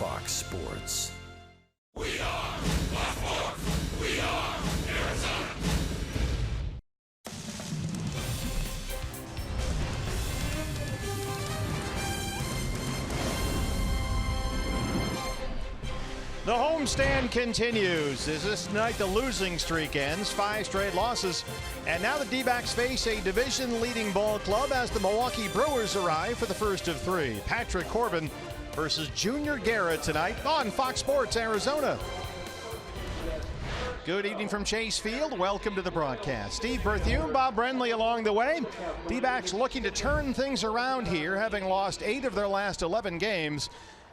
Fox Sports. We are Black Hawks. We are Arizona. The homestand continues. As this night the losing streak ends, 5 straight losses. And now the D-backs face a division-leading ball club as the Milwaukee Brewers arrive for the first of 3. Patrick Corbin versus Junior Garrett tonight on Fox Sports Arizona. Good evening from Chase Field. Welcome to the broadcast. Steve Berthune, Bob Brenly along the way. D-backs looking to turn things around here, having lost 8 of their last 11 games.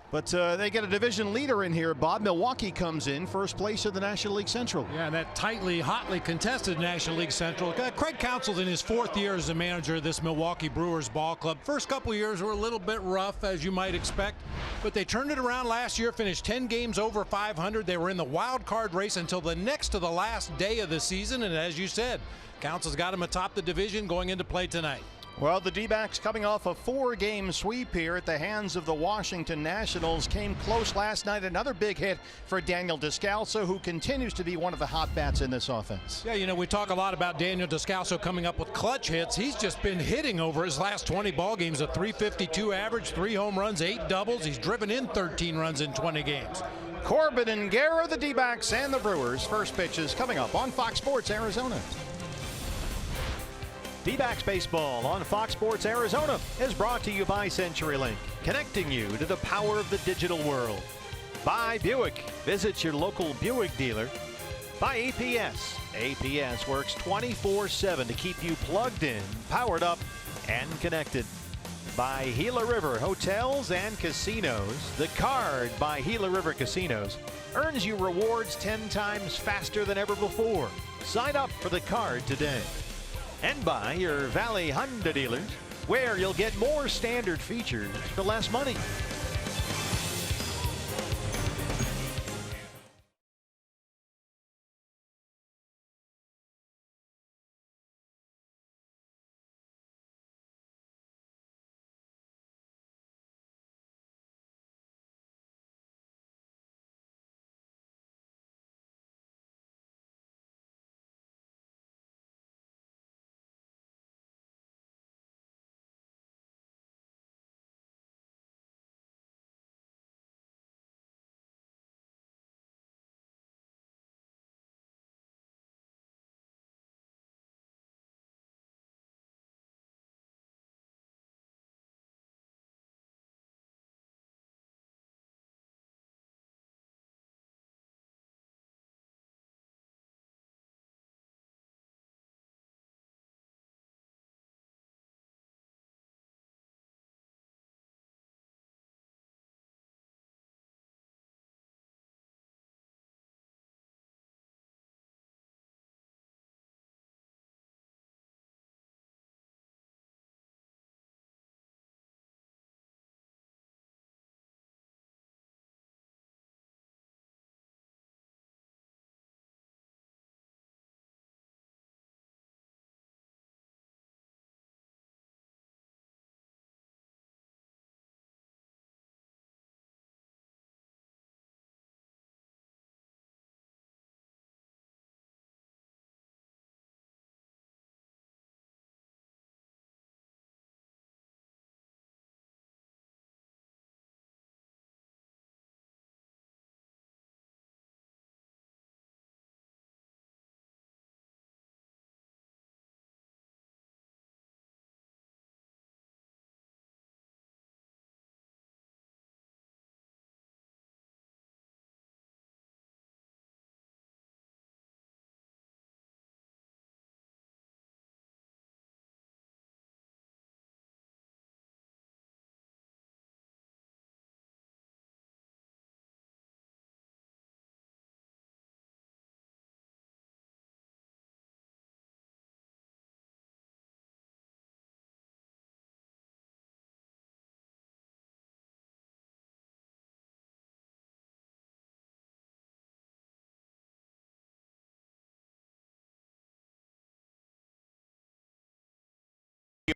But they get a division leader in here, Bob. Milwaukee comes in first place of the National League Central. Yeah, that tightly, hotly contested National League Central. Craig Counsell's in his 4th year as the manager of this Milwaukee Brewers ball club. First couple of years were a little bit rough, as you might expect, but they turned it around last year, finished 10 games over 500. They were in the wild card race until the next to the last day of the season, and as you said, Counsell's got him atop the division going into play tonight. Well, the D-backs coming off a 4-game sweep here at the hands of the Washington Nationals. Came close last night. Another big hit for Daniel Descalso, who continues to be one of the hot bats in this offense. Yeah, you know, we talk a lot about Daniel Descalso coming up with clutch hits. He's just been hitting over his last 20 ball games, a .352 average, 3 home runs, 8 doubles. He's driven in 13 runs in 20 games. Corbin and Guerra, the D-backs and the Brewers. First pitches coming up on Fox Sports Arizona. D-backs baseball on Fox Sports Arizona is brought to you by CenturyLink, connecting you to the power of the digital world. By Buick, visit your local Buick dealer. By APS, APS works 24/7 to keep you plugged in, powered up, and connected. By Gila River Hotels and Casinos, the card by Gila River Casinos earns you rewards 10 times faster than ever before. Sign up for the card today. And by your Valley Honda dealers, where you'll get more standard features for less money.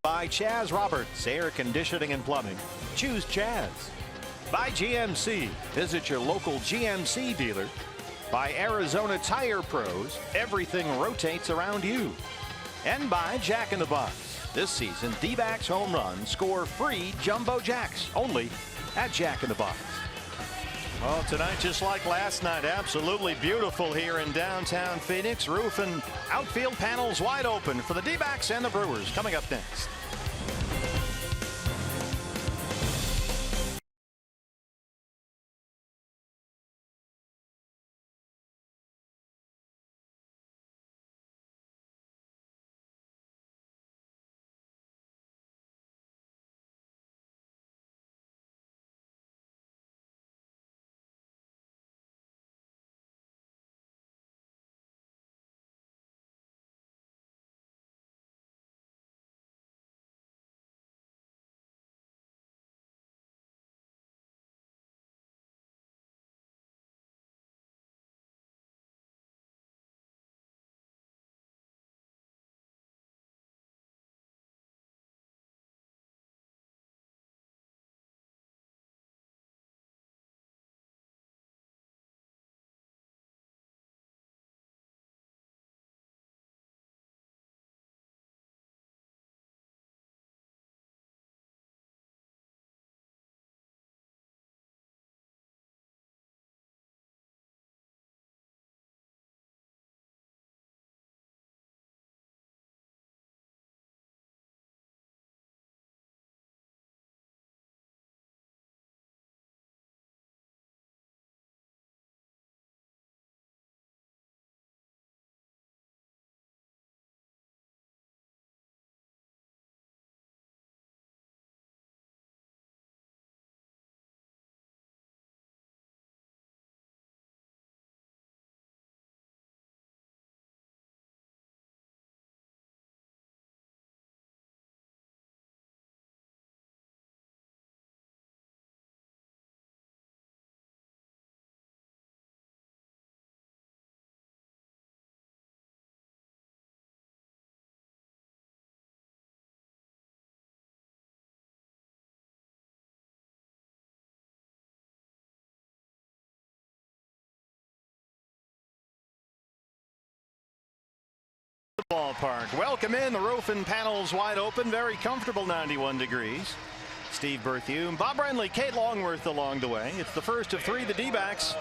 By Chaz Roberts, Air Conditioning and Plumbing. Choose Chaz. By GMC. Visit your local GMC dealer. By Arizona Tire Pros. Everything rotates around you. And by Jack in the Box. This season, D-backs home runs score free Jumbo Jacks only at Jack in the Box. Well, tonight, just like last night, absolutely beautiful here in downtown Phoenix. Roof and outfield panels wide open for the D-backs and the Brewers. Coming up next. Ballpark. Welcome in. The roof and panels wide open. Very comfortable 91 degrees. Steve Berthiaume, Bob Brenly, Kate Longworth along the way. It's the first of three, the D-backs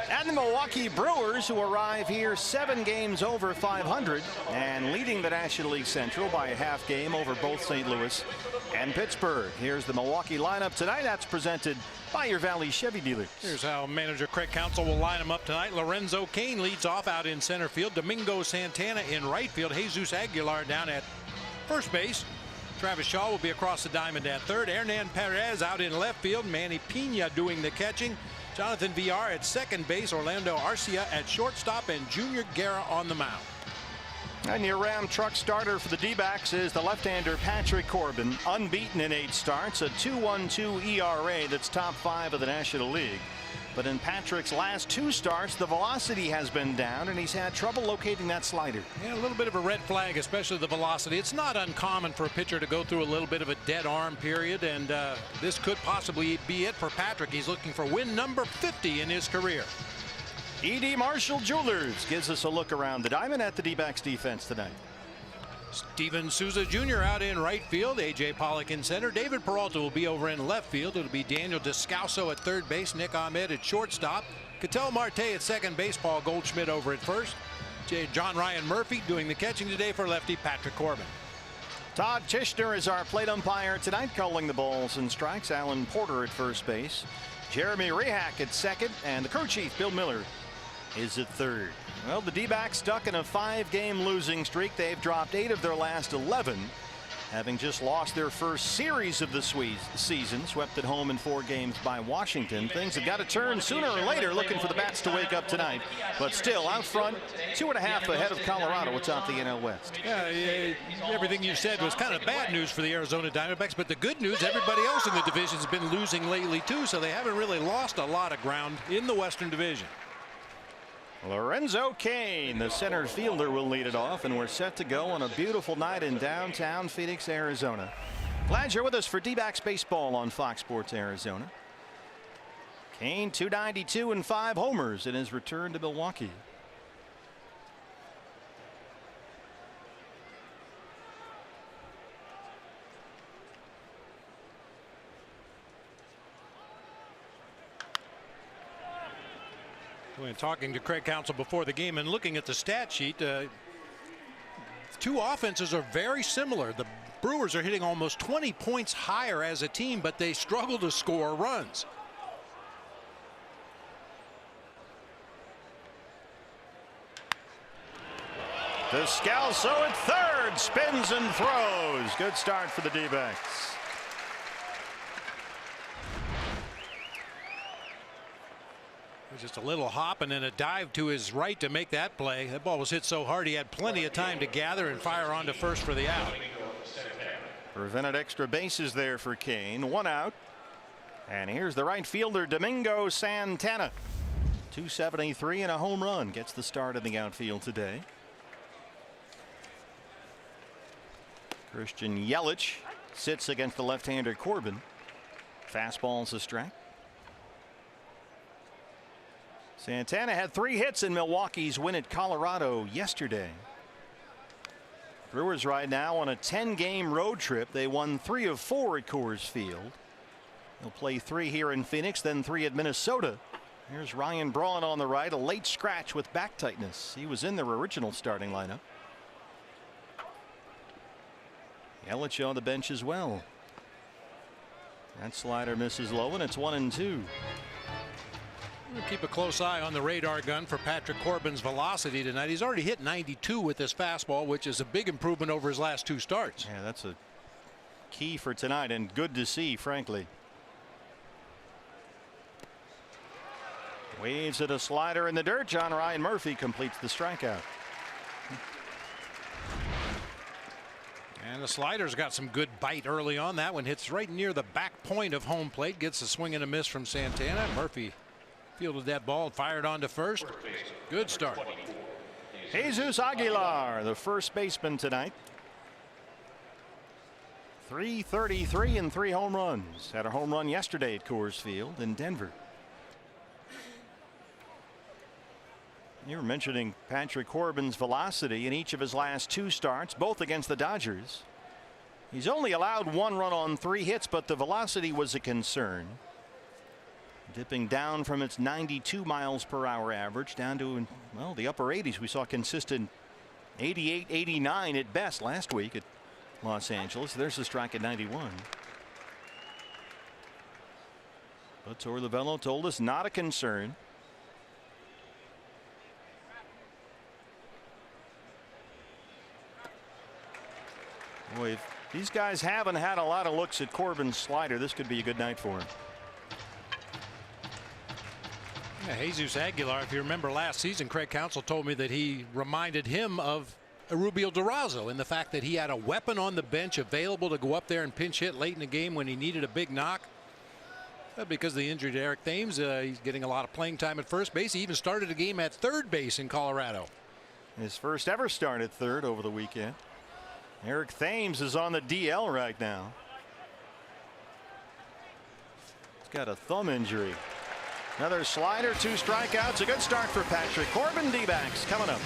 and the Milwaukee Brewers, who arrive here 7 games over 500 and leading the National League Central by a half game over both St. Louis and Pittsburgh. Here's the Milwaukee lineup tonight. That's presented by your Valley Chevy dealers. Here's how manager Craig Counsell will line them up tonight. Lorenzo Cain leads off out in center field. Domingo Santana in right field. Jesus Aguilar down at first base. Travis Shaw will be across the diamond at third. Hernan Perez out in left field. Manny Pena doing the catching. Jonathan Villar at second base. Orlando Arcia at shortstop. And Junior Guerra on the mound. And your Ram truck starter for the D-backs is the left-hander Patrick Corbin, unbeaten in 8 starts, a 2.12 ERA that's top 5 of the National League. But in Patrick's last 2 starts, the velocity has been down, and he's had trouble locating that slider. Yeah, a little bit of a red flag, especially the velocity. It's not uncommon for a pitcher to go through a little bit of a dead arm period, and this could possibly be it for Patrick. He's looking for win number 50 in his career. E.D. Marshall Jewelers gives us a look around the diamond at the D-backs defense tonight. Steven Souza Jr. out in right field. A.J. Pollock in center. David Peralta will be over in left field. It'll be Daniel Descalso at third base. Nick Ahmed at shortstop. Ketel Marte at second base. Paul Goldschmidt over at first. John Ryan Murphy doing the catching today for lefty Patrick Corbin. Todd Tishner is our plate umpire tonight, calling the balls and strikes. Alan Porter at first base. Jeremy Rehak at second. And the crew chief, Bill Miller, is at third. Well, the D-backs stuck in a 5-game losing streak. They've dropped 8 of their last 11, having just lost their first series of the season, swept at home in 4 games by Washington. Things have got to turn sooner or later, looking for the bats to wake up tonight. But still, out front, 2.5 ahead of Colorado atop the NL West. Yeah, everything you said was kind of bad news for the Arizona Diamondbacks, but the good news, everybody else in the division has been losing lately too, so they haven't really lost a lot of ground in the Western Division. Lorenzo Cain, the center fielder, will lead it off, and we're set to go on a beautiful night in downtown Phoenix, Arizona. Glad you're with us for D-backs baseball on Fox Sports Arizona. Kane 292 and 5 homers in his return to Milwaukee. When talking to Craig Counsell before the game and looking at the stat sheet, two offenses are very similar. The Brewers are hitting almost 20 points higher as a team, but they struggle to score runs. Descalso at third, spins and throws. Good start for the D-backs. Just a little hop and then a dive to his right to make that play. That ball was hit so hard he had plenty of time to gather and fire on to first for the out. Prevented extra bases there for Kane. 1 out. And here's the right fielder, Domingo Santana. 273 and a home run. Gets the start in the outfield today. Christian Yelich sits against the left-hander Corbin. Fastball's a strike. Santana had 3 hits in Milwaukee's win at Colorado yesterday. Brewers right now on a 10-game road trip. They won 3 of 4 at Coors Field. They'll play 3 here in Phoenix, then 3 at Minnesota. Here's Ryan Braun on the right, a late scratch with back tightness. He was in their original starting lineup. Yelich on the bench as well. That slider misses low, and it's 1-2. We'll keep a close eye on the radar gun for Patrick Corbin's velocity tonight. He's already hit 92 with this fastball, which is a big improvement over his last 2 starts. Yeah, that's a key for tonight, and good to see, frankly. Waves at a slider in the dirt. John Ryan Murphy completes the strikeout. And the slider's got some good bite early on. That one hits right near the back point of home plate. Gets a swing and a miss from Santana. Murphy fielded that ball, fired on to first. Good start. Jesus Aguilar, the first baseman tonight. 333 and 3 home runs. Had a home run yesterday at Coors Field in Denver. You were mentioning Patrick Corbin's velocity in each of his last 2 starts, both against the Dodgers. He's only allowed 1 run on 3 hits, but the velocity was a concern. Dipping down from its 92 miles per hour average down to, well, the upper 80s. We saw consistent 88, 89 at best last week at Los Angeles. There's the strike at 91. But Torlavello told us not a concern. Boy, if these guys haven't had a lot of looks at Corbin's slider, this could be a good night for him. Yeah, Jesus Aguilar, if you remember last season, Craig Counsell told me that he reminded him of Rubio Durazo in the fact that he had a weapon on the bench available to go up there and pinch hit late in the game when he needed a big knock. Because of the injury to Eric Thames, he's getting a lot of playing time at first base. He even started a game at third base in Colorado. His first ever start at third over the weekend. Eric Thames is on the DL right now. He's got a thumb injury. Another slider, 2 strikeouts. A good start for Patrick Corbin. D-backs coming up.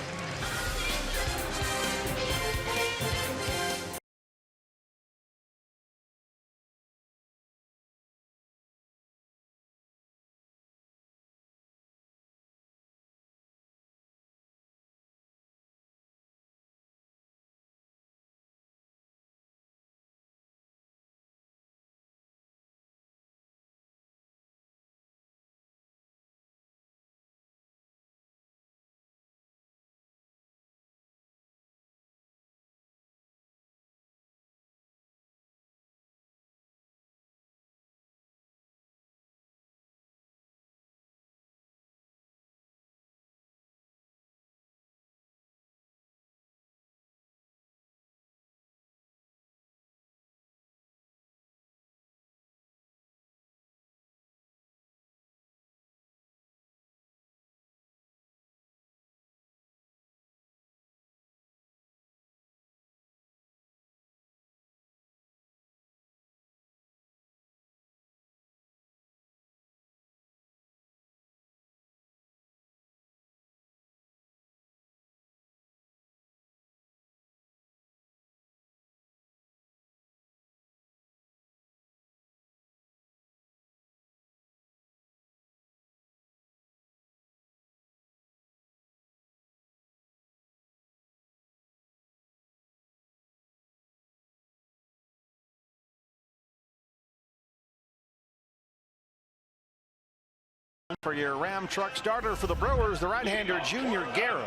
for your Ram truck starter for the Brewers, the right-hander Junior Guerra.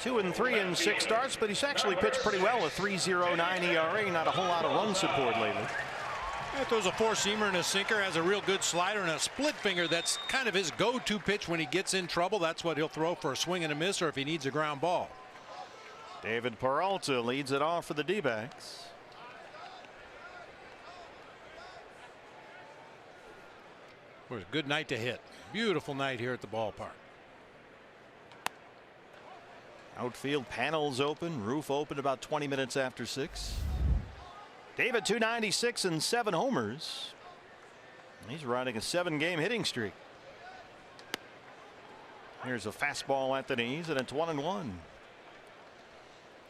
2 and 3 in 6 starts, but he's actually pitched pretty well, a 3.09 ERA. Not a whole lot of run support lately. He throws a four-seamer and a sinker, has a real good slider and a split finger. That's kind of his go-to pitch when he gets in trouble. That's what he'll throw for a swing and a miss, or if he needs a ground ball. David Peralta leads it off for the D-backs. It was a good night to hit. Beautiful night here at the ballpark. Outfield panels open, roof open about 20 minutes after 6. David 296 and 7 homers. He's riding a 7-game hitting streak. Here's a fastball at the knees, and it's 1-1.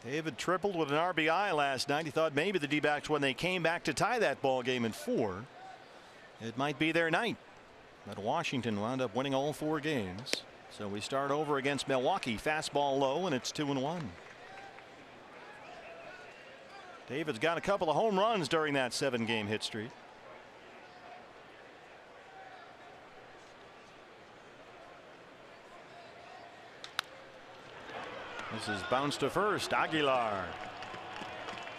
David tripled with an RBI last night. He thought maybe the D-backs, when they came back to tie that ball game in 4, it might be their night. But Washington wound up winning all 4 games. So we start over against Milwaukee. Fastball low, and it's 2-1. David's got a couple of home runs during that 7-game hit streak. This is bounced to first. Aguilar.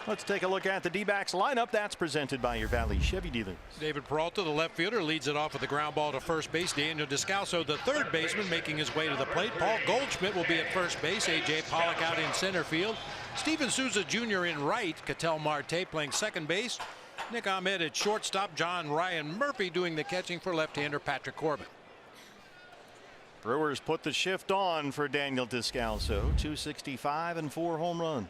Let's take a look at the D-backs lineup. That's presented by your Valley Chevy dealers. David Peralta, the left fielder, leads it off with a ground ball to first base. Daniel Descalso, the third baseman, making his way to the plate. Paul Goldschmidt will be at first base. A.J. Pollock out in center field. Steven Souza Jr. in right. Ketel Marte playing second base. Nick Ahmed at shortstop. John Ryan Murphy doing the catching for left-hander Patrick Corbin. Brewers put the shift on for Daniel Descalso. 265 and 4 home runs.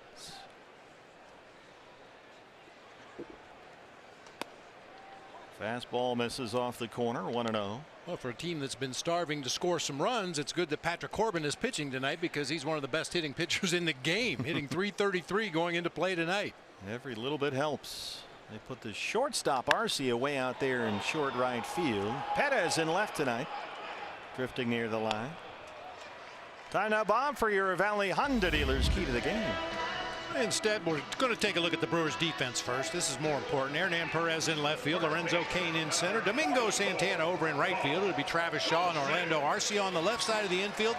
Fastball misses off the corner. 1-0. Well, for a team that's been starving to score some runs, it's good that Patrick Corbin is pitching tonight, because he's one of the best hitting pitchers in the game, hitting .333 going into play tonight. Every little bit helps. They put the shortstop Arcia way out there in short right field. Perez in left tonight, drifting near the line. Time now, Bob, for your Valley Honda dealers key to the game. Instead, we're going to take a look at the Brewers defense first. This is more important. Hernan Perez in left field, Lorenzo Cain in center, Domingo Santana over in right field. It'll be Travis Shaw and Orlando Arcia on the left side of the infield.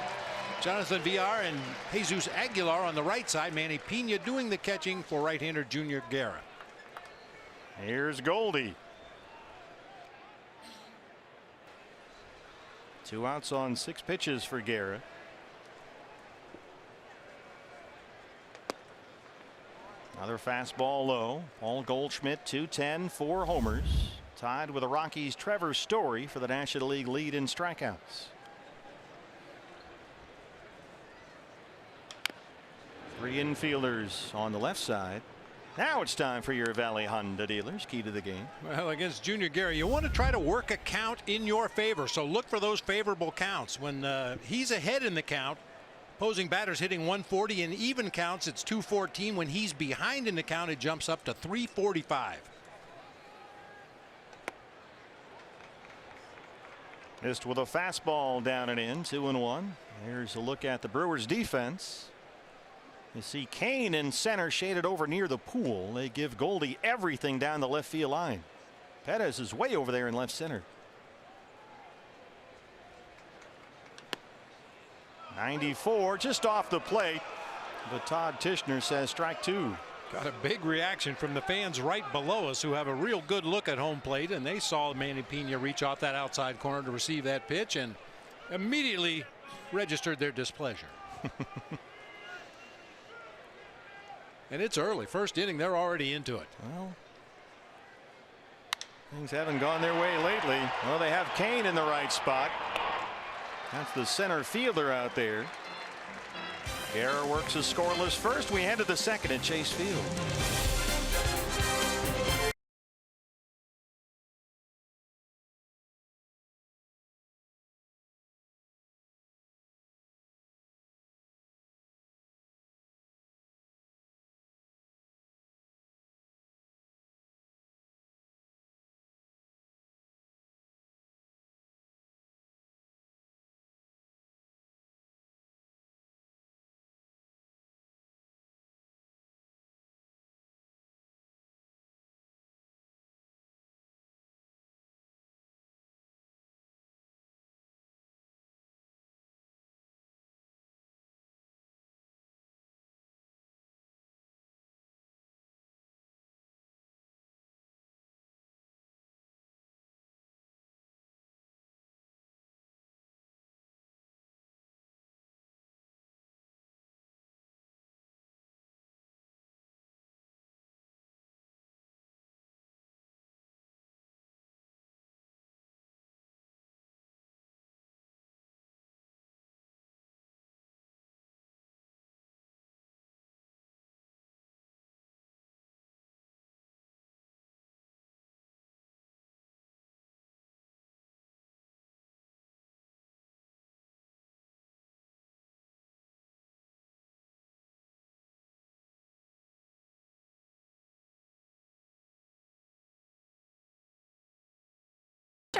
Jonathan Villar and Jesus Aguilar on the right side. Manny Pena doing the catching for right-hander Junior Guerra. Here's Goldie. 2 outs on 6 pitches for Guerra. Another fastball low. Paul Goldschmidt 210, 4 homers, tied with the Rockies' Trevor Story for the National League lead in strikeouts. 3 infielders on the left side. Now it's time for your Valley Honda dealers key to the game. Well, against Junior Guerra, you want to try to work a count in your favor, so look for those favorable counts. When he's ahead in the count, opposing batters hitting 140. In even counts, it's 214. When he's behind in the count, it jumps up to 345. Missed with a fastball down and in. 2-1. Here's a look at the Brewers defense. You see Cain in center, shaded over near the pool. They give Goldie everything down the left field line. Perez is way over there in left center. 94 just off the plate, but Todd Tishner says strike 2. Got a big reaction from the fans right below us, who have a real good look at home plate, and they saw Manny Pena reach off that outside corner to receive that pitch and immediately registered their displeasure. And it's early. First inning, they're already into it. Well, things haven't gone their way lately. Well, they have Cain in the right spot. That's the center fielder out there. Guerra works a scoreless first. We head to the second at Chase Field.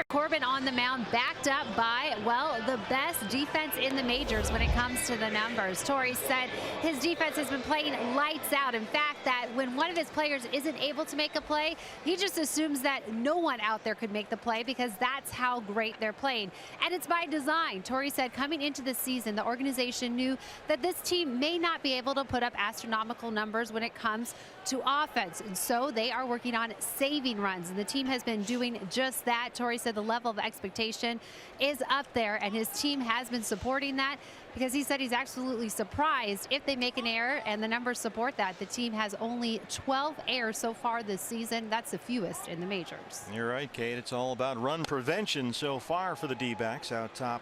Patrick Corbin on the mound, backed up by, well, the best defense in the majors when it comes to the numbers. Torrey said his defense has been playing lights out. In fact, that when one of his players isn't able to make a play, he just assumes that no one out there could make the play because that's how great they're playing. And it's by design. Torrey said coming into the season, the organization knew that this team may not be able to put up astronomical numbers when it comes to offense. And so they are working on saving runs. And the team has been doing just that. Torrey said the level of expectation is up there, and his team has been supporting that because he said he's absolutely surprised if they make an error, and the numbers support that. The team has only 12 errors so far this season. That's the fewest in the majors. You're right, Kate. It's all about run prevention so far for the D-backs out top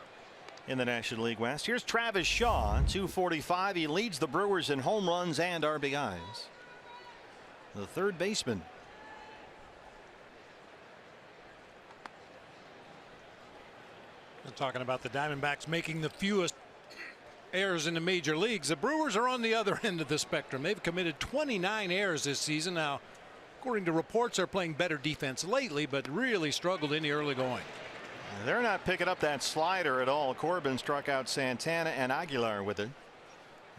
in the National League West. Here's Travis Shaw, 245. He leads the Brewers in home runs and RBIs. The third baseman. We're talking about the Diamondbacks making the fewest errors in the major leagues. The Brewers are on the other end of the spectrum. They've committed 29 errors this season. Now, according to reports, they're playing better defense lately, but really struggled in the early going. They're not picking up that slider at all. Corbin struck out Santana and Aguilar with it,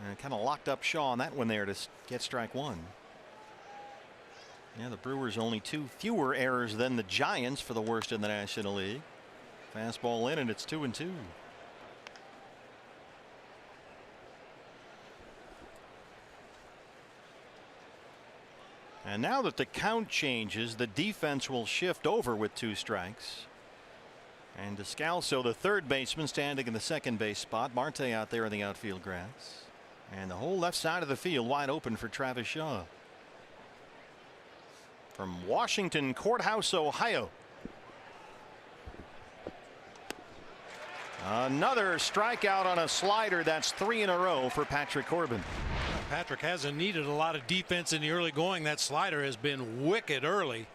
and kind of locked up Shaw on that one there to get strike one. Yeah, the Brewers only 2 fewer errors than the Giants for the worst in the National League. Fastball in, and it's 2-2. And now that the count changes, the defense will shift over with 2 strikes. And Descalso, the third baseman, standing in the second base spot. Marte out there in the outfield grass. And the whole left side of the field wide open for Travis Shaw. From Washington Courthouse, Ohio. Another strikeout on a slider. That's 3 in a row for Patrick Corbin. Patrick hasn't needed a lot of defense in the early going. That slider has been wicked early.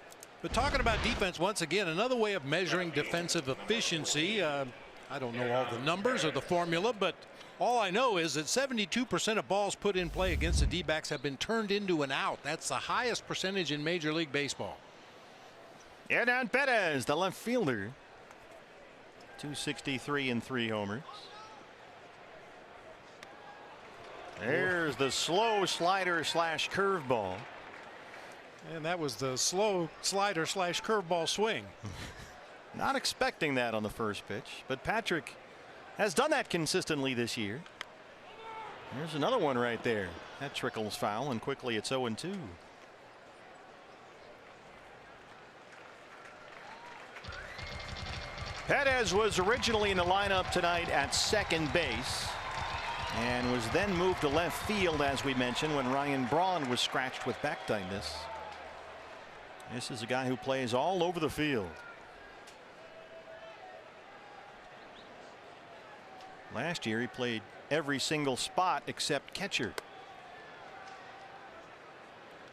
But talking about defense once again, another way of measuring defensive efficiency. I don't know all the numbers or the formula, but all I know is that 72% of balls put in play against the D-backs have been turned into an out. That's the highest percentage in Major League Baseball. Hernan Perez, the left fielder. 263 and 3 homers. There's the slow slider slash curveball. And that was the slow slider slash curveball swing. Not expecting that on the first pitch, but Patrick has done that consistently this year. There's another one right there. That trickles foul, and quickly it's 0-2. Perez was originally in the lineup tonight at second base and was then moved to left field, as we mentioned, when Ryan Braun was scratched with back tightness. This is a guy who plays all over the field. Last year he played every single spot except catcher.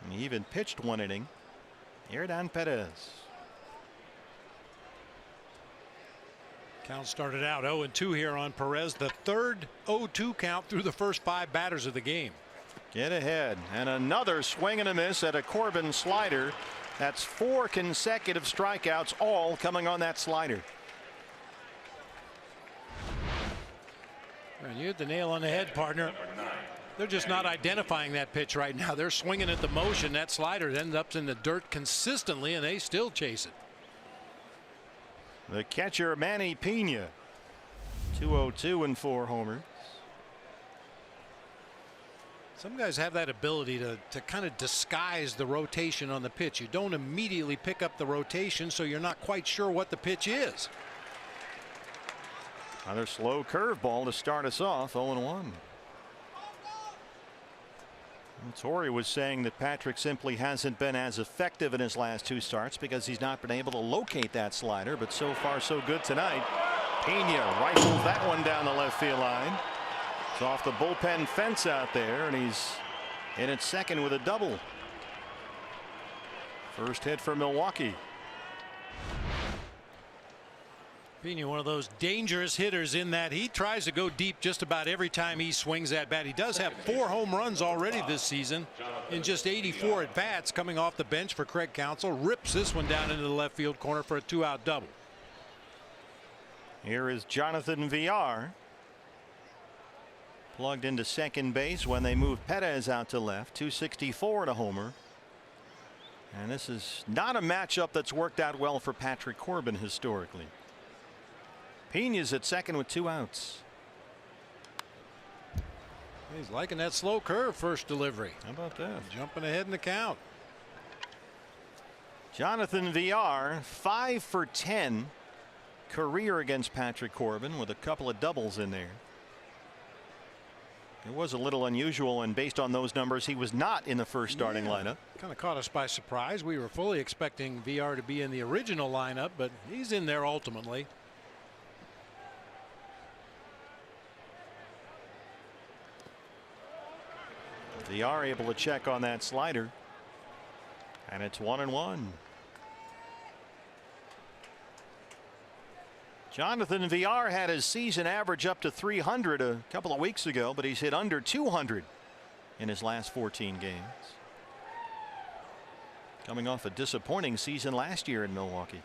And he even pitched 1 inning. Hernan Perez. Count started out 0-2 here on Perez, the third 0-2 count through the first 5 batters of the game. Get ahead, and another swing and a miss at a Corbin slider. That's 4 consecutive strikeouts, all coming on that slider. And you hit the nail on the head, partner. They're just not identifying that pitch right now. They're swinging at the motion. That slider ends up in the dirt consistently, and they still chase it. The catcher, Manny Pena, 202 and 4 homers. Some guys have that ability to kind of disguise the rotation on the pitch. You don't immediately pick up the rotation, so you're not quite sure what the pitch is. Another slow curveball to start us off, 0-1. Torrey was saying that Patrick simply hasn't been as effective in his last 2 starts because he's not been able to locate that slider, but so far so good tonight. Pena rifles that one down the left field line. It's off the bullpen fence out there, and he's in at second with a double. First hit for Milwaukee. Pena, one of those dangerous hitters in that he tries to go deep just about every time he swings that bat. He does have 4 home runs already this season in just 84 at bats. Coming off the bench for Craig Counsell, rips this one down into the left field corner for a 2-out double. Here is Jonathan VR. Plugged into second base when they move Perez out to left. 264 and a homer. And this is not a matchup that's worked out well for Patrick Corbin historically. Pena's at second with 2 outs. He's liking that slow curve first delivery. How about that? Jumping ahead in the count. Jonathan VR 5 for 10 career against Patrick Corbin with a couple of doubles in there. It was a little unusual, and based on those numbers, he was not in the first starting lineup. Kind of caught us by surprise. We were fully expecting VR to be in the original lineup, but he's in there ultimately. VR able to check on that slider, and it's 1-1. Jonathan VR had his season average up to 300 a couple of weeks ago, but he's hit under 200 in his last 14 games. Coming off a disappointing season last year in Milwaukee.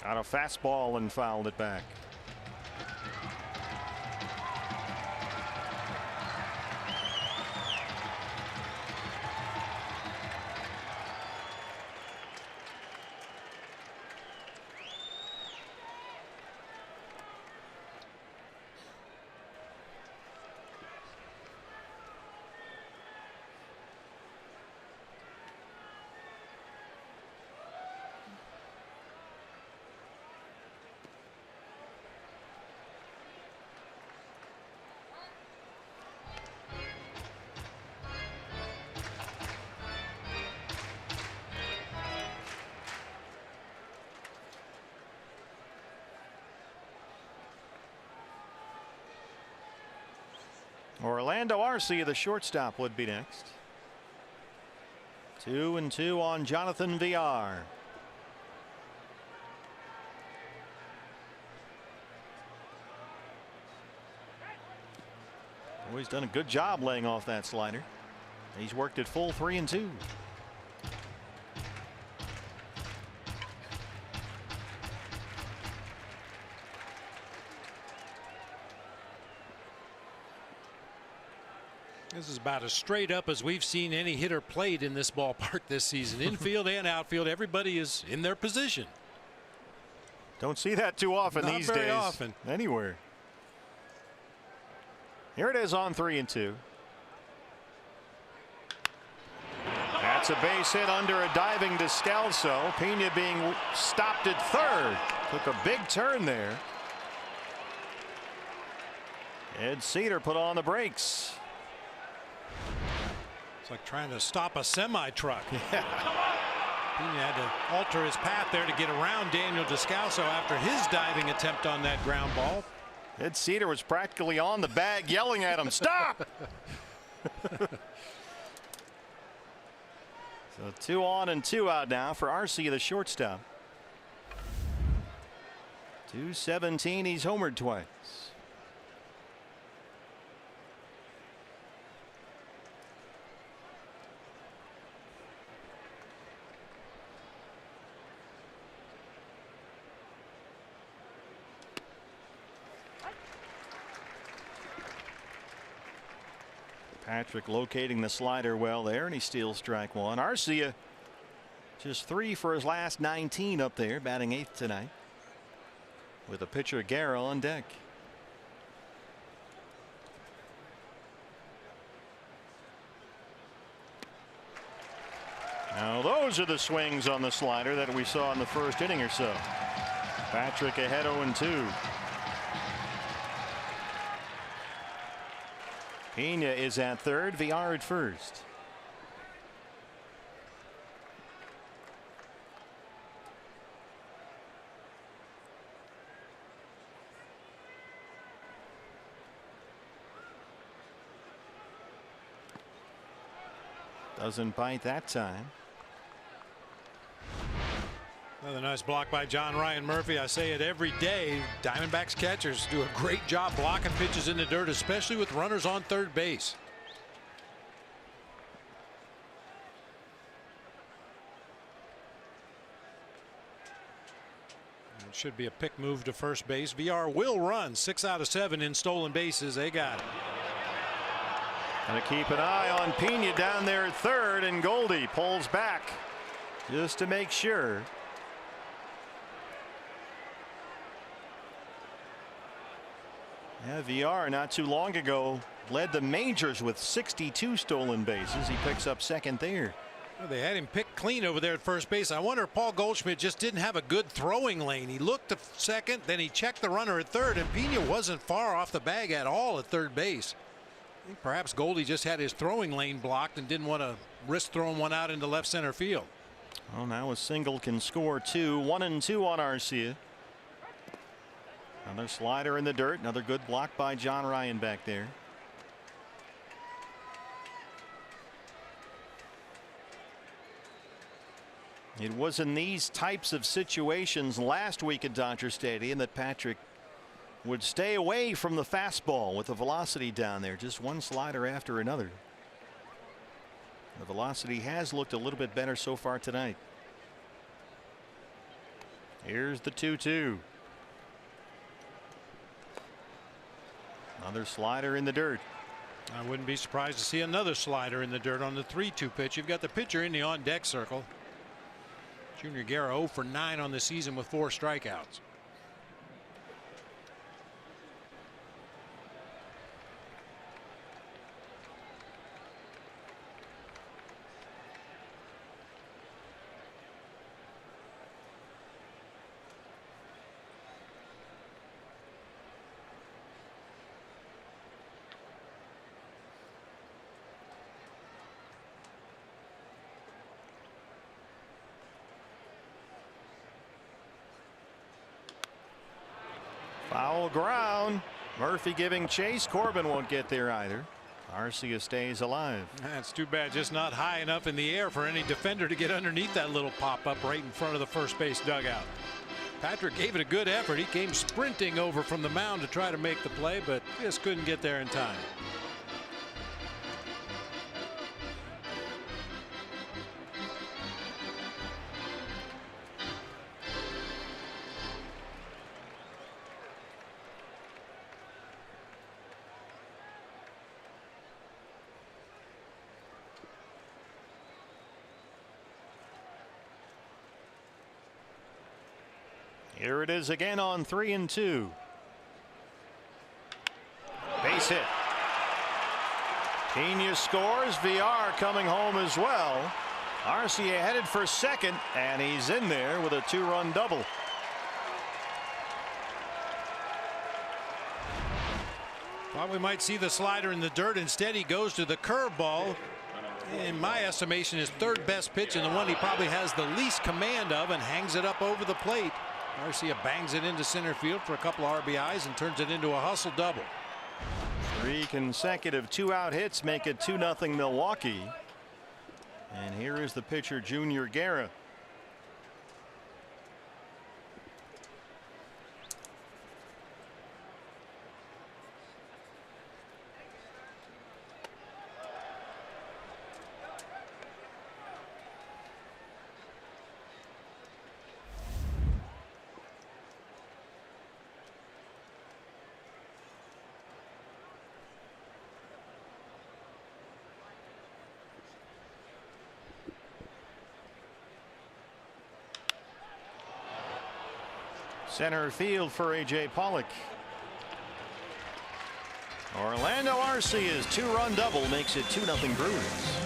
Got a fastball and fouled it back. Orlando Arcia, the shortstop, would be next. 2-2 on Jonathan VR. Oh, he's done a good job laying off that slider. He's worked it full 3-2. This is about as straight up as we've seen any hitter played in this ballpark this season. Infield and outfield, everybody is in their position. Don't see that too often Not these very days. often. Anywhere. Here it is on 3-2. That's a base hit under a diving Descalso. Pena being stopped at third. Took a big turn there. Ed Cedar put on the brakes. It's like trying to stop a semi-truck. Yeah. Pena had to alter his path there to get around Daniel Descalso after his diving attempt on that ground ball. Ed Cedar was practically on the bag yelling at him, stop! So 2 on and 2 out now for Arcia, the shortstop. 217, he's homered twice. Patrick locating the slider well there, and he steals strike one. Arcia just 3 for his last 19 up there, batting 8th tonight with a pitcher Guerra on deck. Now those are the swings on the slider that we saw in the first inning or so. Patrick ahead 0-2. Pena is at third, VR at first. Doesn't bite that time. Another nice block by John Ryan Murphy. I say it every day. Diamondbacks catchers do a great job blocking pitches in the dirt, especially with runners on third base. Should be a pick move to first base. VR will run 6 out of 7 in stolen bases. They got it. Gonna keep an eye on Pena down there at third, and Goldie pulls back just to make sure. Yeah, VR not too long ago led the majors with 62 stolen bases. He picks up second there. Well, they had him picked clean over there at first base. I wonder if Paul Goldschmidt just didn't have a good throwing lane. He looked to second, then he checked the runner at third, and Pena wasn't far off the bag at all at third base. I think perhaps Goldie just had his throwing lane blocked and didn't want to risk throwing one out into left center field. Well, now a single can score two. 1-2 on Arcia. Another slider in the dirt. Another good block by John Ryan back there. It was in these types of situations last week at Dodger Stadium that Patrick would stay away from the fastball with the velocity down there. Just one slider after another. The velocity has looked a little bit better so far tonight. Here's the 2-2. Another slider in the dirt. I wouldn't be surprised to see another slider in the dirt on the 3-2 pitch. You've got the pitcher in the on deck circle. Junior Guerra 0 for 9 on the season with 4 strikeouts. Foul ground. Murphy giving chase. Corbin won't get there either. Arcia stays alive. That's too bad. Just not high enough in the air for any defender to get underneath that little pop up right in front of the first base dugout. Patrick gave it a good effort. He came sprinting over from the mound to try to make the play, but just couldn't get there in time. Here it is again on 3-2. Base hit. Pena scores. VR coming home as well. Arcia headed for second, and he's in there with a 2-run double. Thought we might see the slider in the dirt. Instead, he goes to the curveball. In my estimation, his third best pitch and the one he probably has the least command of, and hangs it up over the plate. Arcia bangs it into center field for a couple of RBIs and turns it into a hustle double. 3 consecutive 2-out hits make it 2-0 Milwaukee. And here is the pitcher, Junior Guerra. Center field for A.J. Pollock. Orlando Arcia's 2-run double makes it 2-0 Brewers.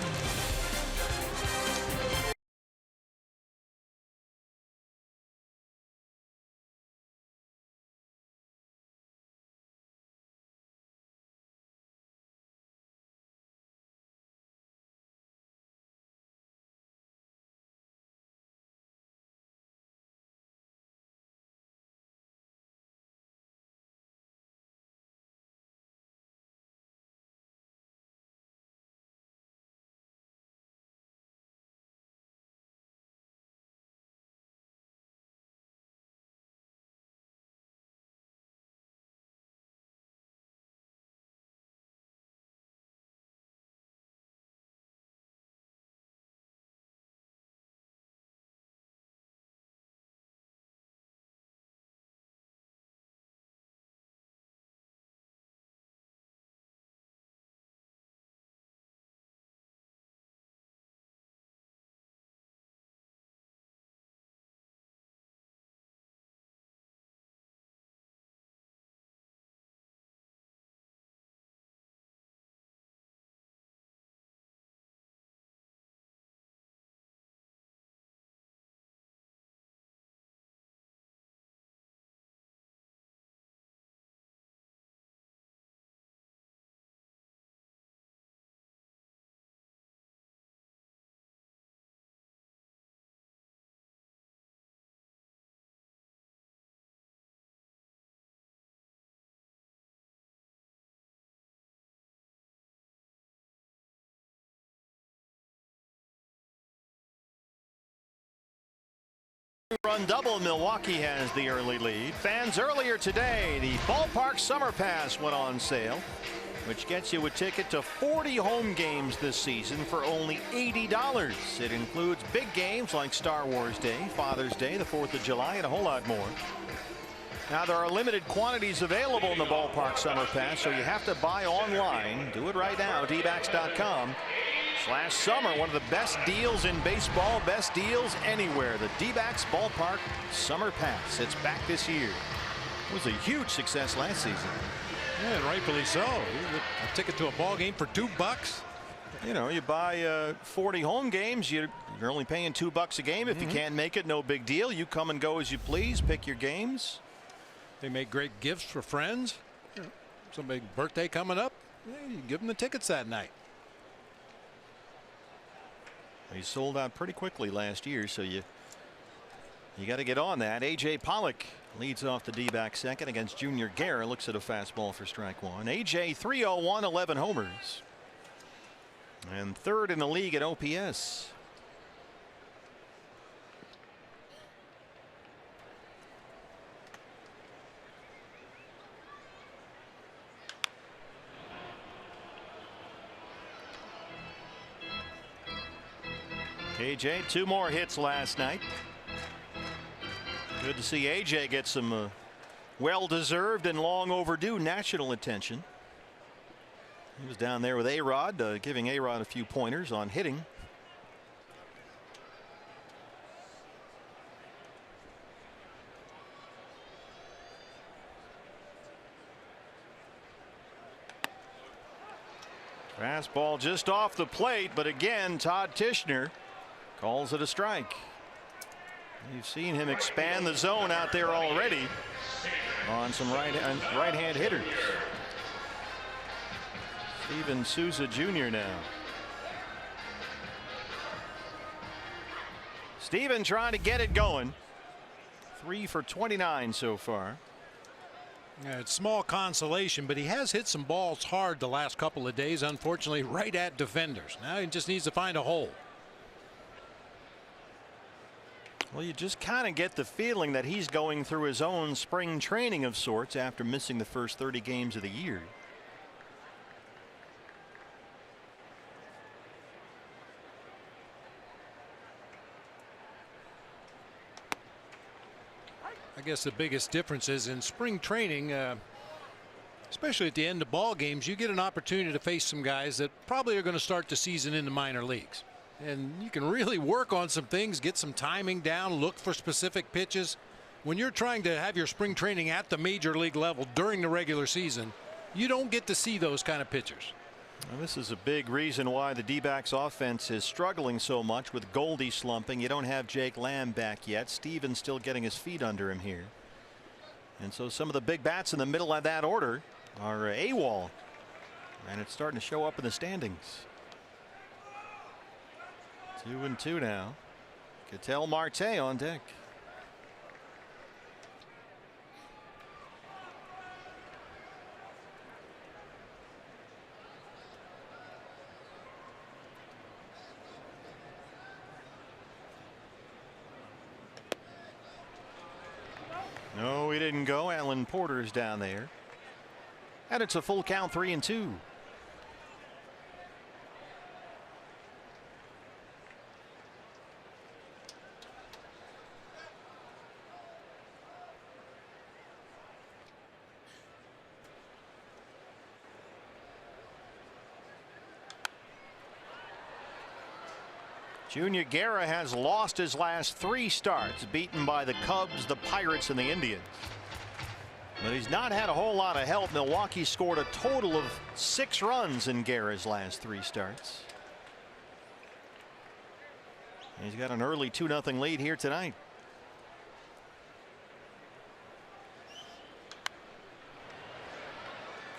Run double. Milwaukee has the early lead. Fans, earlier today, the ballpark summer pass went on sale, which gets you a ticket to 40 home games this season for only $80. It includes big games like Star Wars Day, Father's Day, the 4th of July, and a whole lot more. Now, there are limited quantities available in the ballpark summer pass, so you have to buy online. Do it right now, dbacks.com/summer. One of the best deals in baseball, best deals anywhere. The D-backs ballpark summer pass. It's back this year. It was a huge success last season. Yeah, and rightfully so. A ticket to a ball game for $2. You know, you buy 40 home games, you're only paying $2 a game. If you can't make it, no big deal. You come and go as you please, pick your games. They make great gifts for friends. Some big birthday coming up, you give them the tickets that night. He sold out pretty quickly last year, so you got to get on that. A.J. Pollock leads off the D-back second against Junior Guerra. Looks at a fastball for strike one. A.J. 301, 11 homers. And third in the league at OPS. AJ, 2 more hits last night. Good to see AJ get some well-deserved and long overdue national attention. He was down there with A-Rod, giving A-Rod a few pointers on hitting. Fastball just off the plate, but again, Todd Tishner calls it a strike. You've seen him expand the zone out there already on some right-hand hitters. Steven Souza Jr. now. Steven trying to get it going. 3 for 29 so far. Yeah, it's small consolation, but he has hit some balls hard the last couple of days, unfortunately, right at defenders. Now he just needs to find a hole. Well, you just kind of get the feeling that he's going through his own spring training of sorts after missing the first 30 games of the year. I guess the biggest difference is in spring training, especially at the end of ball games, you get an opportunity to face some guys that probably are going to start the season in the minor leagues. And you can really work on some things, get some timing down, look for specific pitches. When you're trying to have your spring training at the major league level during the regular season, you don't get to see those kind of pitchers. Well, this is a big reason why the D-backs offense is struggling so much with Goldie slumping. You don't have Jake Lamb back yet. Steven's still getting his feet under him here. And so some of the big bats in the middle of that order are AWOL. And it's starting to show up in the standings. 2-2 now. Ketel Marte on deck. No, he didn't go. Alan Porter's down there. And it's a full count, 3-2. Junior Guerra has lost his last 3 starts, beaten by the Cubs, the Pirates, and the Indians. But he's not had a whole lot of help. Milwaukee scored a total of 6 runs in Guerra's last 3 starts. He's got an early 2-0 lead here tonight.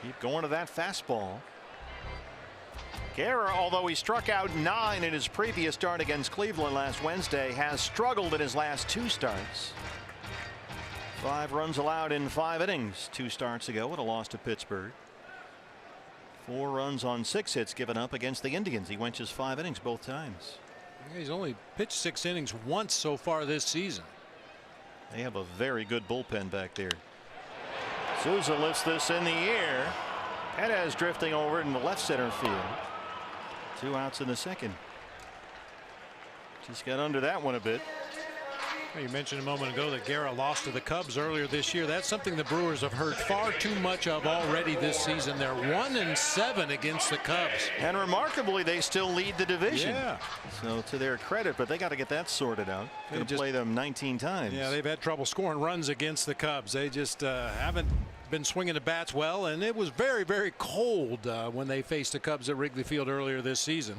Keep going to that fastball. Guerra, although he struck out 9 in his previous start against Cleveland last Wednesday, has struggled in his last 2 starts. 5 runs allowed in 5 innings 2 starts ago with a loss to Pittsburgh. 4 runs on 6 hits given up against the Indians. He went just 5 innings both times. He's only pitched 6 innings once so far this season. They have a very good bullpen back there. Souza lifts this in the air. Perez drifting over in the left center field. 2 outs in the second. Just got under that one a bit. You mentioned a moment ago that Guerra lost to the Cubs earlier this year. That's something the Brewers have heard far too much of already this season. They're 1-7 against the Cubs. And remarkably, they still lead the division. Yeah. So to their credit, but they got to get that sorted out. Going to play them 19 times. Yeah, they've had trouble scoring runs against the Cubs. They just haven't been swinging the bats well, and it was very, very cold when they faced the Cubs at Wrigley Field earlier this season.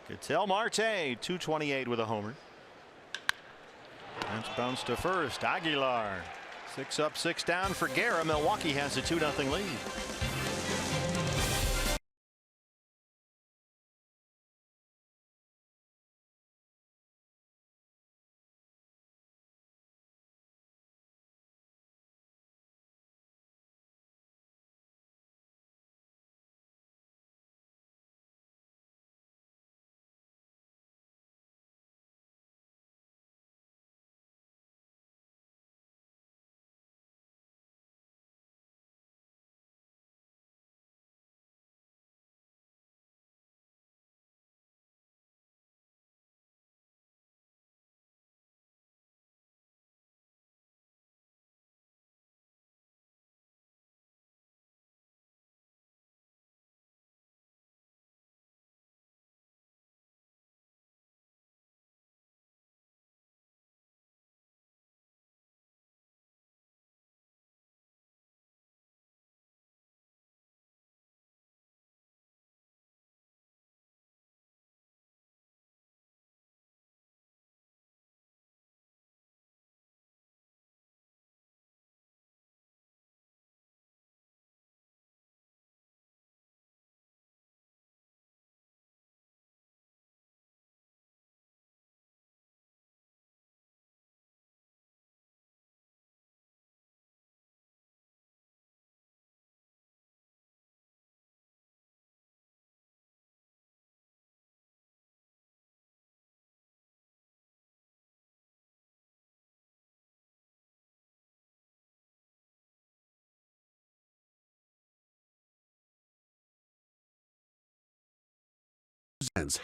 Ketel Marte, 228 with a homer. That's bounced to first. Aguilar 6 up 6 down for Guerra. Milwaukee has a 2-0 lead.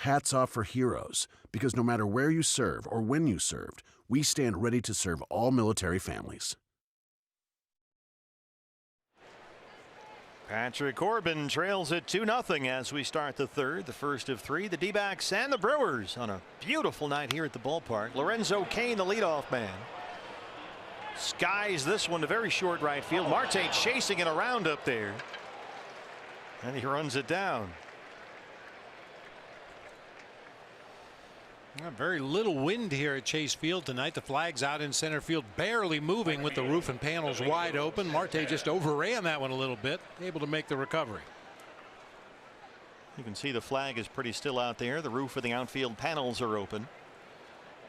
Hats off for heroes, because no matter where you serve or when you served, we stand ready to serve all military families. Patrick Corbin trails it 2-0 as we start the third, the first of 3. The D-backs and the Brewers on a beautiful night here at the ballpark. Lorenzo Cain, the leadoff man, skies this one to very short right field. Marte chasing it around up there, and he runs it down. Very little wind here at Chase Field tonight. The flag's out in center field, barely moving with the roof and panels wide open. Marte just overran that one a little bit, able to make the recovery. You can see the flag is pretty still out there. The roof of the outfield panels are open.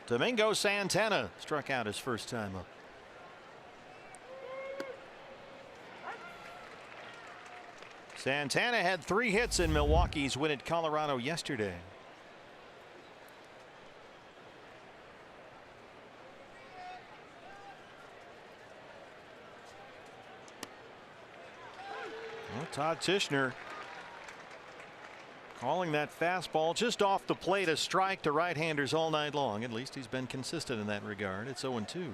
Domingo Santana struck out his first time up. Santana had 3 hits in Milwaukee's win at Colorado yesterday. Well, Todd Tishner calling that fastball just off the plate a strike to right-handers all night long. At least he's been consistent in that regard. It's 0-2.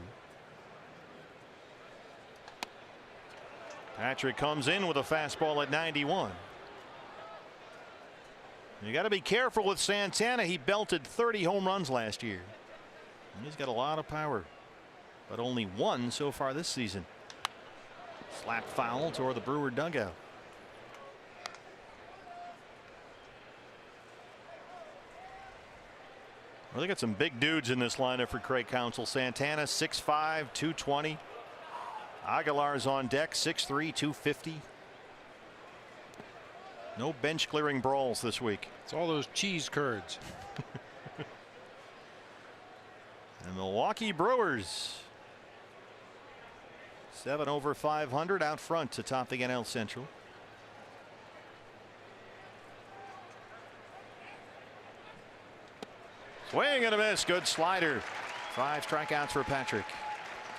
Patrick comes in with a fastball at 91. You got to be careful with Santana. He belted 30 home runs last year. And he's got a lot of power, but only 1 so far this season. Slap foul toward the Brewer dugout. Well, they got some big dudes in this lineup for Craig Counsell. Santana 6'5", 220. Aguilar's on deck, 6'3", 250. No bench clearing brawls this week. It's all those cheese curds. The Milwaukee Brewers 7 over 500 out front to top the NL Central. Swing and a miss. Good slider. 5 strikeouts for Patrick.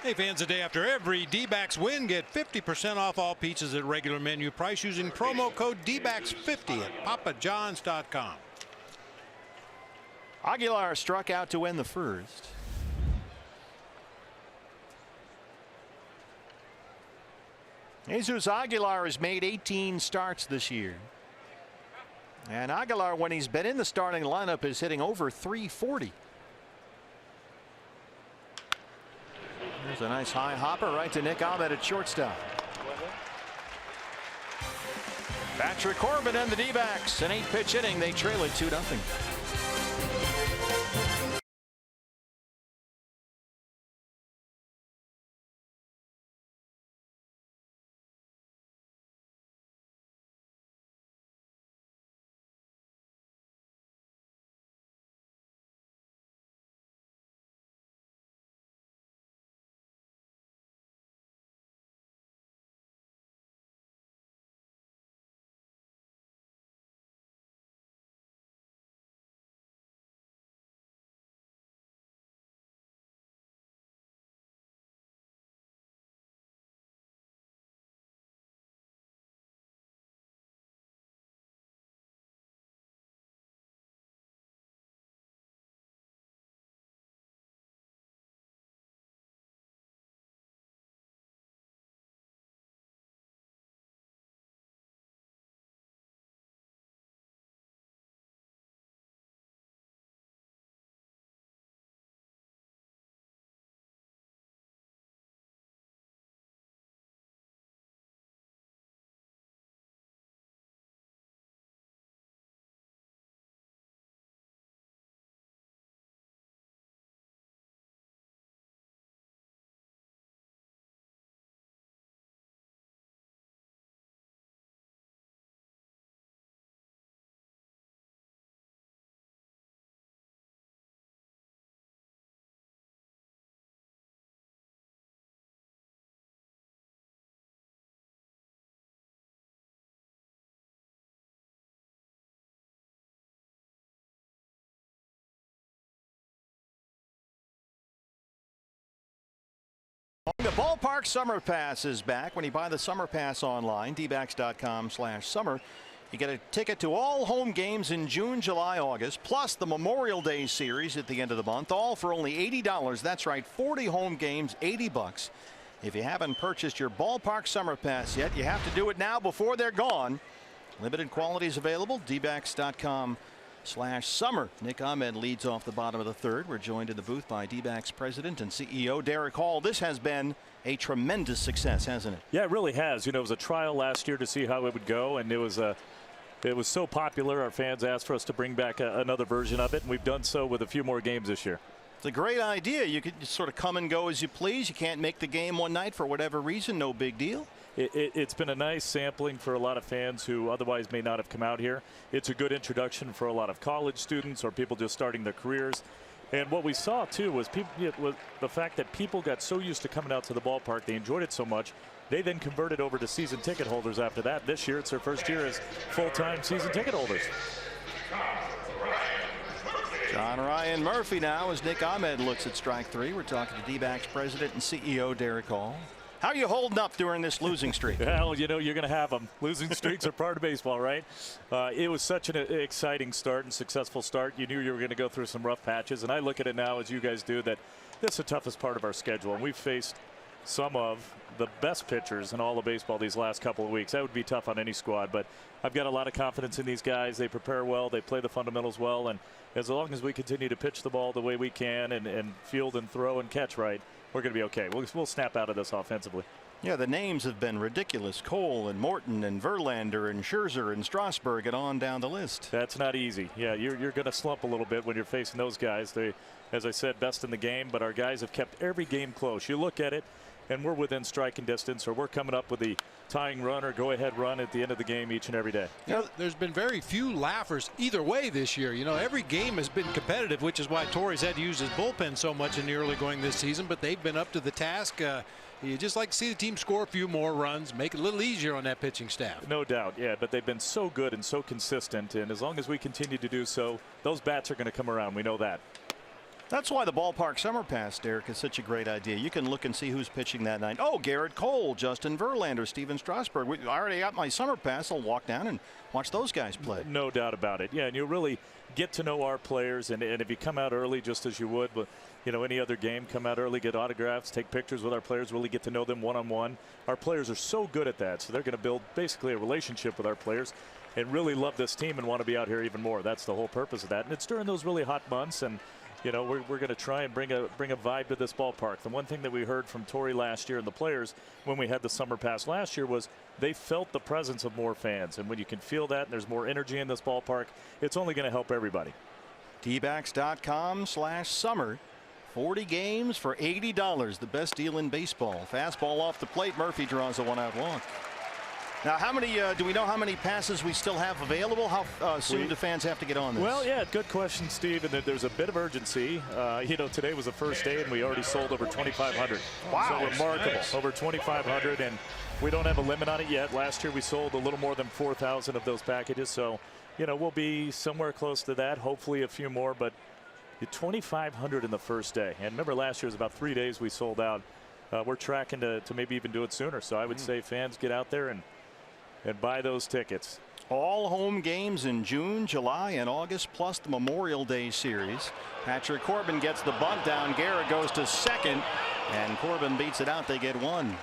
Hey fans, the day after every D-backs win, get 50% off all pizzas at regular menu price using promo code D-backs50 at papajohns.com. Aguilar struck out to win the first. Jesus Aguilar has made 18 starts this year. And Aguilar, when he's been in the starting lineup, is hitting over .340. There's a nice high hopper right to Nick Ahmed at shortstop. Patrick Corbin and the D-backs. An 8-pitch inning. They trail it 2-0. The ballpark summer pass is back. When you buy the summer pass online, dbacks.com/summer, you get a ticket to all home games in June, July, August, plus the Memorial Day series at the end of the month, all for only $80. That's right, 40 home games, $80. If you haven't purchased your ballpark summer pass yet, you have to do it now before they're gone. Limited quantities available, dbacks.com/summer. Nick Ahmed leads off the bottom of the third. We're joined in the booth by D-backs president and CEO Derek Hall. This has been a tremendous success, hasn't it? Yeah, it really has. You know, it was a trial last year to see how it would go, and it was so popular. Our fans asked for us to bring back another version of it, and we've done so with a few more games this year. It's a great idea. You could just sort of come and go as you please. You can't make the game one night for whatever reason. No big deal. It's been a nice sampling for a lot of fans who otherwise may not have come out here. It's a good introduction for a lot of college students or people just starting their careers. And what we saw too was the fact that people got so used to coming out to the ballpark, they enjoyed it so much, they then converted over to season ticket holders after that. This year it's their first year as full-time season ticket holders. John Ryan Murphy now as Nick Ahmed looks at strike three. We're talking to D-backs president and CEO Derek Hall. How are you holding up during this losing streak? Well, you know, you're going to have them. Losing streaks are part of baseball, right? It was such an exciting start and successful start. You knew you were going to go through some rough patches, and I look at it now, as you guys do, that this is the toughest part of our schedule. And we've faced some of the best pitchers in all of baseball these last couple of weeks. That would be tough on any squad, but I've got a lot of confidence in these guys. They prepare well. They play the fundamentals well, and as long as we continue to pitch the ball the way we can and field and throw and catch right, we're going to be okay. We'll snap out of this offensively. Yeah, the names have been ridiculous. Cole and Morton and Verlander and Scherzer and Strasburg and on down the list. That's not easy. Yeah, you're going to slump a little bit when you're facing those guys. They, as I said, best in the game, but our guys have kept every game close. You look at it, and we're within striking distance, or we're coming up with the tying run or go-ahead run at the end of the game each and every day. You know, there's been very few laughers either way this year. You know, every game has been competitive, which is why Torres had to use his bullpen so much in the early going this season, but they've been up to the task. You just like to see the team score a few more runs, make it a little easier on that pitching staff. No doubt, yeah, but they've been so good and so consistent, and as long as we continue to do so, those bats are going to come around. We know that. That's why the ballpark summer pass, Derek, is such a great idea. You can look and see who's pitching that night. Oh, Garrett Cole, Justin Verlander, Steven Strasburg. I already got my summer pass. I'll walk down and watch those guys play. No doubt about it. Yeah, and you really get to know our players. And if you come out early, just as you would, but any other game, come out early, get autographs, take pictures with our players, really get to know them one-on-one. Our players are so good at that, so they're going to build basically a relationship with our players and really love this team and want to be out here even more. That's the whole purpose of that. And it's during those really hot months, and we're going to try and bring a vibe to this ballpark. The one thing that we heard from Torrey last year and the players when we had the summer pass last year was they felt the presence of more fans. And when you can feel that and there's more energy in this ballpark, it's only going to help everybody. dbacks.com/summer. 40 games for $80. The best deal in baseball. Fastball off the plate. Murphy draws a 1-out walk. Now, how many do we know how many passes we still have available? How soon do fans have to get on this? Well, yeah, good question, Steve. And there's a bit of urgency. Today was the first day, and we already sold over 2,500. Wow, so remarkable. nice. Over 2,500, and we don't have a limit on it yet. Last year we sold a little more than 4,000 of those packages. So, we'll be somewhere close to that. Hopefully a few more, but 2,500 in the first day. And remember, last year was about 3 days we sold out. We're tracking to maybe even do it sooner. So I would say fans get out there and buy those tickets. All home games in June, July, and August, plus the Memorial Day series. Patrick Corbin gets the bunt down. Guerra goes to second, and Corbin beats it out. They get one.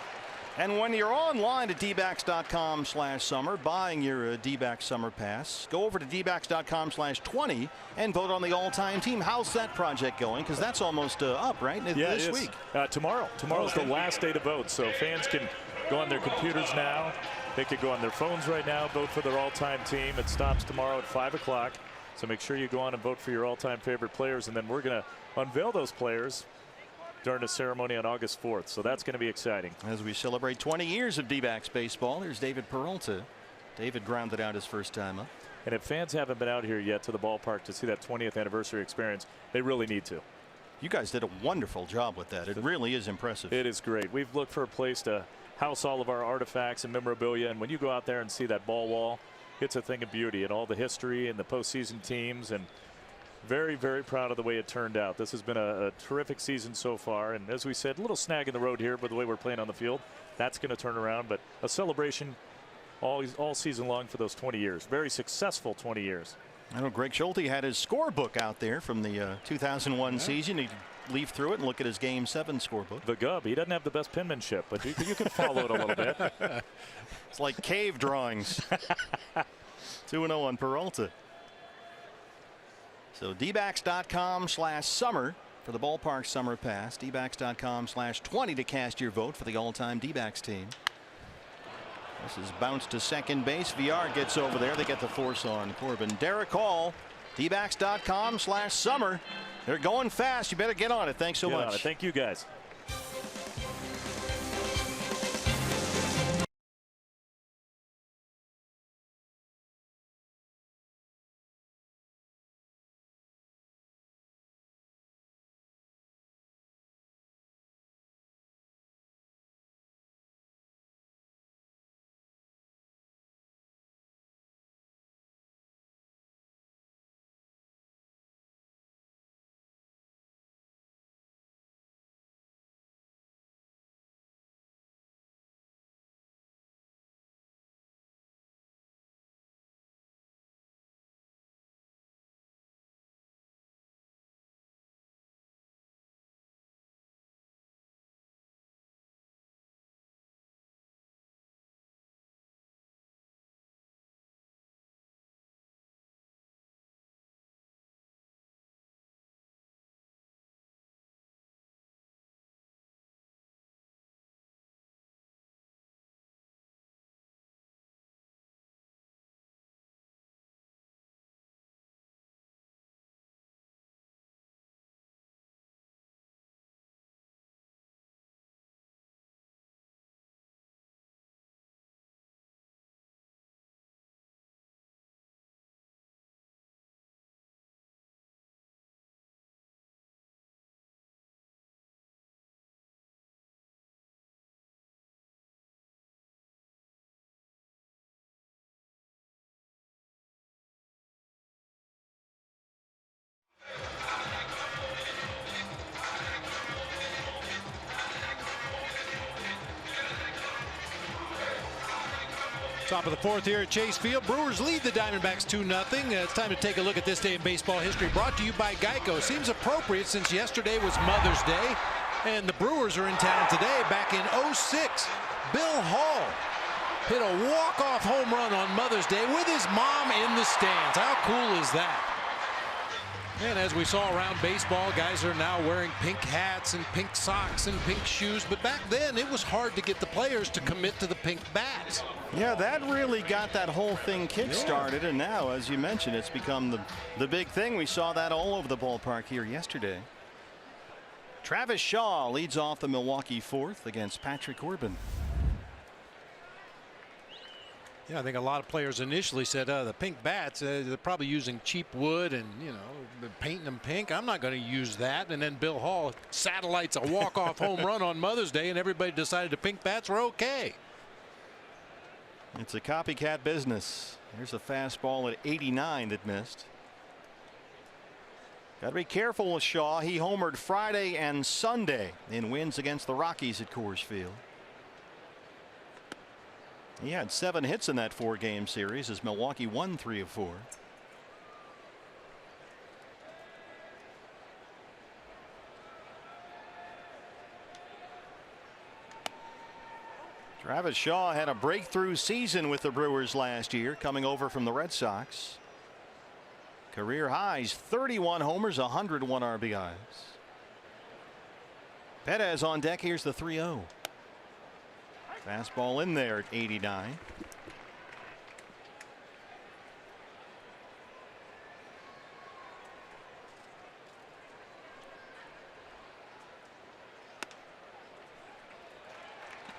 And when you're online at dbacks.com/summer buying your D-backs summer pass, go over to dbacks.com/20 and vote on the all-time team. How's that project going? Because that's almost up, right? Yeah, this week. Tomorrow. Tomorrow's the last day to vote. So fans can go on their computers now. They could go on their phones right now, vote for their all-time team. It stops tomorrow at 5 o'clock. So make sure you go on and vote for your all-time favorite players. And then we're going to unveil those players during a ceremony on August 4th. So that's going to be exciting. As we celebrate 20 years of D-backs baseball, here's David Peralta. David grounded out his first time up. And if fans haven't been out here yet to the ballpark to see that 20th anniversary experience, they really need to. You guys did a wonderful job with that. It really is impressive. It is great. We've looked for a place to house all of our artifacts and memorabilia. And when you go out there and see that ball wall, it's a thing of beauty, and all the history and the postseason teams, and very, very proud of the way it turned out. This has been a terrific season so far. And as we said, a little snag in the road here, but the way we're playing on the field, that's going to turn around. But a celebration all season long for those 20 years. Very successful 20 years. I know Greg Schulte had his scorebook out there from the 2001 season. He could leaf through it and look at his Game 7 scorebook. The Gub, he doesn't have the best penmanship, but you can follow it a little bit. It's like cave drawings. 2-0 on Peralta. So dbacks.com/summer for the ballpark summer pass. dbacks.com/20 to cast your vote for the all-time D-backs team. This is bounced to second base. VR gets over there. They get the force on Corbin. Derek Hall, dbacks.com/summer. They're going fast. You better get on it. Thanks so much. Thank you, guys. Top of the fourth here at Chase Field. Brewers lead the Diamondbacks 2-0. It's time to take a look at this day in baseball history. Brought to you by Geico. Seems appropriate since yesterday was Mother's Day. And the Brewers are in town today. Back in '06, Bill Hall hit a walk-off home run on Mother's Day with his mom in the stands. How cool is that? And as we saw around baseball, guys are now wearing pink hats and pink socks and pink shoes. But back then, it was hard to get the players to commit to the pink bats. Yeah, that really got that whole thing kick-started. And now, as you mentioned, it's become the big thing. We saw that all over the ballpark here yesterday. Travis Shaw leads off the Milwaukee fourth against Patrick Corbin. Yeah, I think a lot of players initially said the pink bats, they're probably using cheap wood and, you know, painting them pink. I'm not going to use that. And then Bill Hall satellites a walk-off home run on Mother's Day, and everybody decided the pink bats were okay. It's a copycat business. Here's a fastball at 89 that missed. Got to be careful with Shaw. He homered Friday and Sunday in wins against the Rockies at Coors Field. He had 7 hits in that 4-game series as Milwaukee won 3 of 4. Travis Shaw had a breakthrough season with the Brewers last year, coming over from the Red Sox. Career highs 31 homers, 101 RBIs. Perez on deck. Here's the 3-0. Fastball in there at 89.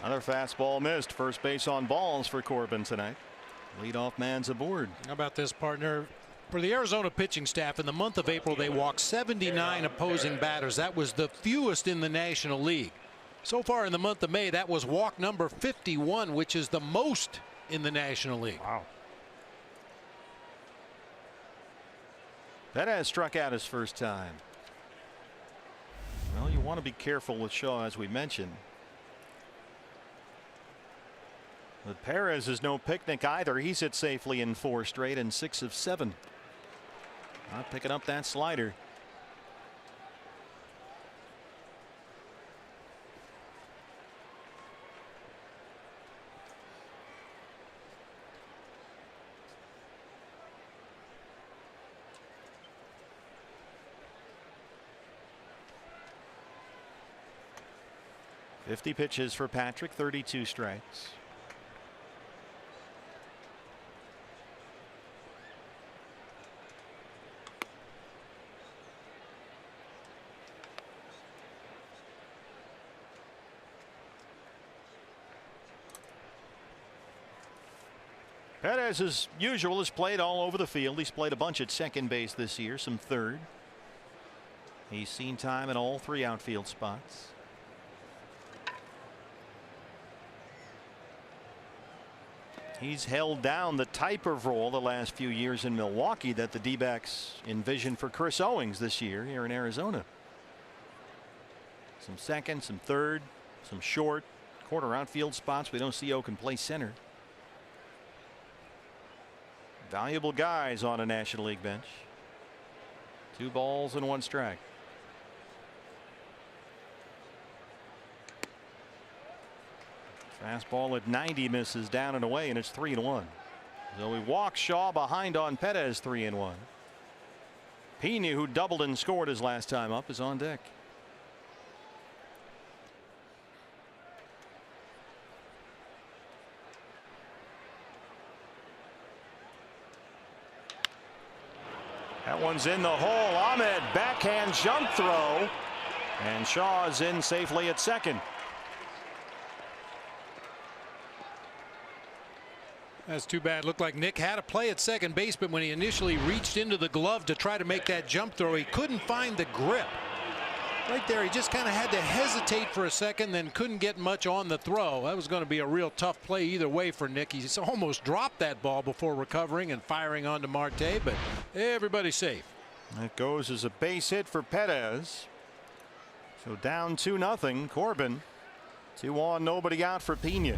Another fastball missed. First base on balls for Corbin tonight. Leadoff man's aboard. How about this, partner? For the Arizona pitching staff, in the month of April, they walked 79 opposing batters. That was the fewest in the National League. So far in the month of May, that was walk number 51, which is the most in the National League. Wow. Perez struck out his first time. Well, you want to be careful with Shaw, as we mentioned. But Perez is no picnic either. He's hit safely in 4 straight and 6 of 7. Not picking up that slider. .50 pitches for Patrick, 32 strikes. Perez, as usual, has played all over the field. He's played a bunch at second base this year, some third. He's seen time in all 3 outfield spots. He's held down the type of role the last few years in Milwaukee that the D-backs envisioned for Chris Owings this year here in Arizona. Some second, some third, some short, corner outfield spots. We don't see O can play center. Valuable guys on a National League bench. 2 balls and 1 strike. Fastball at 90 misses down and away, and it's 3-1. So he walks Shaw behind on Perez, 3-1. Pena, who doubled and scored his last time up, is on deck. That one's in the hole. Ahmed backhand jump throw, and Shaw's in safely at second. That's too bad. Looked like Nick had a play at second base, but when he initially reached into the glove to try to make that jump throw, he couldn't find the grip. Right there, he just kind of had to hesitate for a second, then couldn't get much on the throw. That was going to be a real tough play either way for Nick. He's almost dropped that ball before recovering and firing onto Marte, but everybody's safe. That goes as a base hit for Perez. So down 2-0. Corbin. 2 on, nobody out for Pena.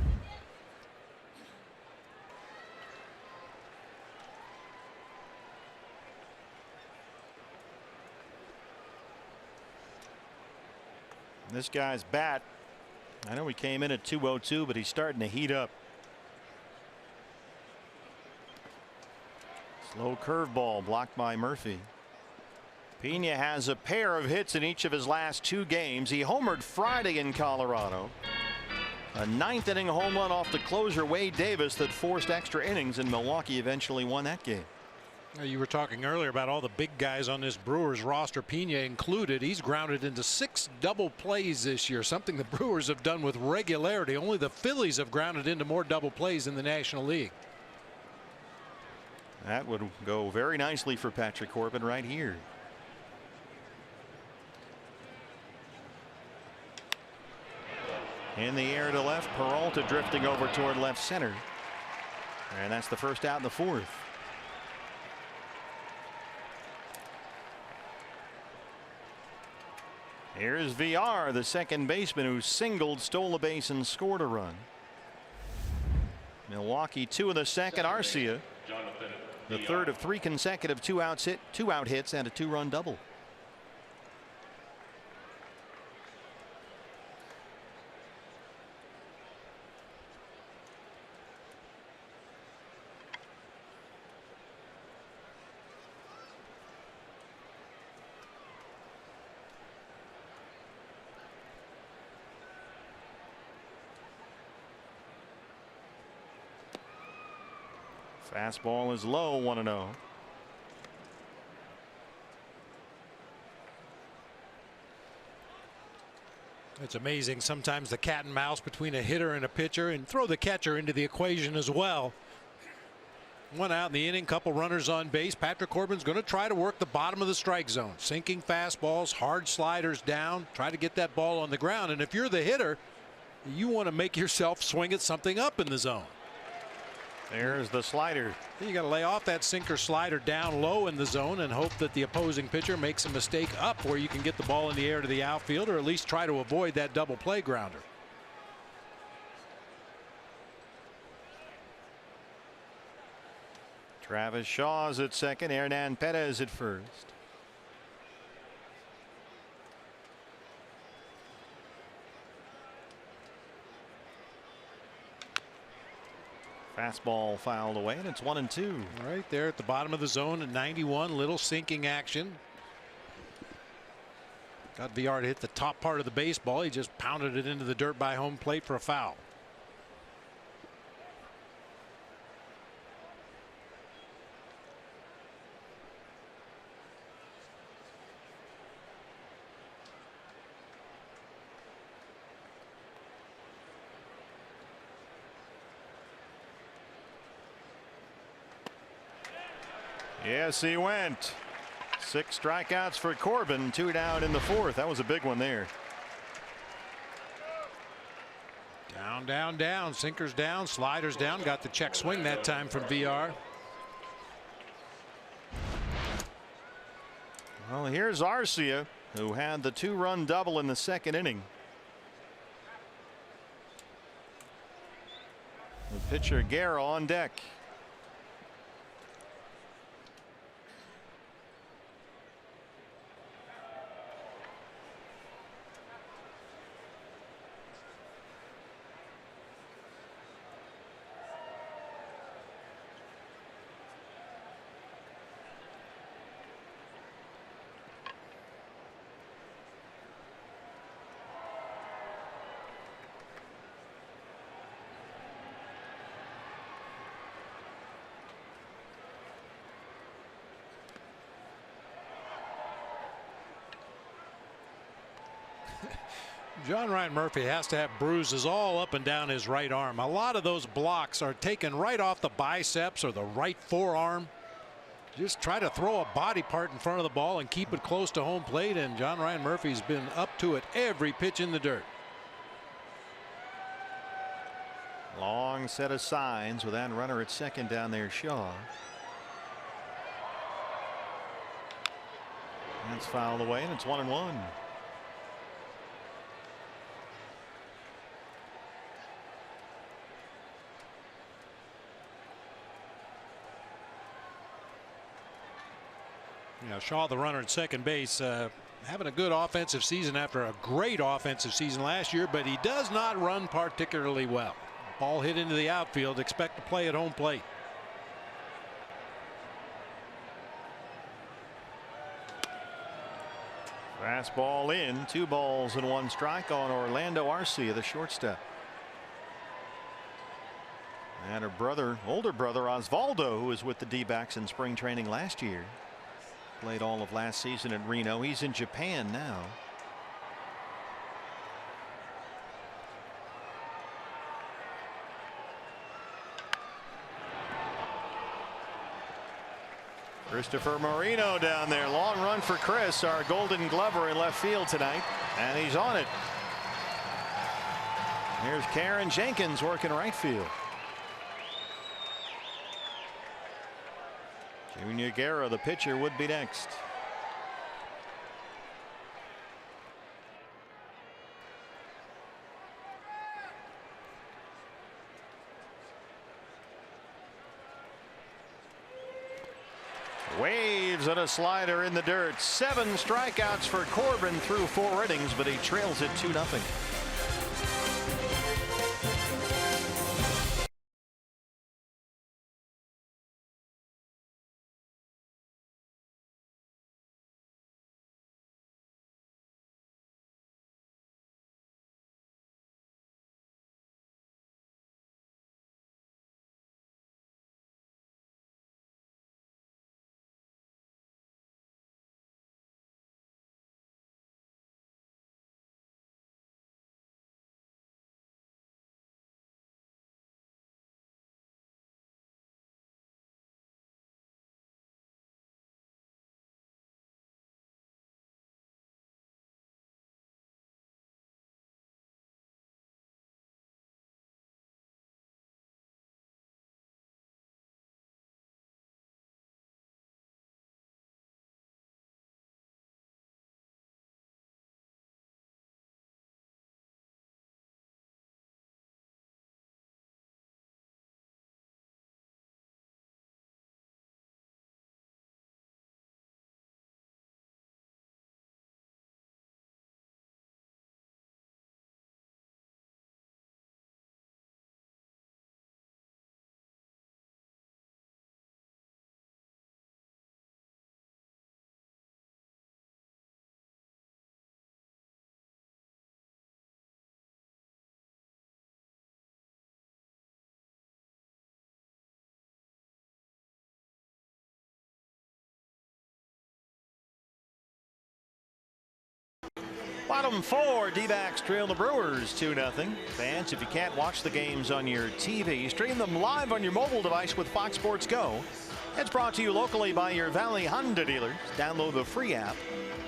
This guy's bat, I know he came in at 202, but he's starting to heat up. Slow curveball blocked by Murphy. Pena has a pair of hits in each of his last 2 games. He homered Friday in Colorado. A 9th inning home run off the closer Wade Davis that forced extra innings, and Milwaukee eventually won that game. You were talking earlier about all the big guys on this Brewers roster, Pena included. He's grounded into 6 double plays this year, something the Brewers have done with regularity. Only the Phillies have grounded into more double plays in the National League. That would go very nicely for Patrick Corbin right here. In the air to left, Peralta drifting over toward left center. And that's the first out in the 4th. Here's VR, the second baseman who singled, stole a base, and scored a run. Milwaukee 2 in the second. Arcia, the third of 3 consecutive 2-out hits and a 2-run double. Fastball is low, 1-0. It's amazing sometimes the cat and mouse between a hitter and a pitcher, and throw the catcher into the equation as well. 1 out in the inning, couple runners on base. Patrick Corbin's going to try to work the bottom of the strike zone. Sinking fastballs, hard sliders down, try to get that ball on the ground. And if you're the hitter, you want to make yourself swing at something up in the zone. There's the slider. You got to lay off that sinker slider down low in the zone and hope that the opposing pitcher makes a mistake up where you can get the ball in the air to the outfield, or at least try to avoid that double play grounder. Travis Shaw's at second. Hernan Perez at first. Fastball fouled away, and it's 1-2. Right there at the bottom of the zone at 91. Little sinking action. Got VR to hit the top part of the baseball. He just pounded it into the dirt by home plate for a foul. Yes, he went. 6 strikeouts for Corbin, 2 down in the 4th. That was a big one there. Down, down, down. Sinkers down, sliders down. Got the check swing that time from VR. Well, here's Arcia, who had the 2-run double in the 2nd inning. The pitcher Guerra on deck. John Ryan Murphy has to have bruises all up and down his right arm. A lot of those blocks are taken right off the biceps or the right forearm. Just try to throw a body part in front of the ball and keep it close to home plate, and John Ryan Murphy's been up to it every pitch in the dirt. Long set of signs with that runner at second down there, Shaw. That's fouled away, and it's 1-1. Shaw, the runner at second base, having a good offensive season after a great offensive season last year, but he does not run particularly well. Ball hit into the outfield, expect to play at home plate. Fastball in, 2 balls and 1 strike on Orlando Arcia, the shortstop. And her brother, older brother Osvaldo, who was with the D-backs in spring training last year. Played all of last season in Reno. He's in Japan now. Christopher Marino down there. Long run for Chris, our Golden Glover in left field tonight. And he's on it. Here's Karen Jenkins working right field. Junior Guerra, the pitcher, would be next. Waves and a slider in the dirt. 7 strikeouts for Corbin through 4 innings, but he trails it 2-0. Bottom 4, D-backs trail the Brewers 2-0. Fans, if you can't watch the games on your TV, stream them live on your mobile device with Fox Sports Go. It's brought to you locally by your Valley Honda dealers. Download the free app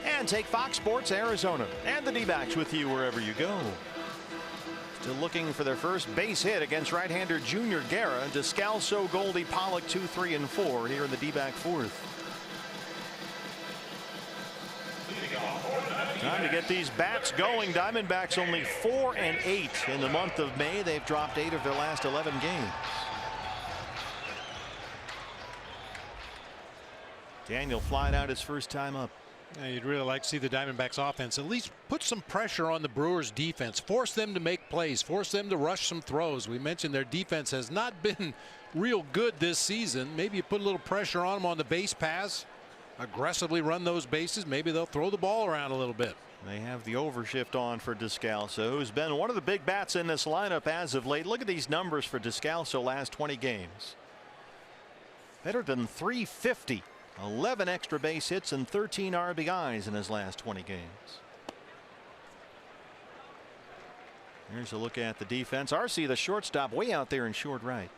and take Fox Sports Arizona and the D-backs with you wherever you go. Still looking for their first base hit against right-hander Junior Guerra. Descalso, Goldie, Pollock 2, 3, and 4 here in the D-back 4th. Time to get these bats going. Diamondbacks only 4-8 in the month of May. They've dropped 8 of their last 11 games. Daniel flying out his first time up. Yeah, you'd really like to see the Diamondbacks offense at least put some pressure on the Brewers defense, force them to make plays, force them to rush some throws. We mentioned their defense has not been real good this season. Maybe you put a little pressure on them on the base pass, aggressively run those bases. Maybe they'll throw the ball around a little bit. They have the overshift on for Descalso, who's been one of the big bats in this lineup as of late. Look at these numbers for Descalso last 20 games. Better than 350. 11 extra base hits and 13 RBIs in his last 20 games. Here's a look at the defense. Arcia, the shortstop, way out there in short right.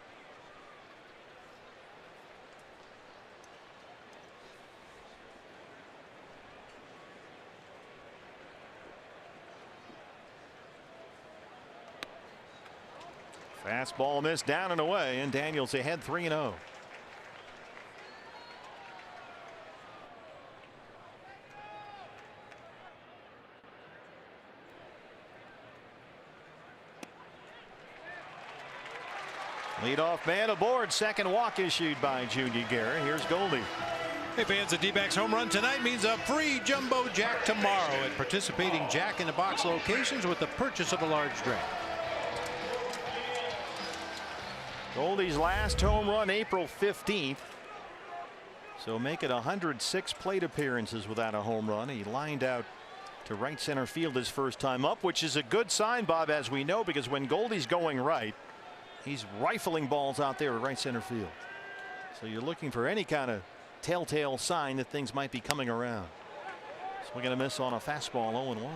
Fastball missed down and away, and Daniels ahead 3-0. Leadoff man aboard. Second walk issued by Junior Guerra. Here's Goldie. Hey fans, the D-backs home run tonight means a free jumbo jack tomorrow at participating Jack-in-the-Box locations with the purchase of a large drink. Goldie's last home run April 15th. So make it 106 plate appearances without a home run. He lined out to right center field his first time up, which is a good sign, Bob, as we know, because when Goldie's going right, he's rifling balls out there at right center field. So you're looking for any kind of telltale sign that things might be coming around. Swing and a miss on a fastball, 0-1.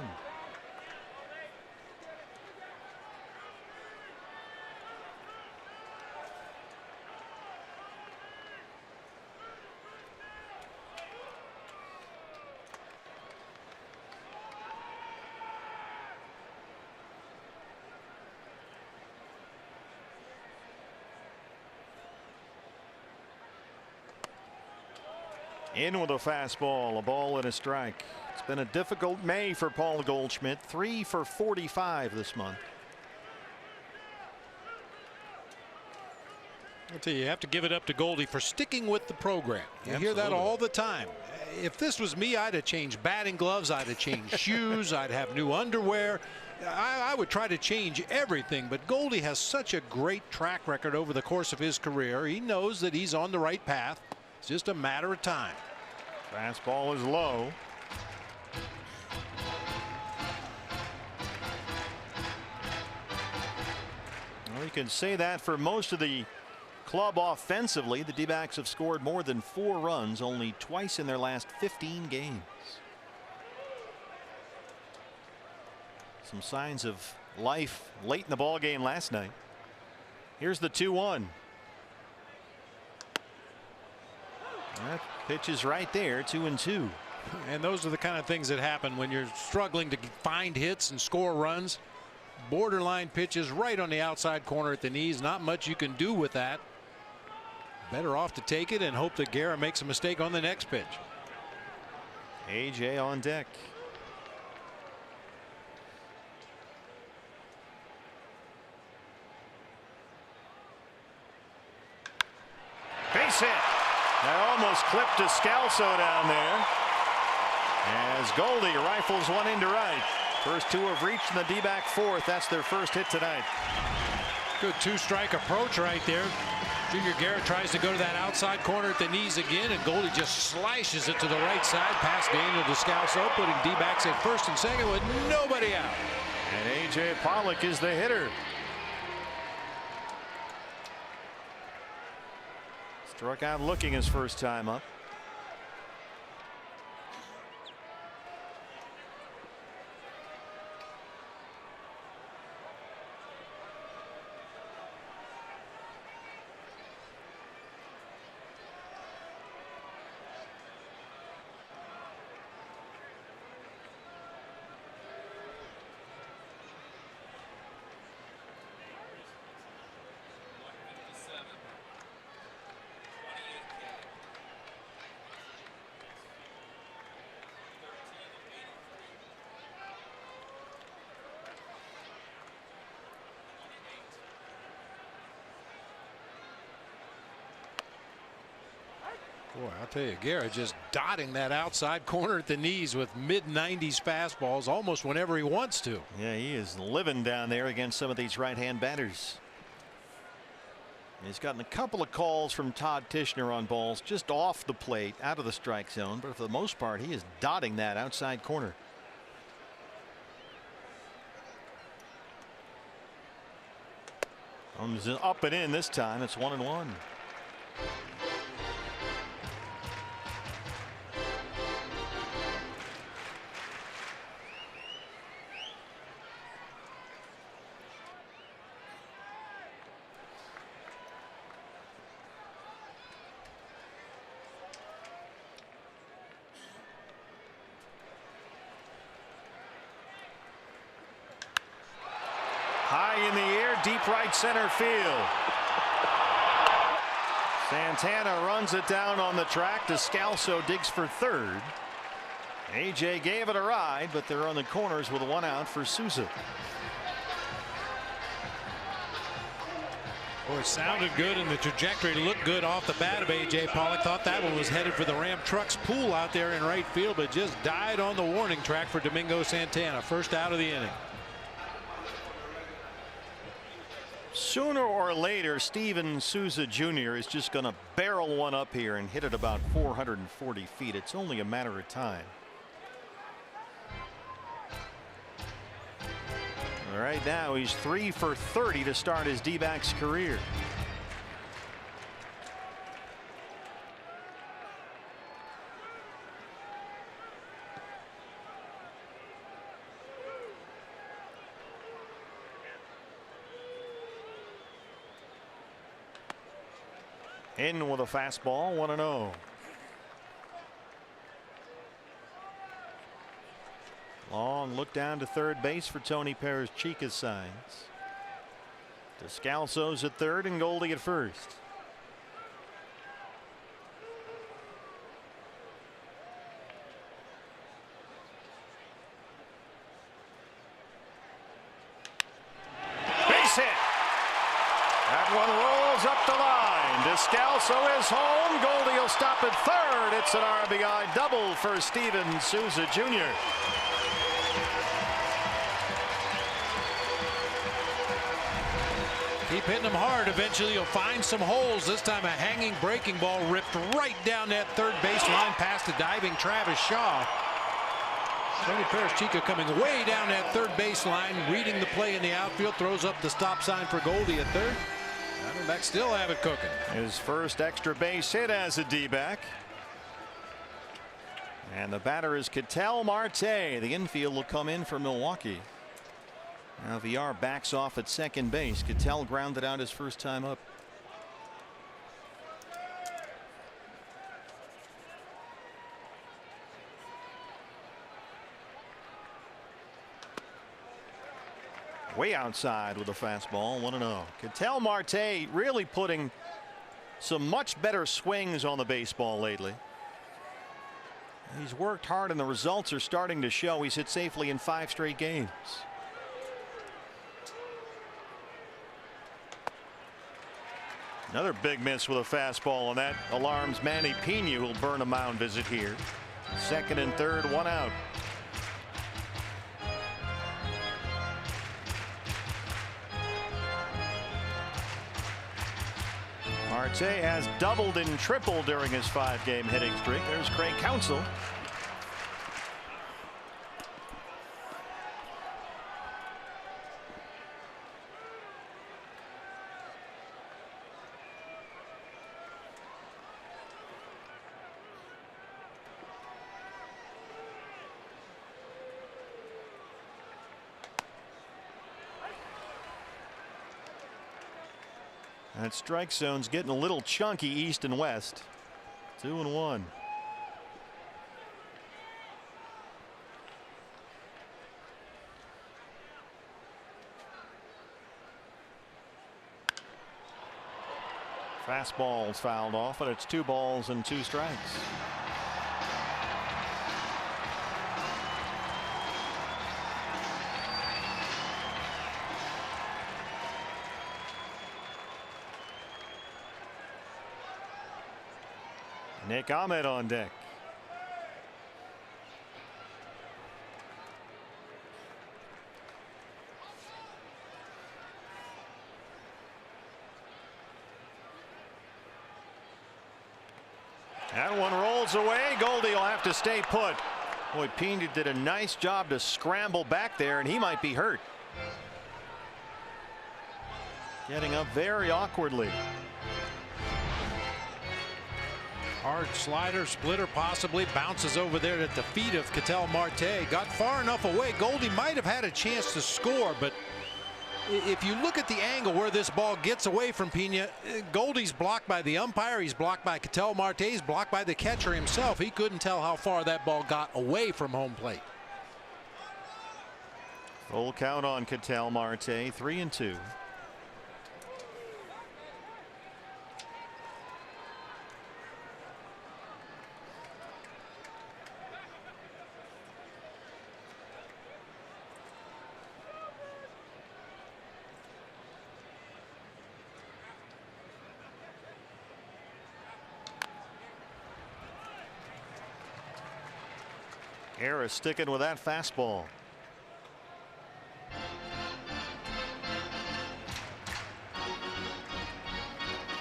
In with a fastball, a ball and a strike. It's been a difficult May for Paul Goldschmidt. 3 for 45 this month. I'll tell you have to give it up to Goldie for sticking with the program. You hear that Absolutely. all the time. If this was me, I'd have changed batting gloves, I'd have changed shoes, I'd have new underwear. I would try to change everything, but Goldie has such a great track record over the course of his career. He knows that he's on the right path. It's just a matter of time. Fastball is low. Well, you can say that for most of the club offensively. The D-backs have scored more than 4 runs only twice in their last 15 games. Some signs of life late in the ball game last night. Here's the 2-1. That pitch is right there, 2-2. And those are the kind of things that happen when you're struggling to find hits and score runs. Borderline pitches right on the outside corner at the knees. Not much you can do with that. Better off to take it and hope that Guerra makes a mistake on the next pitch. AJ on deck. Base hit. That almost clipped Descalso down there. As Goldie rifles one into right. First 2 have reached in the D-back 4th. That's their first hit tonight. Good 2-strike approach right there. Junior Guerra tries to go to that outside corner at the knees again, and Goldie just slashes it to the right side past Daniel Descalso, putting D-backs at first and second with nobody out. And AJ Pollock is the hitter. Struck out looking his first time up. Boy, I'll tell you, Guerra just dotting that outside corner at the knees with mid-90s fastballs almost whenever he wants to. Yeah, he is living down there against some of these right-hand batters. He's gotten a couple of calls from Todd Tishner on balls just off the plate, out of the strike zone, but for the most part, he is dotting that outside corner. Comes up and in this time. It's 1-1. High in the air, deep right center field. Santana runs it down on the track. Descalso digs for third. AJ gave it a ride, but they're on the corners with 1 out for Souza. Boy, it sounded good, and the trajectory looked good off the bat of A.J. Pollock. Thought that one was headed for the Ram Trucks pool out there in right field, but just died on the warning track for Domingo Santana. First out of the inning. Sooner or later, Steven Souza Jr. is just going to barrel one up here and hit it about 440 feet. It's only a matter of time. Right now, he's 3 for 30 to start his D-backs career. In with a fastball, 1-0. Long look down to third base for Tony Perez Chica's signs. Descalso's at third and Goldie at first. Base hit. That one rolls up the line. Descalso is home. Goldie will stop at third. It's an RBI double for Steven Souza Jr. Keep hitting them hard. Eventually you'll find some holes. This time a hanging breaking ball ripped right down that third base line past the diving Travis Shaw. Tony Perez Chica coming way down that third base line, reading the play in the outfield, throws up the stop sign for Goldie at third. Diamondbacks still have it cooking. His first extra base hit as a D-back. And the batter is Ketel Marte. The infield will come in for Milwaukee. Now VR backs off at second base. Ketel grounded out his first time up. Way outside with a fastball, 1-0. Ketel Marte really putting some much better swings on the baseball lately. He's worked hard and the results are starting to show. He's hit safely in 5 straight games. Another big miss with a fastball, and that alarms Manny Pena, who will burn a mound visit here. Second and third, 1 out. Marte has doubled and tripled during his 5-game hitting streak. There's Craig Counsell. That strike zone's getting a little chunky east and west. 2-1. Fastball's fouled off, and it's 2 balls and 2 strikes. Nick Ahmed on deck. That one rolls away. Goldie will have to stay put. Boy, Pena did a nice job to scramble back there, and he might be hurt. Getting up very awkwardly. Hard slider, splitter, possibly bounces over there at the feet of Ketel Marte. Got far enough away. Goldie might have had a chance to score, but if you look at the angle where this ball gets away from Pena, Goldie's blocked by the umpire. He's blocked by Ketel Marte. He's blocked by the catcher himself. He couldn't tell how far that ball got away from home plate. Full count on Ketel Marte, 3-2. Harris sticking with that fastball.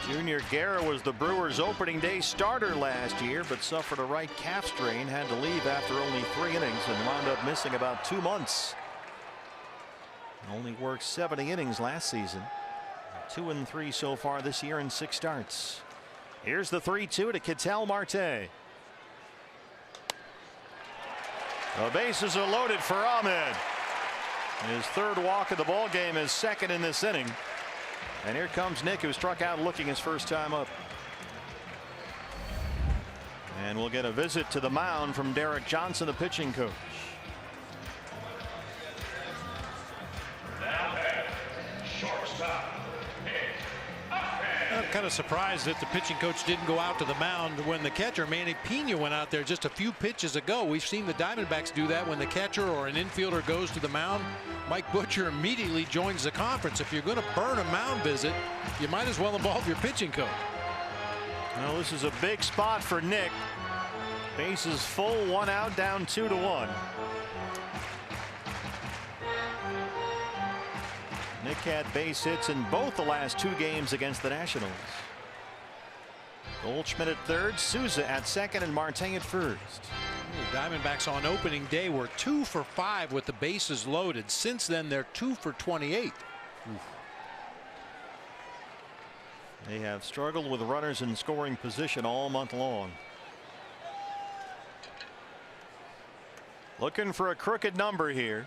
Junior Guerra was the Brewers opening day starter last year, but suffered a right calf strain, had to leave after only 3 innings and wound up missing about 2 months. Only worked 70 innings last season. 2-3 so far this year in 6 starts. Here's the 3-2 to Ketel Marte. The bases are loaded for Ahmed. His 3rd walk of the ball game, is 2nd in this inning. And here comes Nick, who struck out looking his first time up. And we'll get a visit to the mound from Derek Johnson, the pitching coach. I'm kind of surprised that the pitching coach didn't go out to the mound when the catcher, Manny Pena, went out there just a few pitches ago. We've seen the Diamondbacks do that when the catcher or an infielder goes to the mound. Mike Butcher immediately joins the conference. If you're going to burn a mound visit, you might as well involve your pitching coach. Well, this is a big spot for Nick. Bases full, 1 out, down 2-1. Nick had base hits in both the last 2 games against the Nationals. Goldschmidt at 3rd, Souza at 2nd, and Marte at 1st. The Diamondbacks on opening day were 2 for 5 with the bases loaded. Since then, they're 2 for 28. Oof. They have struggled with runners in scoring position all month long. Looking for a crooked number here.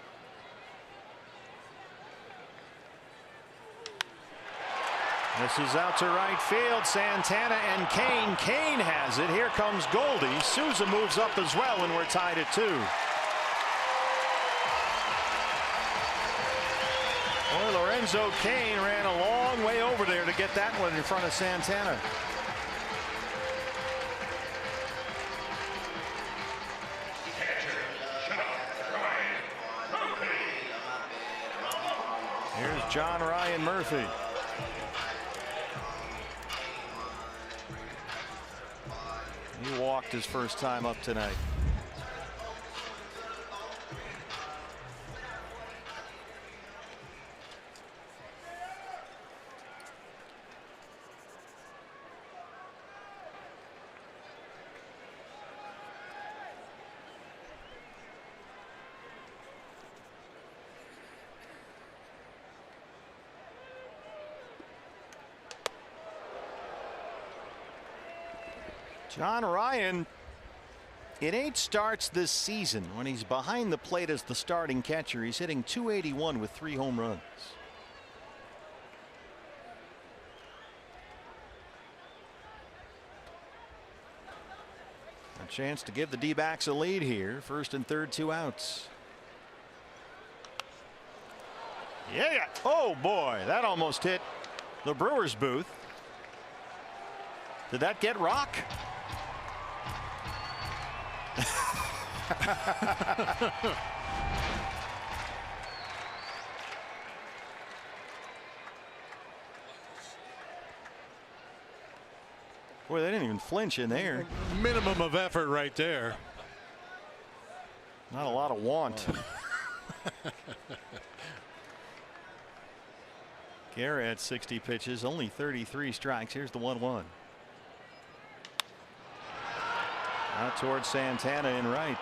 This is out to right field. Santana and Kane. Kane has it. Here comes Goldie. Souza moves up as well, and we're tied at 2. Boy, Lorenzo Kane ran a long way over there to get that one in front of Santana. Here's John Ryan Murphy. He walked his first time up tonight. John Ryan, in 8 starts this season, when he's behind the plate as the starting catcher, he's hitting .281 with 3 home runs. A chance to give the D-backs a lead here. 1st and 3rd, 2 outs. Yeah. Oh boy, that almost hit the Brewers booth. Did that get Rock? Boy, they didn't even flinch in there. Minimum of effort right there. Not a lot of want. Guerra at 60 pitches, only 33 strikes. Here's the 1-1. Out towards Santana in right.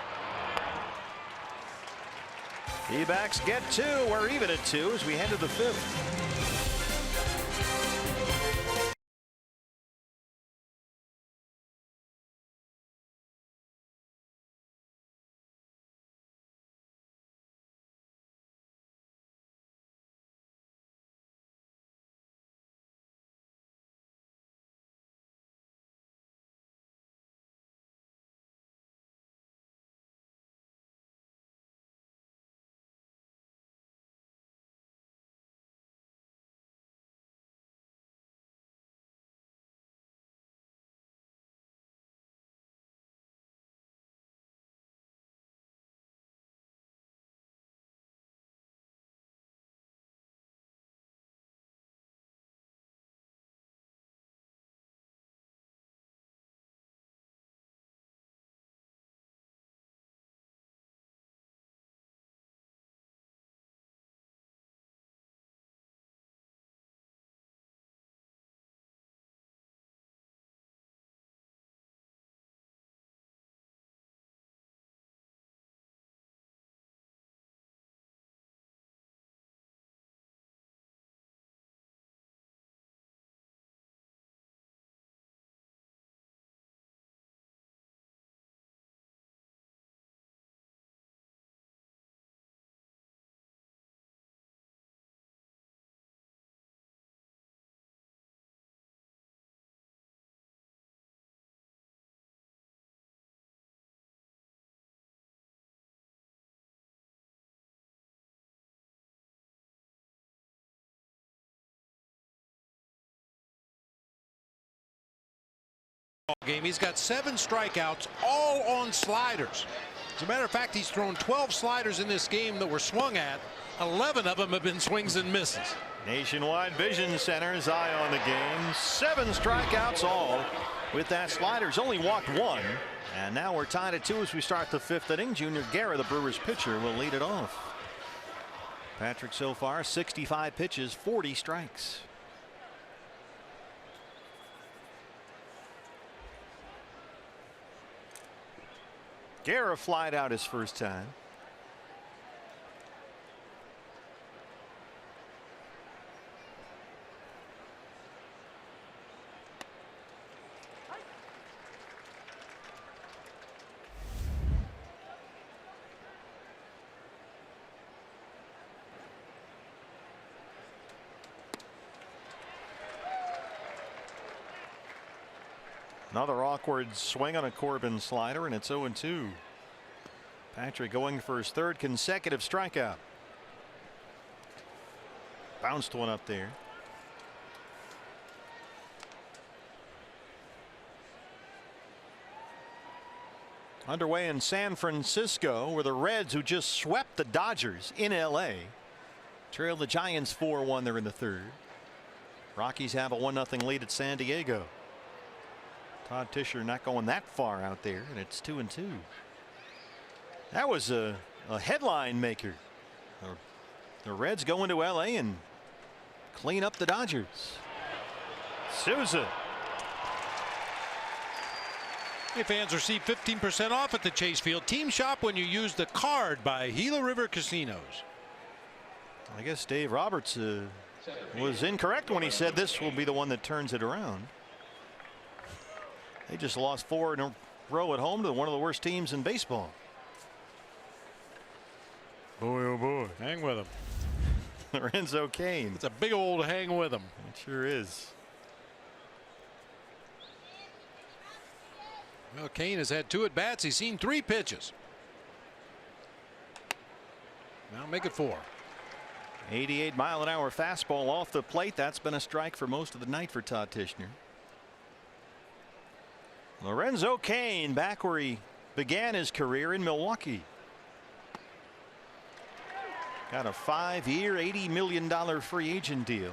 D-backs get 2. We're even at 2 as we head to the 5th. game. He's got 7 strikeouts, all on sliders. As a matter of fact, he's thrown 12 sliders in this game that were swung at. 11 of them have been swings and misses. Nationwide Vision Center's eye on the game. 7 strikeouts all with that sliders. Only walked 1. And now we're tied at 2 as we start the 5th inning. Junior Guerra, the Brewers pitcher, will lead it off. Patrick so far 65 pitches, 40 strikes. Guerra flied out his first time. Another awkward swing on a Corbin slider, and it's 0-2. Patrick going for his 3rd consecutive strikeout. Bounced one up there. Underway in San Francisco, where the Reds, who just swept the Dodgers in LA, trailed the Giants 4-1 there in the 3rd. Rockies have a 1-0 lead at San Diego. Todd Tischer not going that far out there, and it's 2-2. That was a headline maker. The Reds go into LA and clean up the Dodgers. Souza. Hey, fans, receive 15% off at the Chase Field Team Shop when you use the card by Gila River Casinos. I guess Dave Roberts was incorrect when he said this will be the one that turns it around. They just lost 4 in a row at home to one of the worst teams in baseball. Boy, oh boy. Hang with him. Lorenzo Cain. It's a big old hang with him. It sure is. Well, Cain has had 2 at-bats. He's seen 3 pitches. Now make it 4. 88-mile-an-hour fastball off the plate. That's been a strike for most of the night for Todd Tischer. Lorenzo Cain back where he began his career in Milwaukee. Got a 5-year, $80 million free agent deal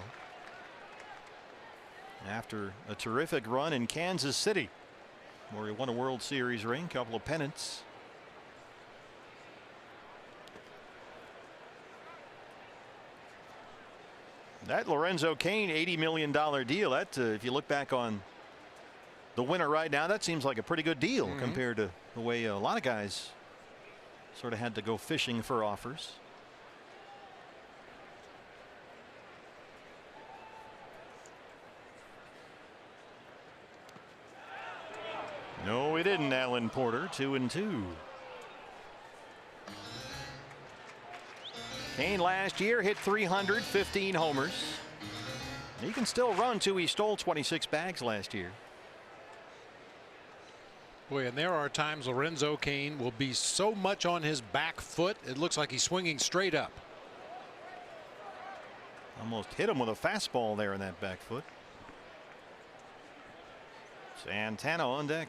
after a terrific run in Kansas City, where he won a World Series ring, couple of pennants. That Lorenzo Cain $80 million deal, that if you look back on the winner right now, that seems like a pretty good deal compared to the way a lot of guys sort of had to go fishing for offers. No, he didn't. Alan Porter, 2-2. Cain last year hit 315 homers. He can still run too. He stole 26 bags last year. Boy, and there are times Lorenzo Cain will be so much on his back foot, it looks like he's swinging straight up. Almost hit him with a fastball there in that back foot. Santana on deck.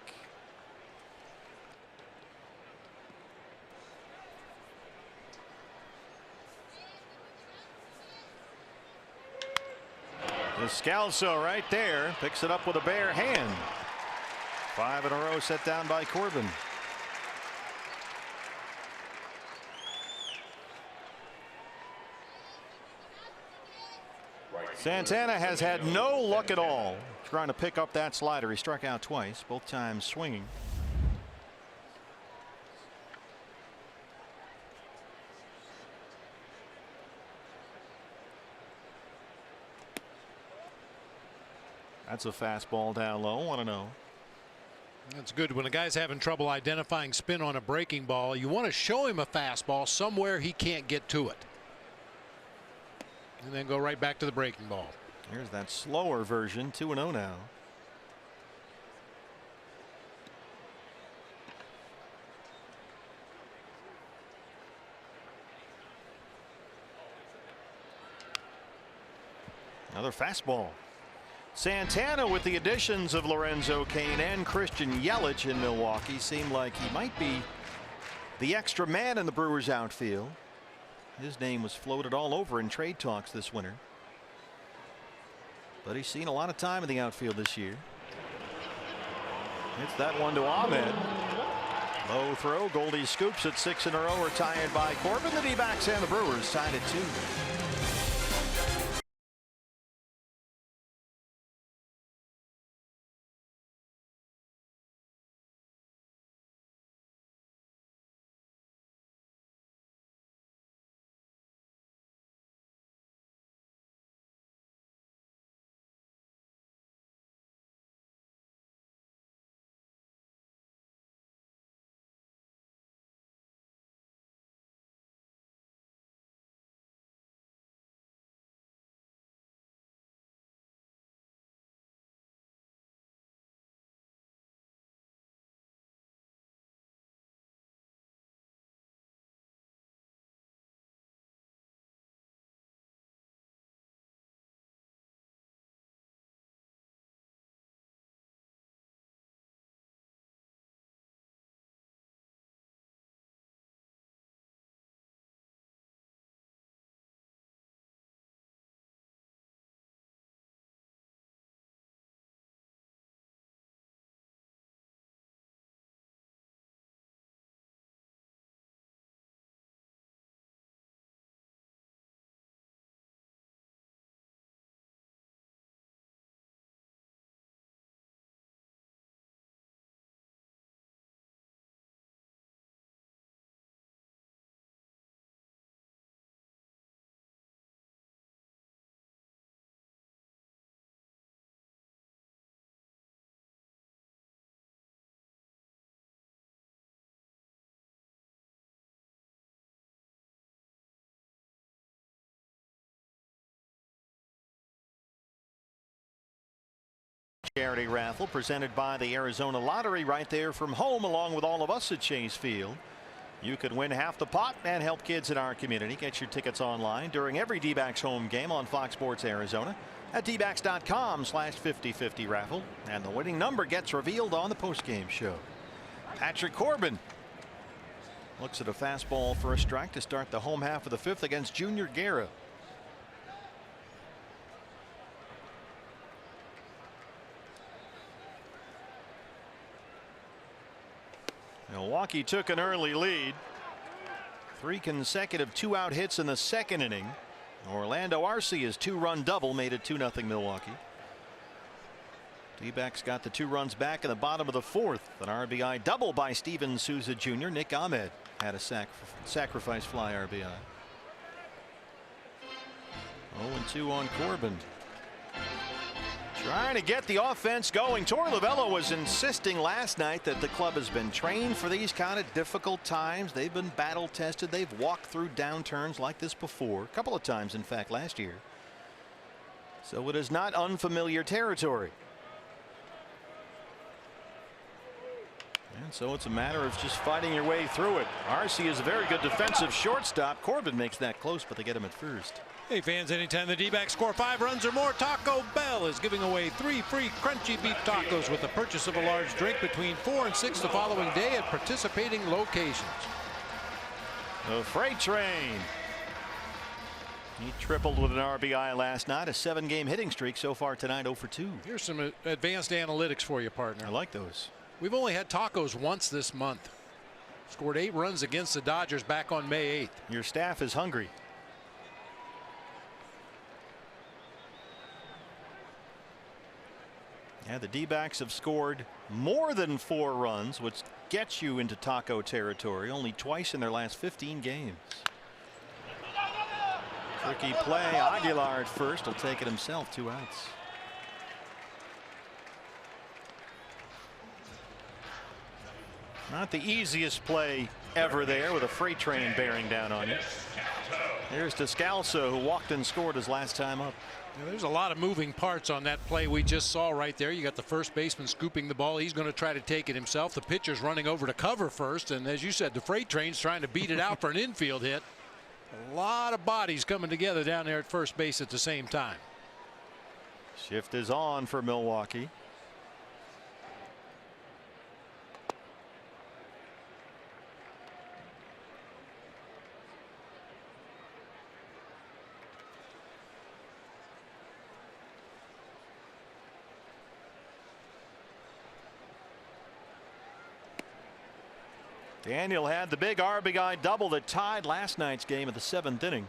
Descalso right there picks it up with a bare hand. 5 in a row set down by Corbin. Santana has had no luck at all trying to pick up that slider. He struck out twice, both times swinging. That's a fastball down low. 1-0. That's good. When a guy's having trouble identifying spin on a breaking ball, you want to show him a fastball somewhere he can't get to it, and then go right back to the breaking ball. Here's that slower version. 2-0 now. Another fastball. Santana, with the additions of Lorenzo Cain and Christian Yelich in Milwaukee, seemed like he might be the extra man in the Brewers outfield. His name was floated all over in trade talks this winter, but he's seen a lot of time in the outfield this year. Hits that one to Ahmed. Low throw. Goldie scoops it. 6 in a row, retired by Corbin. The D-backs and the Brewers tied at 2. Charity raffle presented by the Arizona Lottery right there from home, along with all of us at Chase Field. You could win half the pot and help kids in our community. Get your tickets online during every D-backs home game on Fox Sports Arizona at dbacks.com/50/50 raffle, and the winning number gets revealed on the postgame show. Patrick Corbin looks at a fastball for a strike to start the home half of the 5th against Junior Guerra. Milwaukee took an early lead. 3 consecutive 2-out hits in the 2nd inning. Orlando Arcia's 2-run double made it 2-0 Milwaukee. D-backs got the 2 runs back in the bottom of the 4th. An RBI double by Steven Souza Jr. Nick Ahmed had a sacrifice fly RBI. 0-2 on Corbin. Trying to get the offense going. Torlavella was insisting last night that the club has been trained for these kind of difficult times. They've been battle tested. They've walked through downturns like this before, a couple of times in fact last year. So it is not unfamiliar territory. And so it's a matter of just fighting your way through it. Arcia is a very good defensive shortstop. Corbin makes that close, but they get him at first. Hey fans, anytime the D-backs score 5 runs or more, Taco Bell is giving away 3 free crunchy beef tacos with the purchase of a large drink between 4 and 6 the following day at participating locations. The freight train. He tripled with an RBI last night. A 7-game hitting streak so far tonight. 0 for 2. Here's some advanced analytics for you, partner. I like those. We've only had tacos once this month. Scored 8 runs against the Dodgers back on May 8th. Your staff is hungry. Yeah, the D-backs have scored more than 4 runs, which gets you into taco territory. Only twice in their last 15 games. Tricky play. Aguilar at first will take it himself. 2 outs. Not the easiest play ever there, with a freight train bearing down on you. Here's Descalso, who walked and scored his last time up. Now, there's a lot of moving parts on that play we just saw right there. You got the first baseman scooping the ball. He's going to try to take it himself. The pitcher's running over to cover first, and as you said, the freight train's trying to beat it out for an infield hit. A lot of bodies coming together down there at first base at the same time. Shift is on for Milwaukee. Daniel had the big RBI double that tied last night's game of the 7th inning.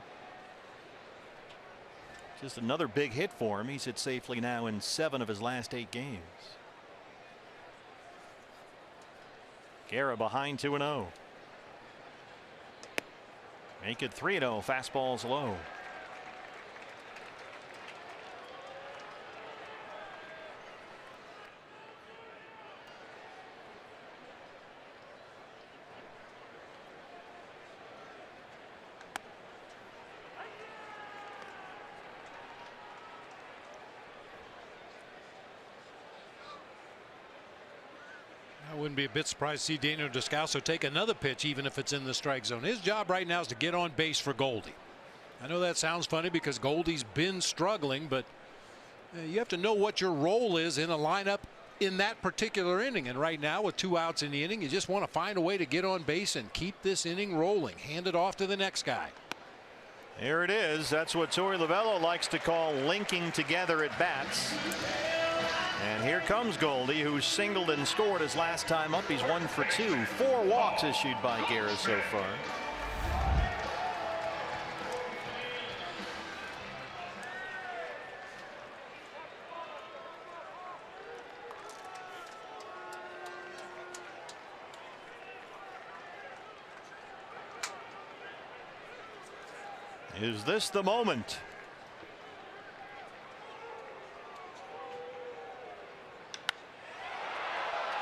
Just another big hit for him. He's hit safely now in 7 of his last 8 games. Guerra behind 2-0. Make it 3-0. Fastball's low. I wouldn't be a bit surprised to see Daniel Descalso take another pitch, even if it's in the strike zone. His job right now is to get on base for Goldie. I know that sounds funny because Goldie's been struggling, but you have to know what your role is in a lineup in that particular inning. And right now, with 2 outs in the inning, you just want to find a way to get on base and keep this inning rolling. Hand it off to the next guy. There it is. That's what Torey Lovullo likes to call linking together at bats. And here comes Goldie, who singled and scored his last time up. He's 1 for 2. 4 walks issued by Guerra so far. Is this the moment?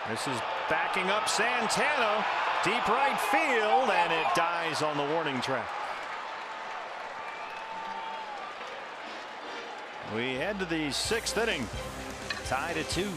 This is backing up Santana, deep right field, and it dies on the warning track. We head to the 6th inning, tied at 2.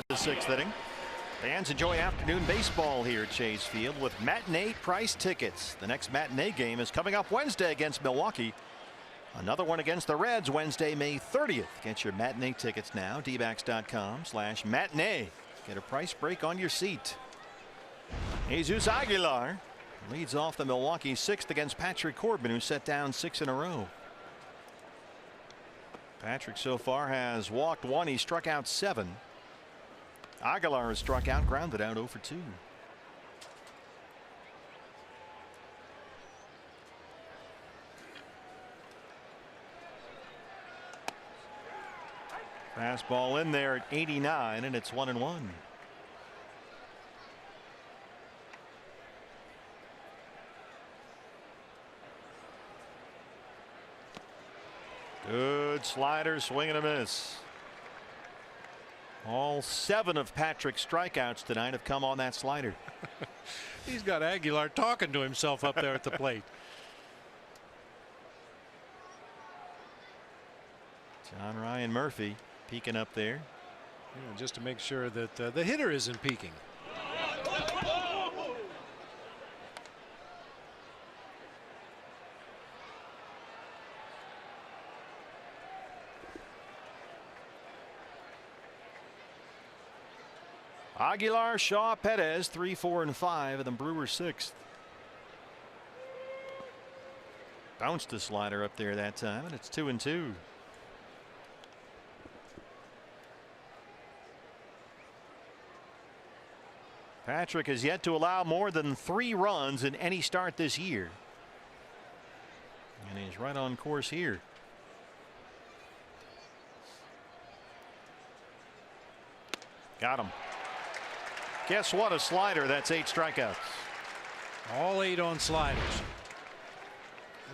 The 6th inning. Fans enjoy afternoon baseball here at Chase Field with matinee price tickets. The next matinee game is coming up Wednesday against Milwaukee. Another one against the Reds Wednesday, May 30th. Get your matinee tickets now. dbacks.com/matinee. Get a price break on your seat. Jesus Aguilar leads off the Milwaukee 6th against Patrick Corbin, who set down 6 in a row. Patrick so far has walked 1. He struck out 7. Aguilar has struck out, grounded out 0 for 2. Fastball in there at 89, and it's 1-1. Good slider, swing and a miss. All 7 of Patrick's strikeouts tonight have come on that slider. He's got Aguilar talking to himself up there at the plate. John Ryan Murphy peeking up there. Yeah, just to make sure that the hitter isn't peeking. Aguilar, Shaw, Perez, 3, 4, and 5, and the Brewers 6th. Bounced the slider up there that time, and it's 2-2. Patrick has yet to allow more than 3 runs in any start this year. And he's right on course here. Got him. Guess what? A slider. That's 8 strikeouts. All 8 on sliders.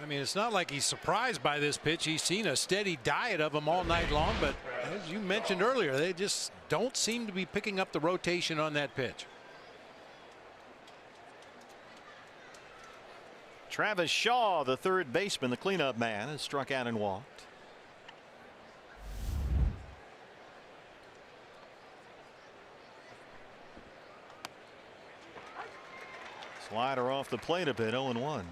I mean, it's not like he's surprised by this pitch. He's seen a steady diet of them all night long, but as you mentioned earlier, they just don't seem to be picking up the rotation on that pitch. Travis Shaw, the third baseman, the cleanup man, has struck out and walked. Slider off the plate a bit, 0-1.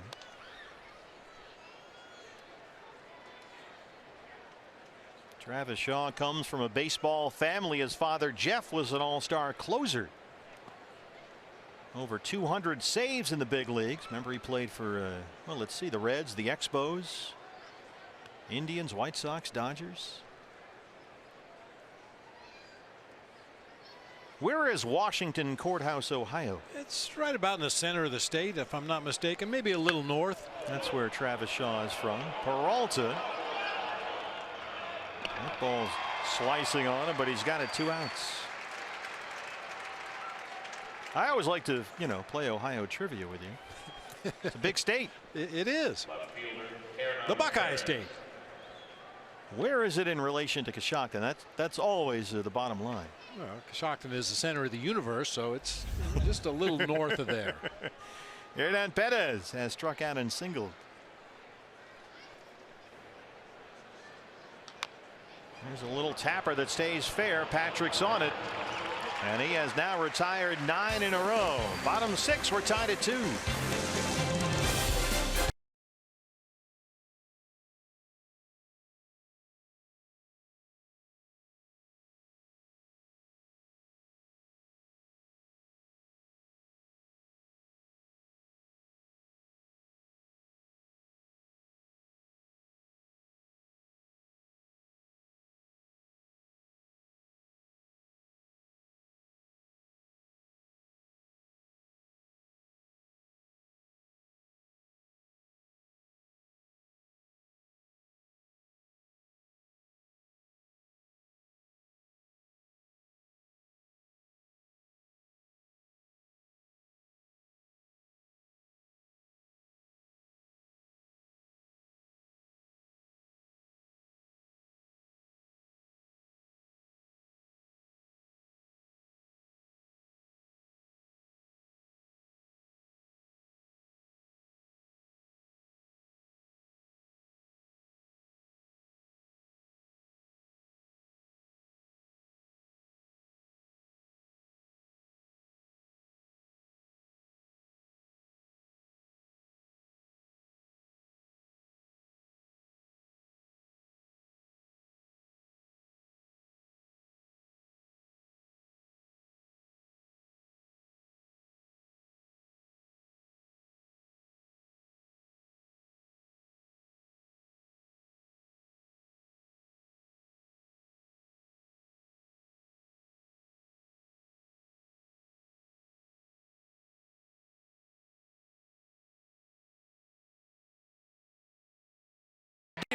Travis Shaw comes from a baseball family. His father Jeff was an all-star closer. Over 200 saves in the big leagues. Remember, he played for well, let's see, the Reds, the Expos, Indians, White Sox, Dodgers. Where is Washington Courthouse, Ohio? It's right about in the center of the state, if I'm not mistaken, maybe a little north. That's where Travis Shaw is from. Peralta. That ball's slicing on him, but he's got it 2 outs. I always like to, you know, play Ohio trivia with you. It's a big state. It is. The Buckeye State. Where is it in relation to Coshocton? That's always the bottom line. Well, Coshocton is the center of the universe, so it's just a little north of there. Hernan Perez has struck out and singled. There's a little tapper that stays fair. Patrick's on it. And he has now retired 9 in a row. Bottom 6, we're tied at 2.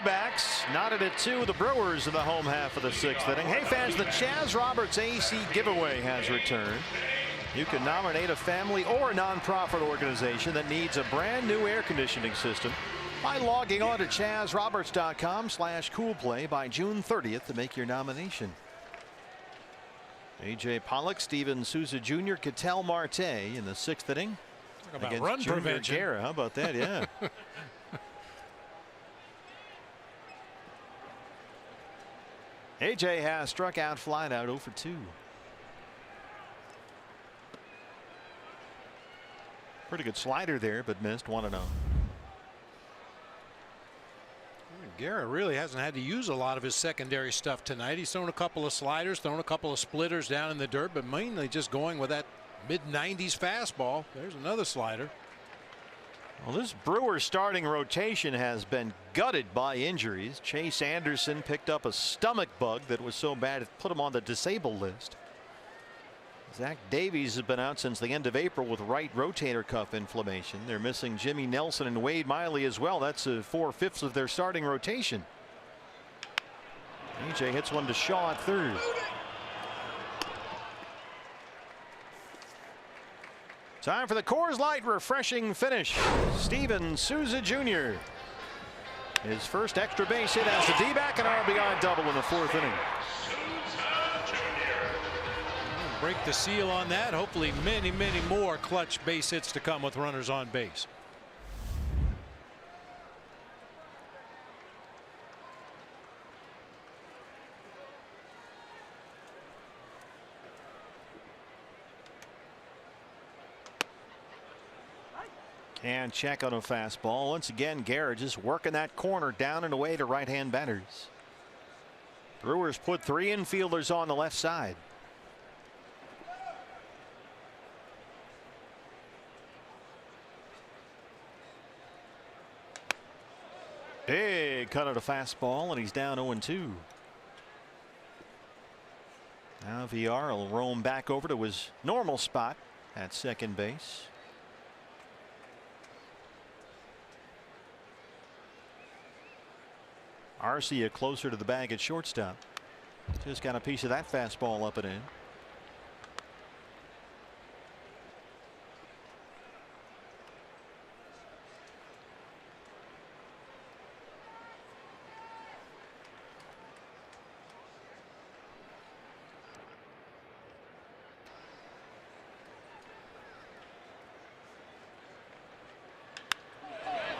Backs knotted at 2. The Brewers in the home half of the 6th inning. Hey fans, the Chaz Roberts AC giveaway has returned. You can nominate a family or a nonprofit organization that needs a brand new air conditioning system by logging on to chazroberts.com/coolplay by June 30th to make your nomination. A.J. Pollock, Steven Souza Jr., Ketel Marte in the 6th inning. Talk about against run Junior prevention. Guerra. How about that? Yeah. A.J. has struck out, flied out 0 for 2. Pretty good slider there, but missed 1-0. Guerra really hasn't had to use a lot of his secondary stuff tonight. He's thrown a couple of sliders, thrown a couple of splitters down in the dirt, but mainly just going with that mid-90s fastball. There's another slider. Well, this Brewers starting rotation has been gutted by injuries. Chase Anderson picked up a stomach bug that was so bad it put him on the disabled list. Zach Davies has been out since the end of April with right rotator cuff inflammation. They're missing Jimmy Nelson and Wade Miley as well. That's 4/5 of their starting rotation. AJ hits one to Shaw at third. Time for the Coors Light refreshing finish. Steven Souza Jr. His first extra base hit as the D-back, and RBI double in the 4th inning. Break the seal on that. Hopefully many more clutch base hits to come with runners on base. And check on a fastball. Once again, Garrett just working that corner down and away to right-hand batters. Brewers put 3 infielders on the left side. Big cut of a fastball, and he's down 0-2. Now VR will roam back over to his normal spot at second base. Arcia closer to the bag at shortstop. Just got a piece of that fastball up and in.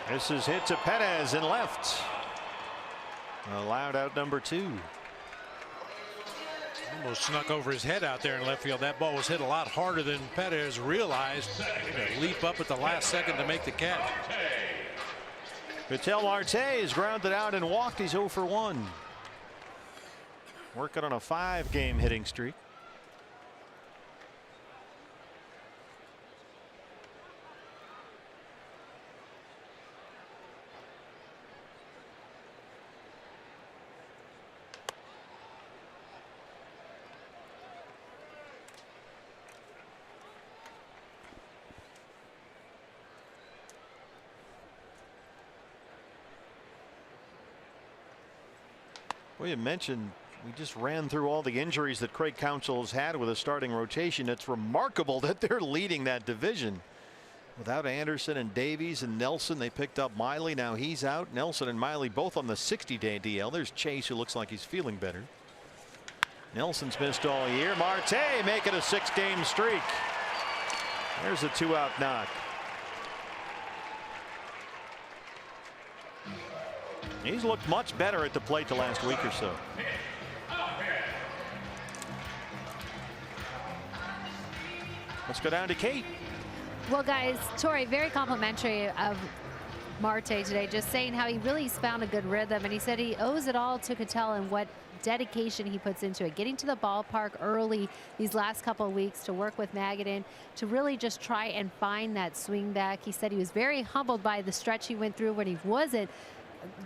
This is hit to Perez in left. Allowed out number 2. Almost snuck over his head out there in left field. That ball was hit a lot harder than Perez realized. Leap up at the last second to make the catch. Ketel Marte is grounded out and walked. He's 0 for 1. Working on a 5-game hitting streak. We had mentioned we just ran through all the injuries that Craig Counsell has had with a starting rotation. It's remarkable that they're leading that division. Without Anderson and Davies and Nelson, they picked up Miley. Now he's out. Nelson and Miley both on the 60-day DL. There's Chase, who looks like he's feeling better. Nelson's missed all year. Marte making a 6-game streak. There's a 2-out knock. He's looked much better at the plate the last week or so. Let's go down to Kate. Well, guys, Tori, very complimentary of Marte today, just saying how he really's found a good rhythm, and he said he owes it all to Ketel and what dedication he puts into it, getting to the ballpark early these last couple of weeks to work with Magadan to really just try and find that swing back. He said he was very humbled by the stretch he went through when he wasn't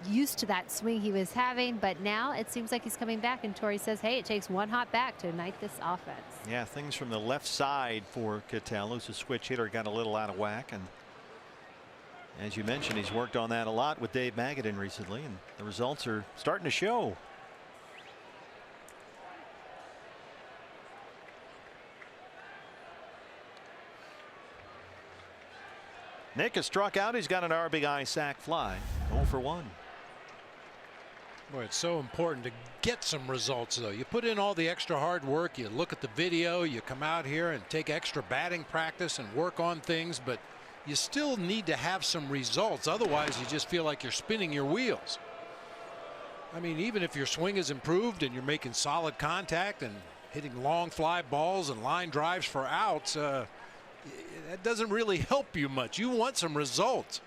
used to that swing he was having, but now it seems like he's coming back, and Tori says, hey, it takes one hot bat to ignite this offense. Yeah, things from the left side for Ketel, who's a switch hitter, got a little out of whack, and as you mentioned, he's worked on that a lot with Dave Magadan recently, and the results are starting to show. Nick has struck out. He's got an RBI sac fly. 0 for 1. Boy, it's so important to get some results, though. You put in all the extra hard work, you look at the video, you come out here and take extra batting practice and work on things, but you still need to have some results. Otherwise, you just feel like you're spinning your wheels. I mean, even if your swing is improved and you're making solid contact and hitting long fly balls and line drives for outs, that doesn't really help you much. You want some results.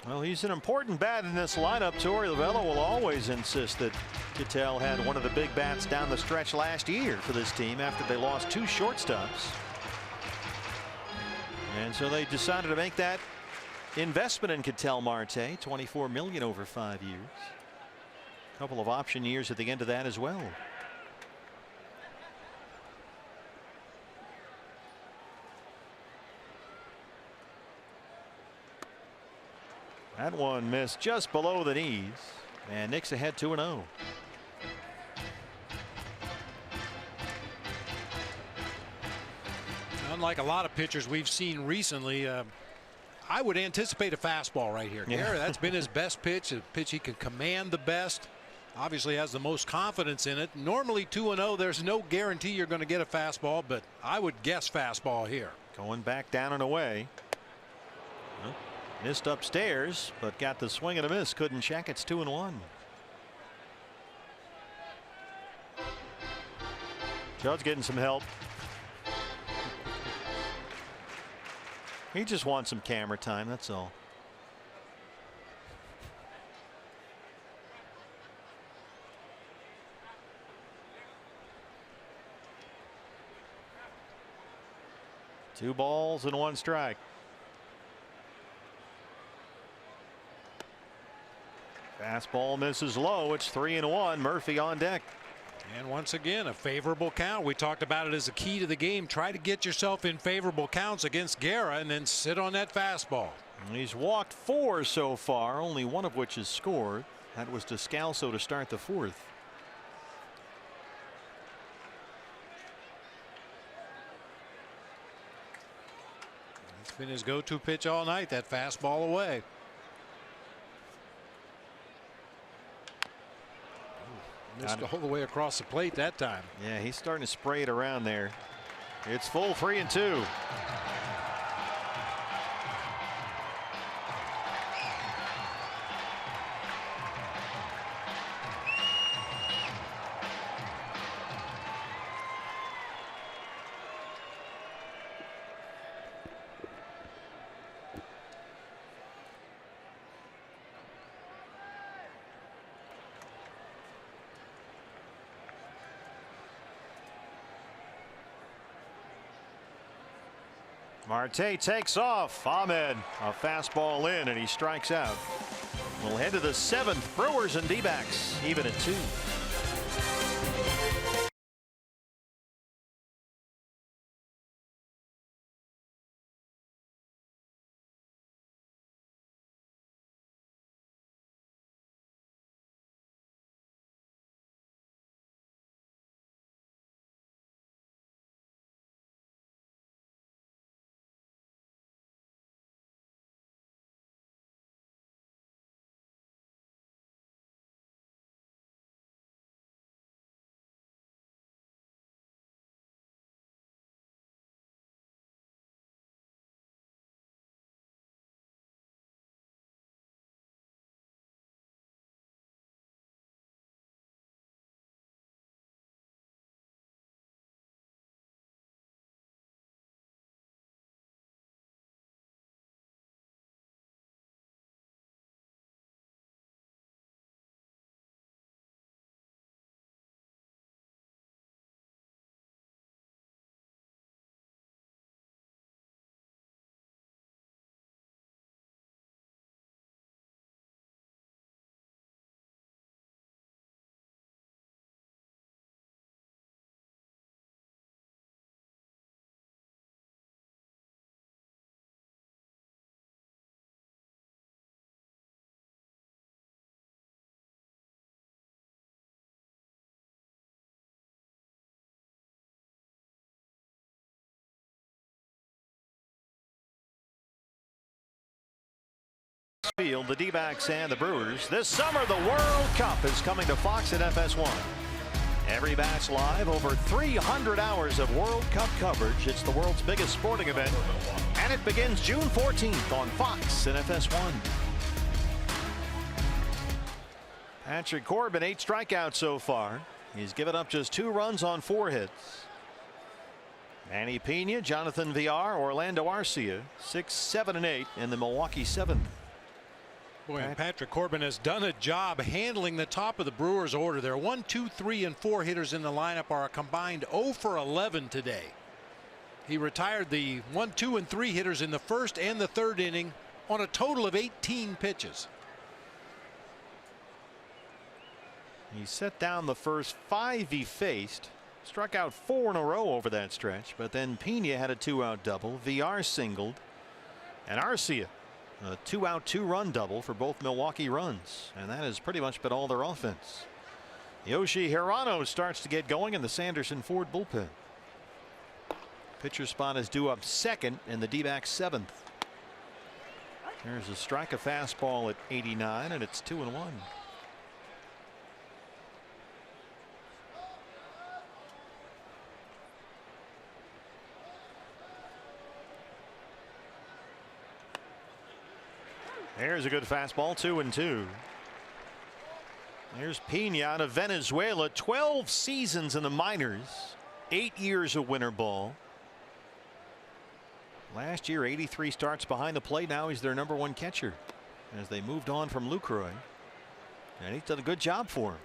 Well, he's an important bat in this lineup. Torey Lovullo will always insist that Cattell had one of the big bats down the stretch last year for this team after they lost 2 shortstops. And so they decided to make that investment in Cattell Marte, $24 million over 5 years. A couple of option years at the end of that as well. That one missed just below the knees, and Nick's ahead 2-0. Unlike a lot of pitchers we've seen recently, I would anticipate a fastball right here. Yeah. Gary, that's been his best pitch, a pitch he can command the best. Obviously has the most confidence in it. Normally 2-0, there's no guarantee you're going to get a fastball, but I would guess fastball here. Going back down and away. Well, missed upstairs, but got the swing and a miss. Couldn't check. It's 2-1. Judd's getting some help. He just wants some camera time, that's all. Two balls and 1 strike. Fastball misses low. It's 3-1. Murphy on deck. And once again, a favorable count. We talked about it as a key to the game. Try to get yourself in favorable counts against Guerra and then sit on that fastball. He's walked 4 so far, only 1 of which is scored. That was Descalso to start the 4th. It's been his go-to pitch all night, that fastball away. Missed all the way across the plate that time. Yeah, he's starting to spray it around there. It's full 3-2. Marte takes off. Ahmed, a fastball in, and he strikes out. We'll head to the 7th. Brewers and D-backs even at 2. field, the D-backs and the Brewers. This summer, the World Cup is coming to Fox and FS1. Every match live, over 300 hours of World Cup coverage. It's the world's biggest sporting event, and it begins June 14th on Fox and FS1. Patrick Corbin, 8 strikeouts so far. He's given up just 2 runs on 4 hits. Manny Pena, Jonathan Villar, Orlando Arcia, 6, 7, and 8 in the Milwaukee 7th. Boy, and Patrick Corbin has done a job handling the top of the Brewers order. Their 1, 2, 3, and 4 hitters in the lineup are a combined 0 for 11 today. He retired the 1, 2, and 3 hitters in the first and the third inning on a total of 18 pitches. He set down the first 5 he faced. Struck out 4 in a row over that stretch, but then Pena had a 2-out double. Villar singled, and Arcia a 2-out 2-run double for both Milwaukee runs, and that has pretty much been all their offense. Yoshi Hirano starts to get going in the Sanderson Ford bullpen. Pitcher spot is due up second in the D-backs 7th. There's a strike, a fastball at 89, and it's 2-1. There's a good fastball, 2-2. There's Pena out of Venezuela, 12 seasons in the minors, 8 years of winter ball. Last year, 83 starts behind the plate. Now he's their #1 catcher as they moved on from Lucroy, and he's done a good job for him.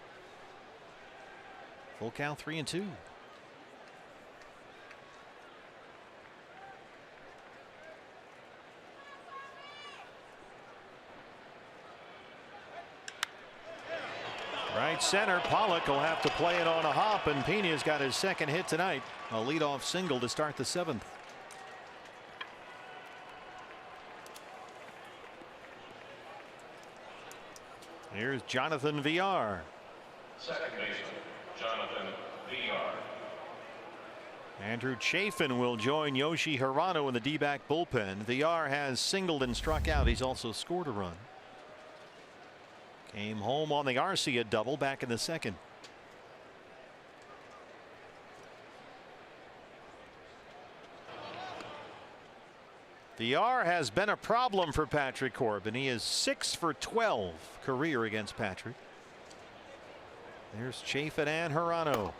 Full count, 3-2. Right center, Pollock will have to play it on a hop, and Pena's got his 2nd hit tonight. A leadoff single to start the 7th. Here's Jonathan Villar. Second baseman, Jonathan Villar. Andrew Chafin will join Yoshi Hirano in the D-back bullpen. Villar has singled and struck out. He's also scored a run. Came home on the Arcia double back in the 2nd. Villar has been a problem for Patrick Corbin. He is 6 for 12 career against Patrick. There's Chafin and Hirano.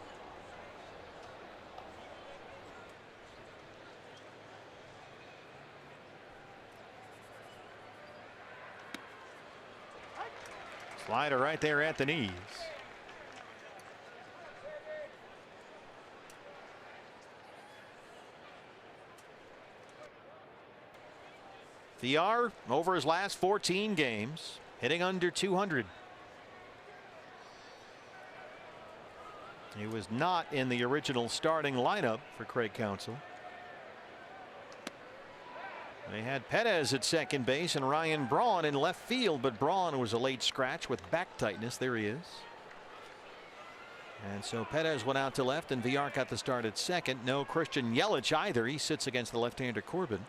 Slider right there at the knees. Villar over his last 14 games hitting under 200. He was not in the original starting lineup for Craig Counsell. They had Perez at second base and Ryan Braun in left field, but Braun was a late scratch with back tightness. There he is. And so Perez went out to left, and Villar got the start at second. No Christian Yelich either. He sits against the left-hander Corbin.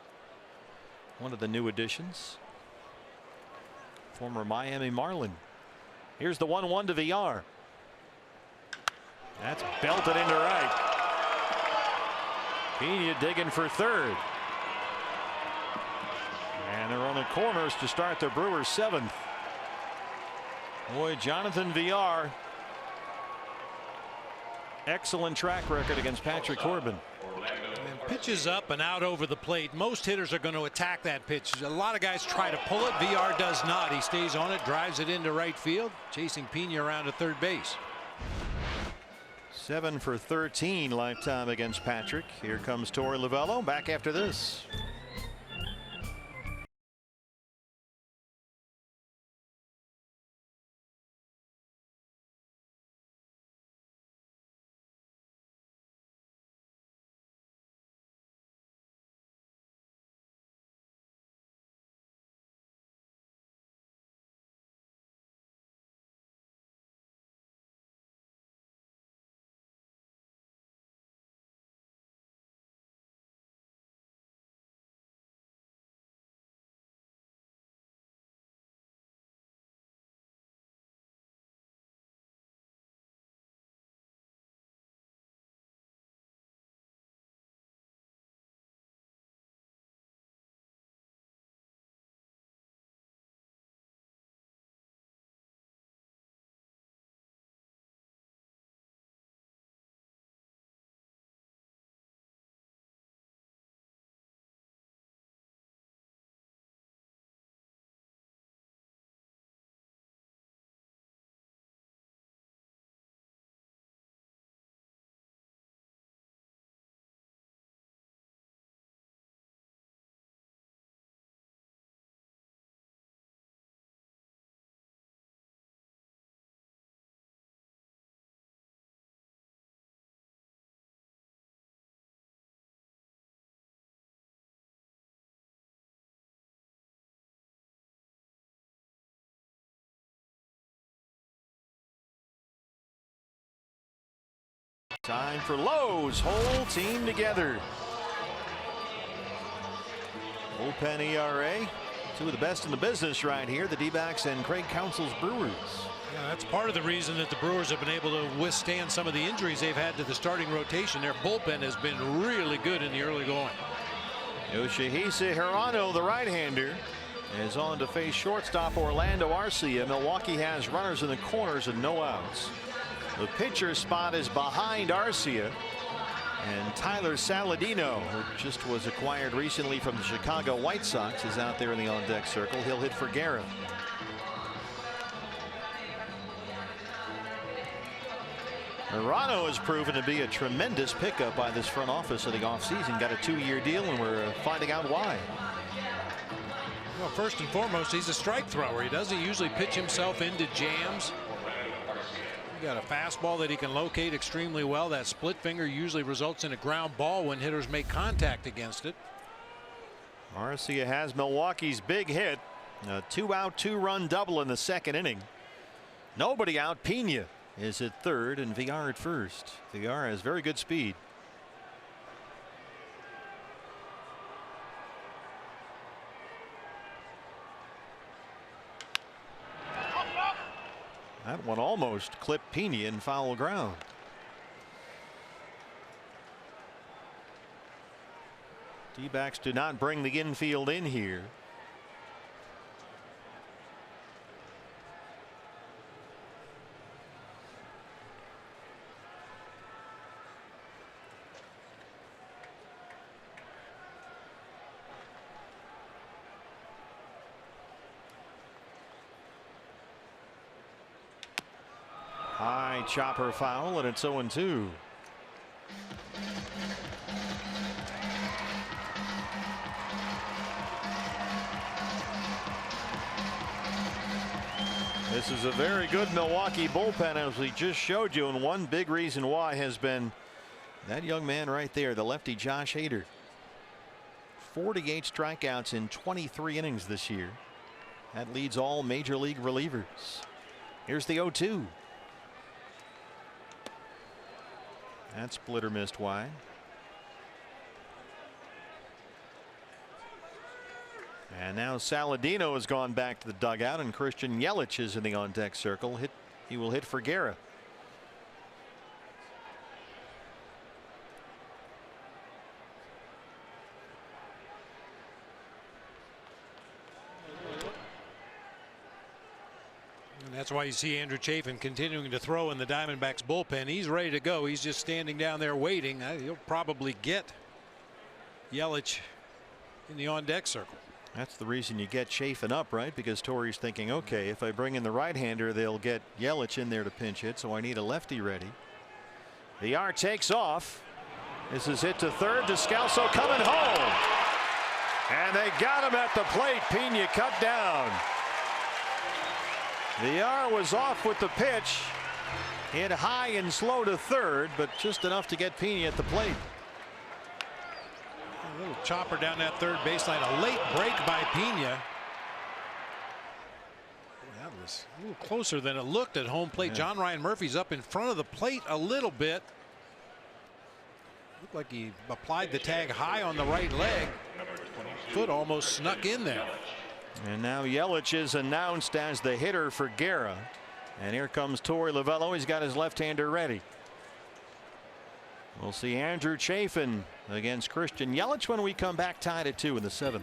One of the new additions. Former Miami Marlin. Here's the 1-1 to Villar. That's belted into right. Pena digging for third. And they're on the corners to start the Brewers 7th. Boy, Jonathan Villar. Excellent track record against Patrick Corbin. And pitches up and out over the plate. Most hitters are going to attack that pitch. A lot of guys try to pull it. Villar does not. He stays on it, drives it into right field, chasing Pena around to third base. 7 for 13 lifetime against Patrick. Here comes Torey Lovullo back after this. Time for Lowe's whole team together. Bullpen ERA, two of the best in the business right here, the D-backs and Craig Counsell's Brewers. Yeah, that's part of the reason that the Brewers have been able to withstand some of the injuries they've had to the starting rotation. Their bullpen has been really good in the early going. Yoshihisa Hirano, the right-hander, is on to face shortstop Orlando Arcia. Milwaukee has runners in the corners and no outs. The pitcher spot is behind Arcia. And Tyler Saladino, who just was acquired recently from the Chicago White Sox, is out there in the on-deck circle. He'll hit for Guerra. Hirano has proven to be a tremendous pickup by this front office of the offseason. Got a 2-year deal, and we're finding out why. Well, first and foremost, he's a strike thrower. He doesn't usually pitch himself into jams. He got a fastball that he can locate extremely well. That split finger usually results in a ground ball when hitters make contact against it. Arcia has Milwaukee's big hit. A 2-out, 2-run double in the second inning. Nobody out. Pena is at third and Villar at first. Villar has very good speed. That one almost clipped Pena in foul ground. D-backs do not bring the infield in here. High chopper foul, and it's 0-2. This is a very good Milwaukee bullpen, as we just showed you, and one big reason why has been that young man right there, the lefty Josh Hader. 48 strikeouts in 23 innings this year. That leads all major league relievers. Here's the 0-2. That splitter missed wide. And now Saladino has gone back to the dugout, and Christian Yelich is in the on-deck circle. He will hit for Guerra. And that's why you see Andrew Chafin continuing to throw in the Diamondbacks bullpen. He's ready to go. He's just standing down there waiting. He'll probably get Yelich in the on-deck circle. That's the reason you get Chafin up, right? Because Torrey's thinking, okay, if I bring in the right-hander, they'll get Yelich in there to pinch hit, so I need a lefty ready. Villar takes off. This is hit to third. Descalso coming home. And they got him at the plate. Pena cut down. Villar was off with the pitch. Hit high and slow to third, but just enough to get Pena at the plate. A little chopper down that third baseline. A late break by Pena. That was a little closer than it looked at home plate. Yeah. John Ryan Murphy's up in front of the plate a little bit. Looked like he applied the tag high on the right leg. Foot almost snuck in there. And now Yelich is announced as the hitter for Guerra. And here comes Torey Lovullo. He's got his left-hander ready. We'll see Andrew Chafin against Christian Yelich when we come back, tied at 2 in the 7th.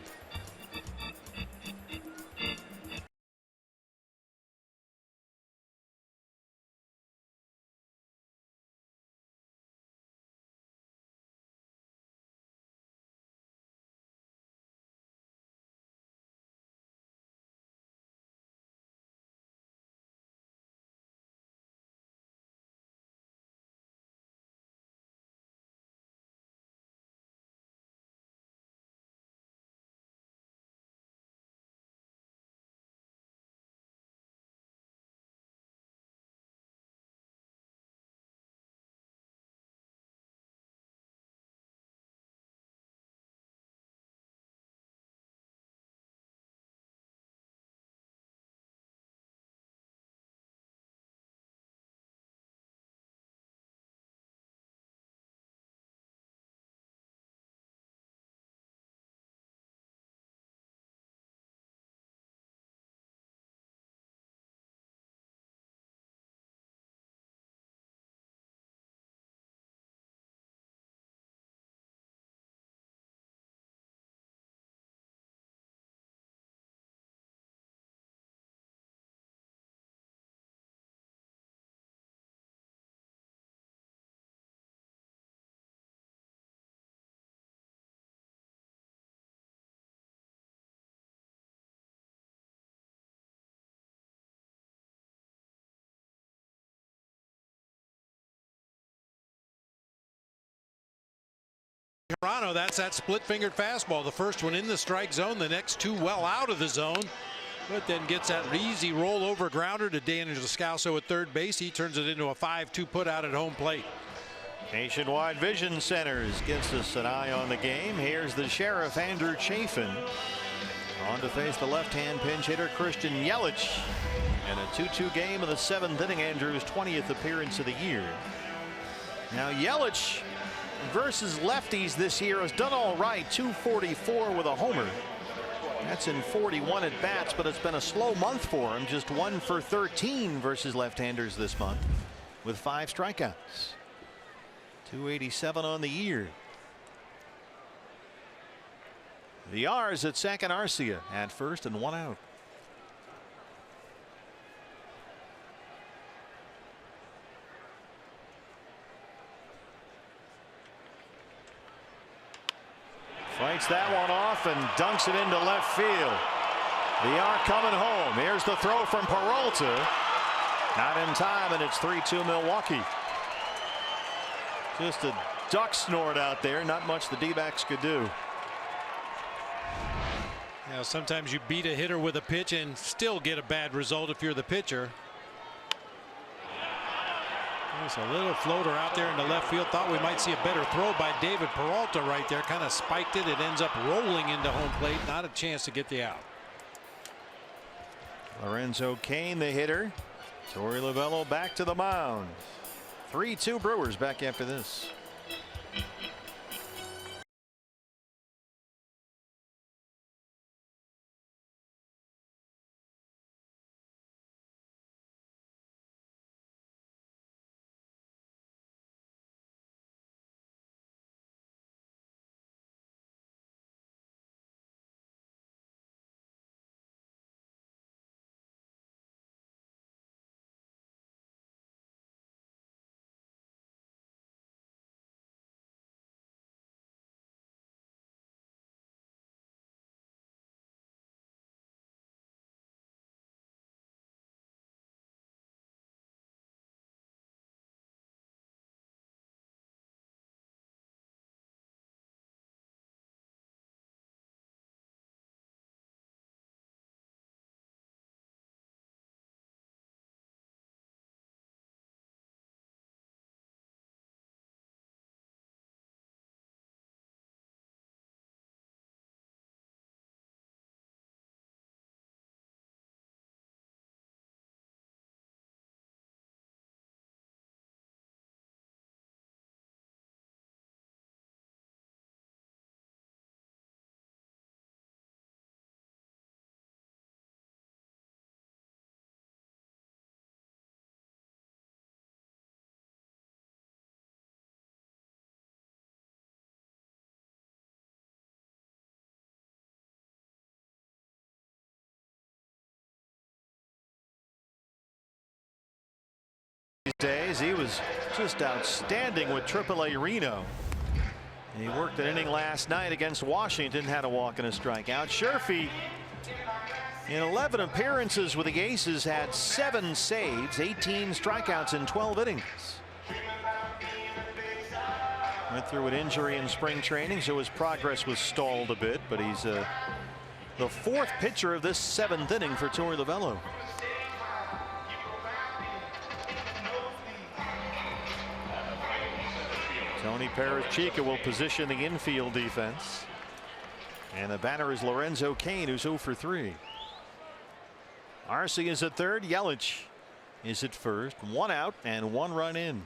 Toronto, that's that split-fingered fastball. The first one in the strike zone, the next two well out of the zone, but then gets that easy rollover grounder to Daniel Descalso at third base. He turns it into a 5-2 put out at home plate. Nationwide Vision Centers gives us an eye on the game. Here's the Sheriff, Andrew Chafin, on to face the left-hand pinch hitter Christian Yelich. And a 2-2 game of the 7th inning, Andrew's 20th appearance of the year. Now Yelich versus lefties this year has done all right. 244 with a homer. That's in 41 at bats, but it's been a slow month for him. Just 1 for 13 versus left-handers this month with 5 strikeouts. 287 on the year. The R's at second, Arcia at first, and 1 out. Fights that one off and dunks it into left field. The R coming home. Here's the throw from Peralta. Not in time, and it's 3-2 Milwaukee. Just a duck snort out there. Not much the D-backs could do. You know, sometimes you beat a hitter with a pitch and still get a bad result if you're the pitcher. There's a little floater out there in the left field. Thought we might see a better throw by David Peralta right there. Kind of spiked it. It ends up rolling into home plate. Not a chance to get the out. Lorenzo Cain, the hitter. Torey Lovullo back to the mound. 3-2 Brewers back after this. Days he was just outstanding with AAA Reno. He worked an inning last night against Washington, had a walk and a strikeout. Sherfy, in 11 appearances with the Aces, had 7 saves, 18 strikeouts in 12 innings. Went through an injury in spring training, so his progress was stalled a bit, but he's the 4th pitcher of this 7th inning for Torey Lovullo. Tony Perez-Chica will position the infield defense. And the batter is Lorenzo Cain, who's 0 for 3. Arcia is at third. Yelich is at first. 1 out and 1 run in.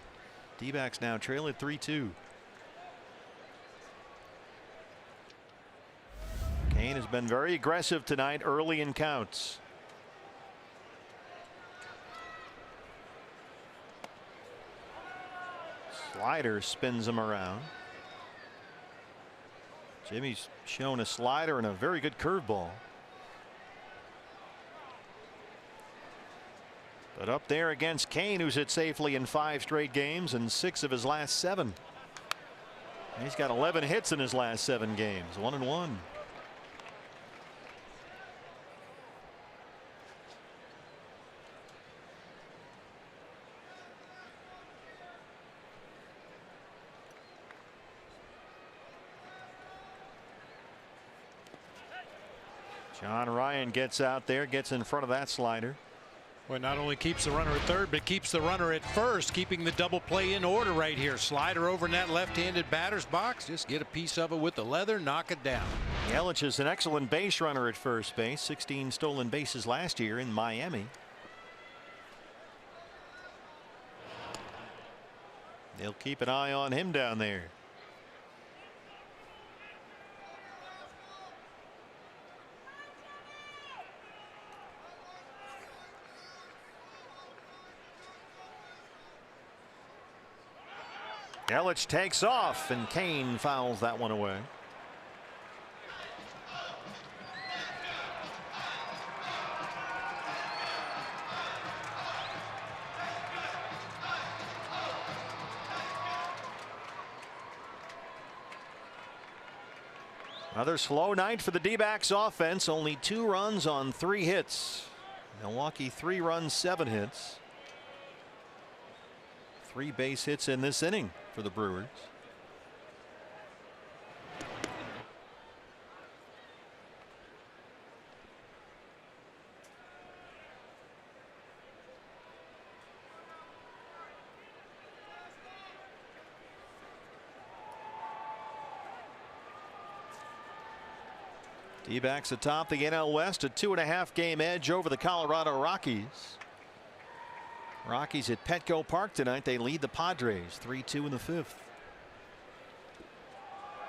D-backs now trail at 3-2. Cain has been very aggressive tonight early in counts. Slider spins him around. Jimmy's shown a slider and a very good curveball. But up there against Cain, who's hit safely in 5 straight games and 6 of his last 7. He's got 11 hits in his last 7 games, 1-1. John Ryan gets out there, gets in front of that slider. Well, not only keeps the runner at third, but keeps the runner at first, keeping the double play in order right here. Slider over in that left-handed batter's box. Just get a piece of it with the leather, knock it down. Yelich is an excellent base runner at first base. 16 stolen bases last year in Miami. They'll keep an eye on him down there. Yelich takes off, and Kane fouls that one away. Another slow night for the D-backs offense. Only 2 runs on 3 hits. Milwaukee 3 runs, 7 hits. 3 base hits in this inning for the Brewers. D-backs atop the NL West, a 2.5 game edge over the Colorado Rockies. Rockies at Petco Park tonight. They lead the Padres 3-2 in the 5th.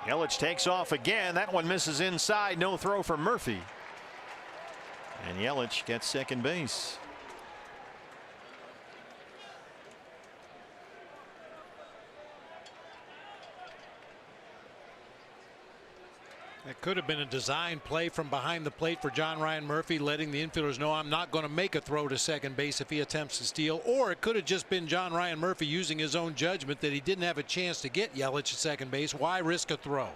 Yelich takes off again. That one misses inside. No throw for Murphy. And Yelich gets second base. That could have been a design play from behind the plate for John Ryan Murphy, letting the infielders know I'm not going to make a throw to second base if he attempts to steal. Or it could have just been John Ryan Murphy using his own judgment that he didn't have a chance to get Yelich at second base. Why risk a throw?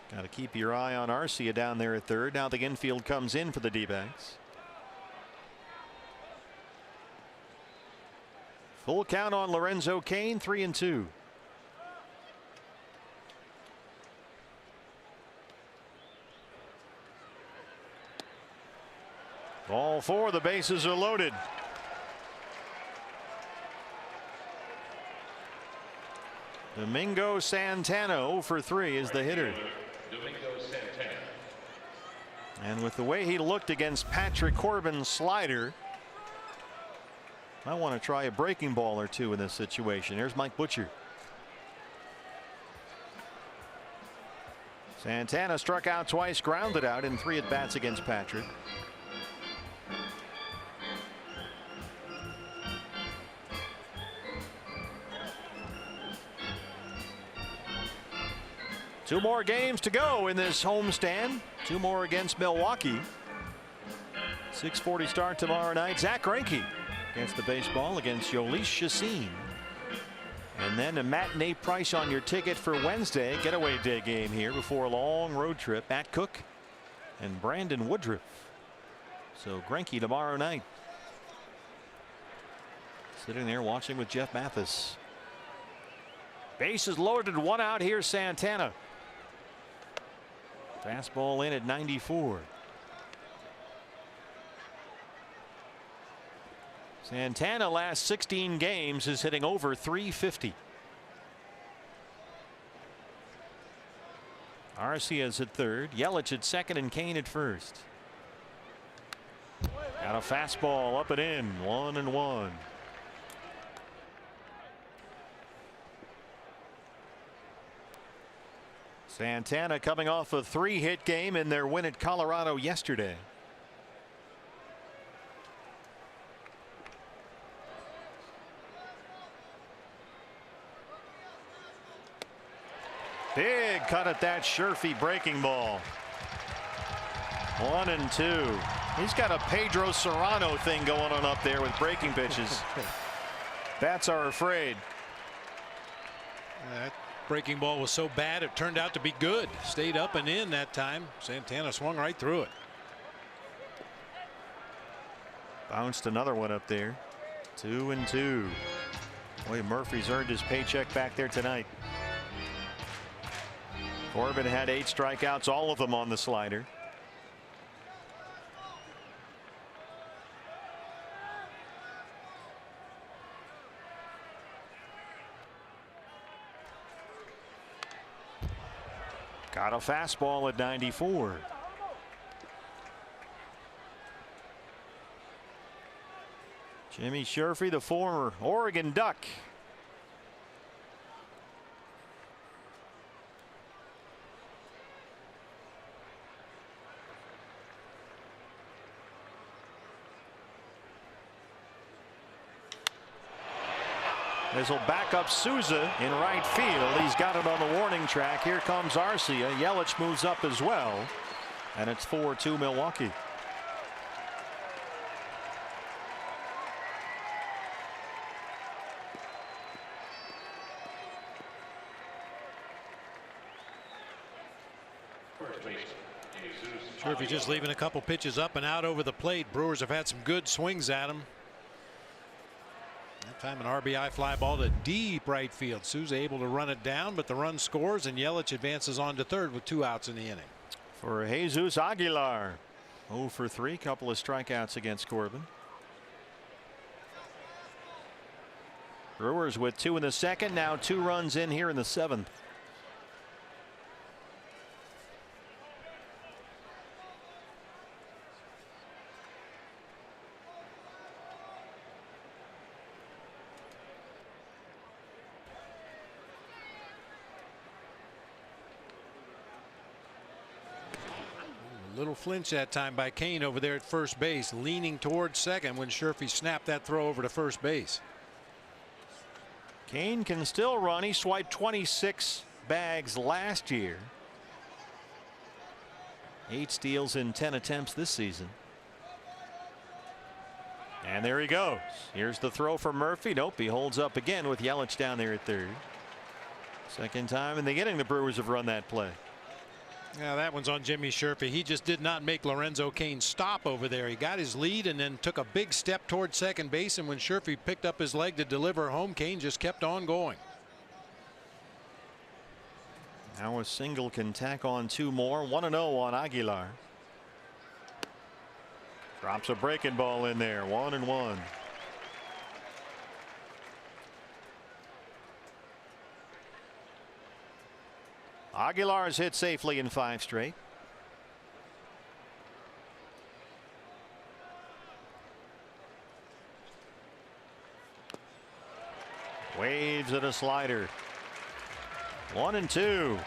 Got to keep your eye on Arcia down there at third. Now the infield comes in for the D-backs. Full count on Lorenzo Cain, 3-2. All 4, the bases are loaded. Domingo Santana 0 for 3 is the hitter. And with the way he looked against Patrick Corbin's slider, I want to try a breaking ball or 2 in this situation. Here's Mike Butcher. Santana struck out twice, grounded out in 3 at-bats against Patrick. Two more games to go in this homestand. 2 more against Milwaukee. 6:40 start tomorrow night. Zach Greinke against the baseball against Yolis Chassin. And then a matinee price on your ticket for Wednesday. Getaway day game here before a long road trip. Matt Cook and Brandon Woodruff. So Greinke tomorrow night. Sitting there watching with Jeff Mathis. Bases loaded, 1 out. Here's Santana. Fastball in at 94. Santana last 16 games is hitting over 350. Arcia's at third, Yelich at second, and Kane at first. Got a fastball up and in, 1-1. Santana coming off a 3-hit game in their win at Colorado yesterday. Big cut at that Sherfy breaking ball. 1-2. He's got a Pedro Serrano thing going on up there with breaking pitches. Bats are afraid. That breaking ball was so bad it turned out to be good. Stayed up and in that time. Santana swung right through it. Bounced another one up there. 2-2. Boy, Murphy's earned his paycheck back there tonight. Corbin had 8 strikeouts, all of them on the slider. Got a fastball at 94. Jimmy Sherfy, the former Oregon Duck. This will back up Souza in right field. He's got it on the warning track. Here comes Arcia. Yelich moves up as well. And it's 4-2 Milwaukee. Sure, if he's just leaving a couple pitches up and out over the plate. Brewers have had some good swings at him. That time an RBI fly ball to deep right field. Souza able to run it down, but the run scores and Yelich advances on to third with 2 outs in the inning. For Jesus Aguilar, 0 for 3, couple of strikeouts against Corbin. Brewers with 2 in the second, now 2 runs in here in the 7th. Little flinch that time by Kane over there at first base, leaning towards second when Sherfy snapped that throw over to first base. Kane can still run. He swiped 26 bags last year. 8 steals in 10 attempts this season. And there he goes. Here's the throw for Murphy. Nope, he holds up again with Yelich down there at third. Second time in the inning the Brewers have run that play. Yeah, that one's on Jimmy Sherfy. He just did not make Lorenzo Cain stop over there. He got his lead and then took a big step toward second base, and when Sherfy picked up his leg to deliver home, Cain just kept on going. Now a single can tack on 2 more. 1-0 on Aguilar. Drops a breaking ball in there. 1-1. Aguilar's hit safely in 5 straight. Waves at a slider. 1-2.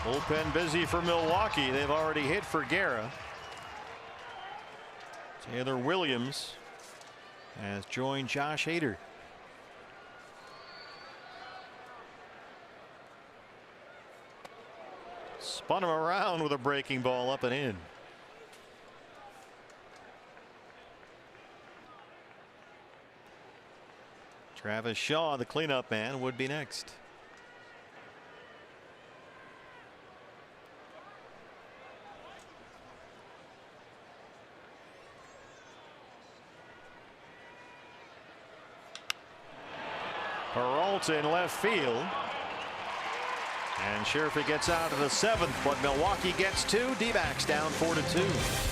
Bullpen busy for Milwaukee. They've already hit for Guerra. Taylor Williams has joined Josh Hader. Spun him around with a breaking ball up and in. Travis Shaw, the cleanup man, would be next. Peralta in left field. And Sherfy gets out of the 7th, but Milwaukee gets 2. D-backs down 4-2.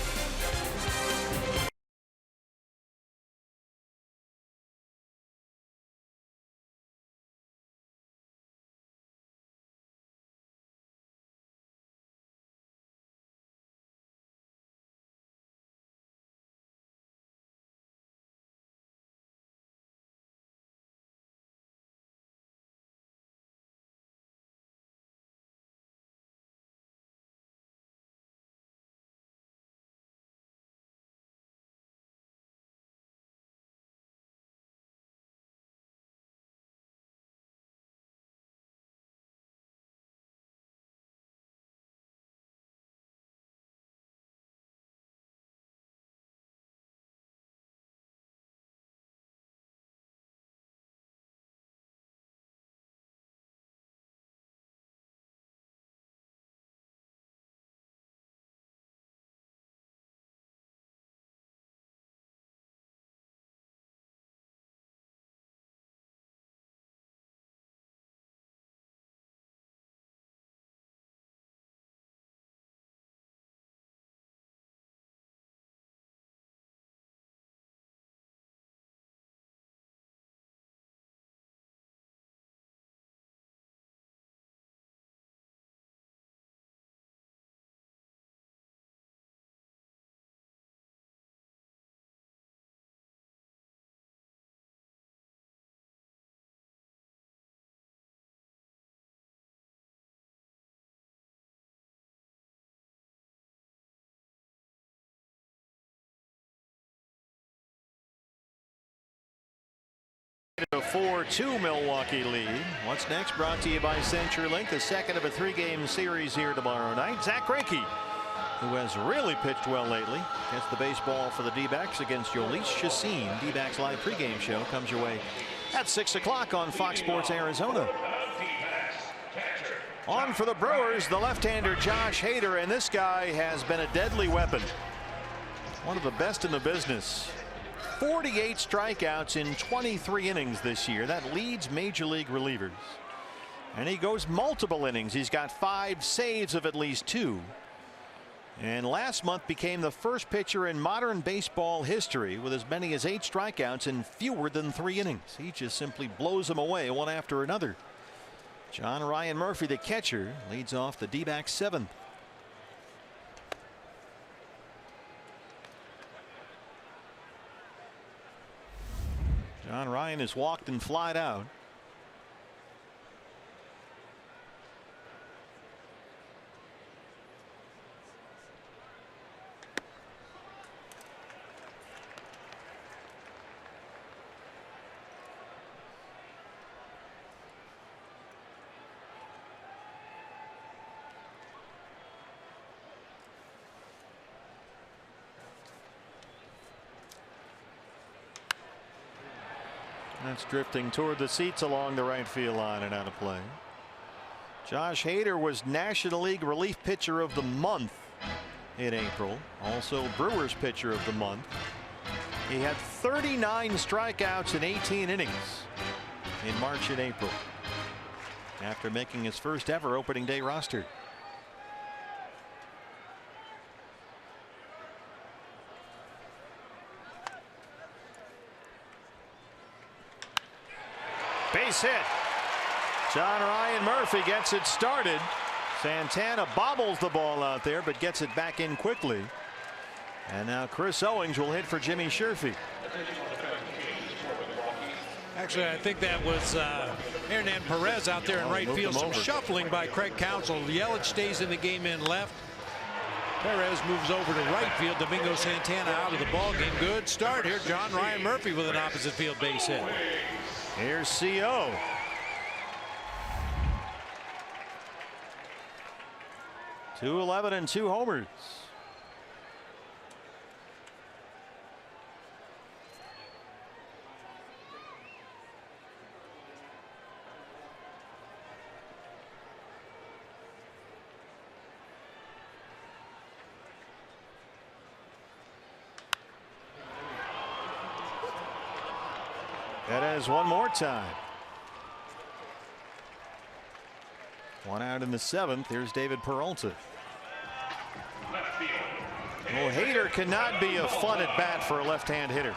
A 4-2 Milwaukee lead. What's next? Brought to you by CenturyLink, the second of a 3-game series here tomorrow night. Zach Greinke, who has really pitched well lately, gets the baseball for the D-backs against Yolis Chassin. D-backs live pregame show comes your way at 6 o'clock on Fox Sports Arizona. On for the Brewers, the left-hander Josh Hader, and this guy has been a deadly weapon. One of the best in the business. 48 strikeouts in 23 innings this year. That leads major league relievers. And he goes multiple innings. He's got 5 saves of at least 2. And last month became the first pitcher in modern baseball history with as many as 8 strikeouts in fewer than 3 innings. He just simply blows them away one after another. John Ryan Murphy, the catcher, leads off the D-backs 7th. John Ryan has walked and flied out. That's drifting toward the seats along the right field line and out of play. Josh Hader was National League Relief Pitcher of the Month in April. Also Brewers Pitcher of the Month. He had 39 strikeouts in 18 innings in March and April after making his first ever opening day roster. Base hit. John Ryan Murphy gets it started. Santana bobbles the ball out there but gets it back in quickly. And now Chris Owings will hit for Jimmy Sherfy. Actually, I think that was Hernan Perez out there in right field. Some shuffling by Craig Counsell. Yelich stays in the game in left. Perez moves over to right field. Domingo Santana out of the ball game. Good start here. John Ryan Murphy with an opposite field base hit. Here's CO. .211 and 2 homers. That is one more time. 1 out in the 7th. Here's David Peralta. Well, Hader cannot be a fun at bat for a left-hand hitter.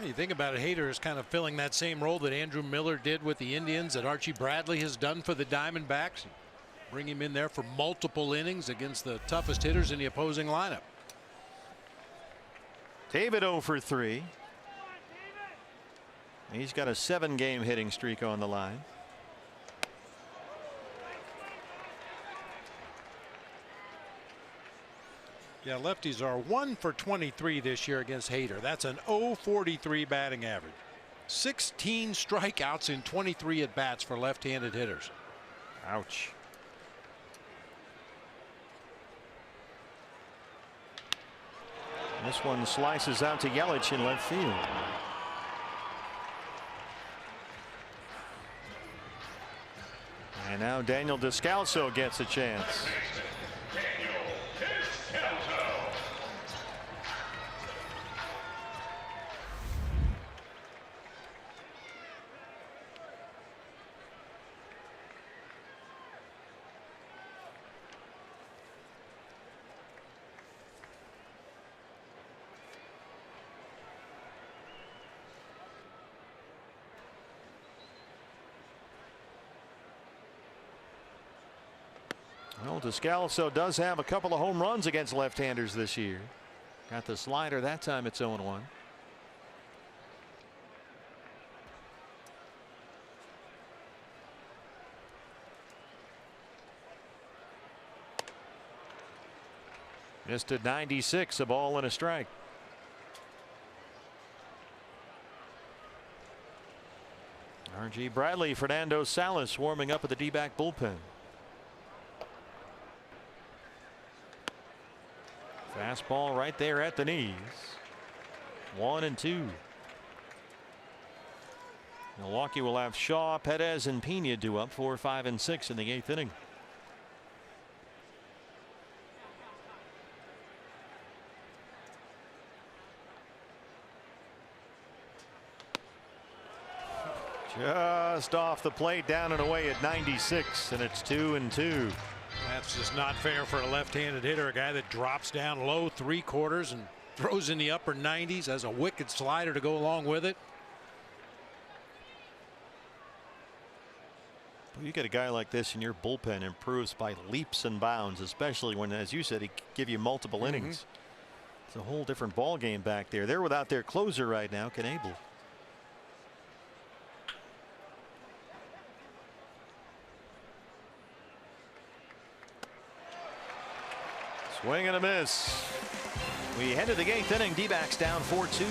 You think about it, Hader is kind of filling that same role that Andrew Miller did with the Indians, that Archie Bradley has done for the Diamondbacks. Bring him in there for multiple innings against the toughest hitters in the opposing lineup. David 0 for 3. He's got a 7-game hitting streak on the line. Yeah, lefties are 1 for 23 this year against Hader. That's an .043 batting average. 16 strikeouts in 23 at bats for left-handed hitters. Ouch. This one slices out to Yelich in left field. And now Daniel Descalso gets a chance. Well, Descalso does have a couple of home runs against left-handers this year. Got the slider that time. It's 0-1. Missed at 96, a ball and a strike. R.G. Bradley, Fernando Salas warming up at the D-back bullpen. Fastball right there at the knees. 1-2. Milwaukee will have Shaw, Perez, and Pena due up 4, 5, and 6 in the 8th inning. Just off the plate, down and away at 96, and it's 2-2. That's just not fair for a left-handed hitter, a guy that drops down low 3/4 and throws in the upper 90s, has a wicked slider to go along with it. Well, you get a guy like this and your bullpen improves by leaps and bounds, especially when, as you said, he could give you multiple innings. It's a whole different ball game back there. They're without their closer right now, Knebel. Swing and a miss. We head to the 8th inning. D-backs down 4-2.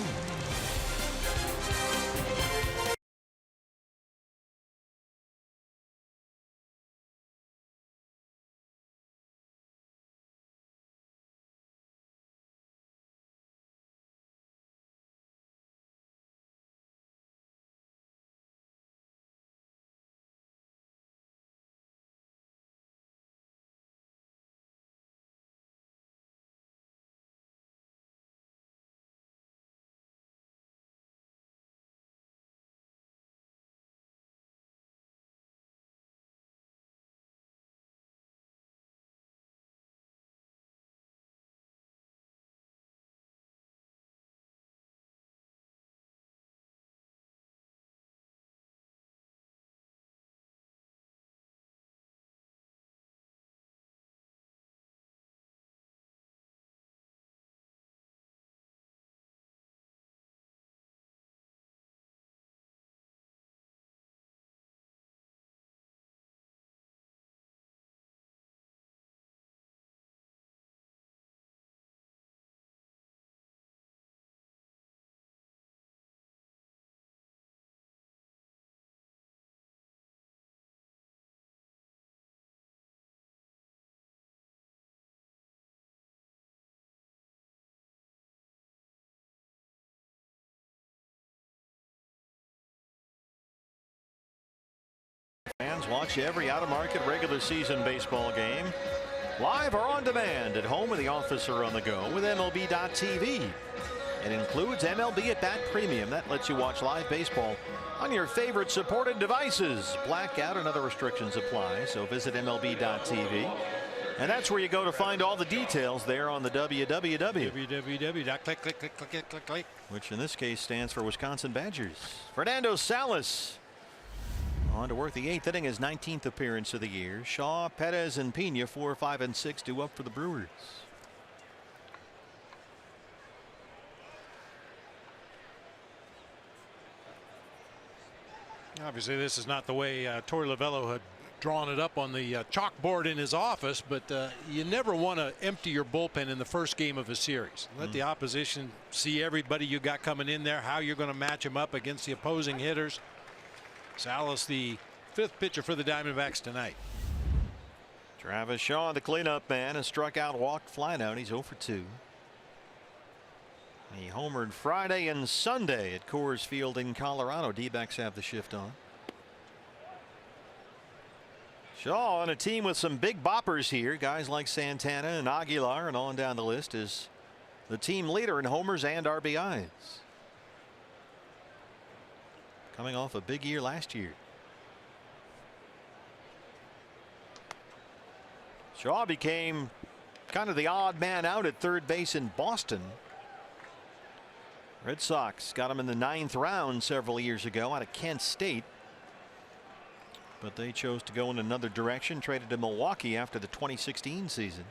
Fans watch every out-of-market regular season baseball game live or on demand at home, with the office or on the go with MLB.tv. It includes MLB at Bat Premium. That lets you watch live baseball on your favorite supported devices. Blackout and other restrictions apply, so visit MLB.tv. And that's where you go to find all the details there on the www. www.click, which in this case stands for Wisconsin Badgers. Fernando Salas on to work the 8th inning, his 19th appearance of the year. Shaw, Perez, and Pena 4, 5, and 6 due up for the Brewers. Obviously, this is not the way Torey Lovello had drawn it up on the chalkboard in his office, but you never want to empty your bullpen in the first game of a series. Let the opposition see everybody you got coming in there, how you're going to match them up against the opposing hitters. Salas, the 5th pitcher for the Diamondbacks tonight. Travis Shaw, the cleanup man, has struck out, walked, flying out. He's 0 for 2. He homered Friday and Sunday at Coors Field in Colorado. D-backs have the shift on. Shaw on a team with some big boppers here. Guys like Santana and Aguilar and on down the list, is the team leader in homers and RBIs. Coming off a big year last year. Shaw became kind of the odd man out at third base in Boston. Red Sox got him in the 9th round several years ago out of Kent State. But they chose to go in another direction, traded to Milwaukee after the 2016 season.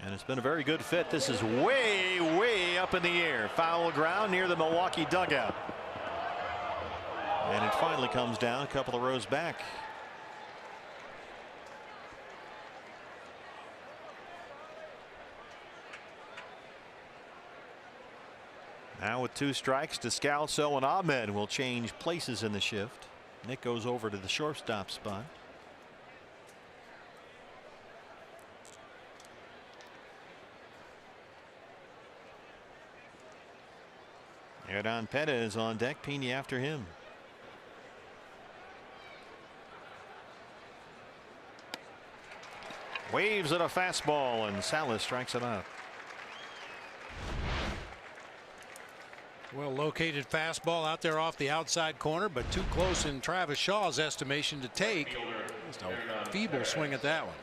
And it's been a very good fit. This is way, way up in the air. Foul ground near the Milwaukee dugout. And it finally comes down a couple of rows back. Now with 2 strikes, Descalso and Ahmed will change places in the shift. Nick goes over to the shortstop spot. Hernan Perez on deck. Pena after him. Waves at a fastball, and Salas strikes it out. Well located fastball out there off the outside corner, but too close in Travis Shaw's estimation to take. Just a feeble swing at that one.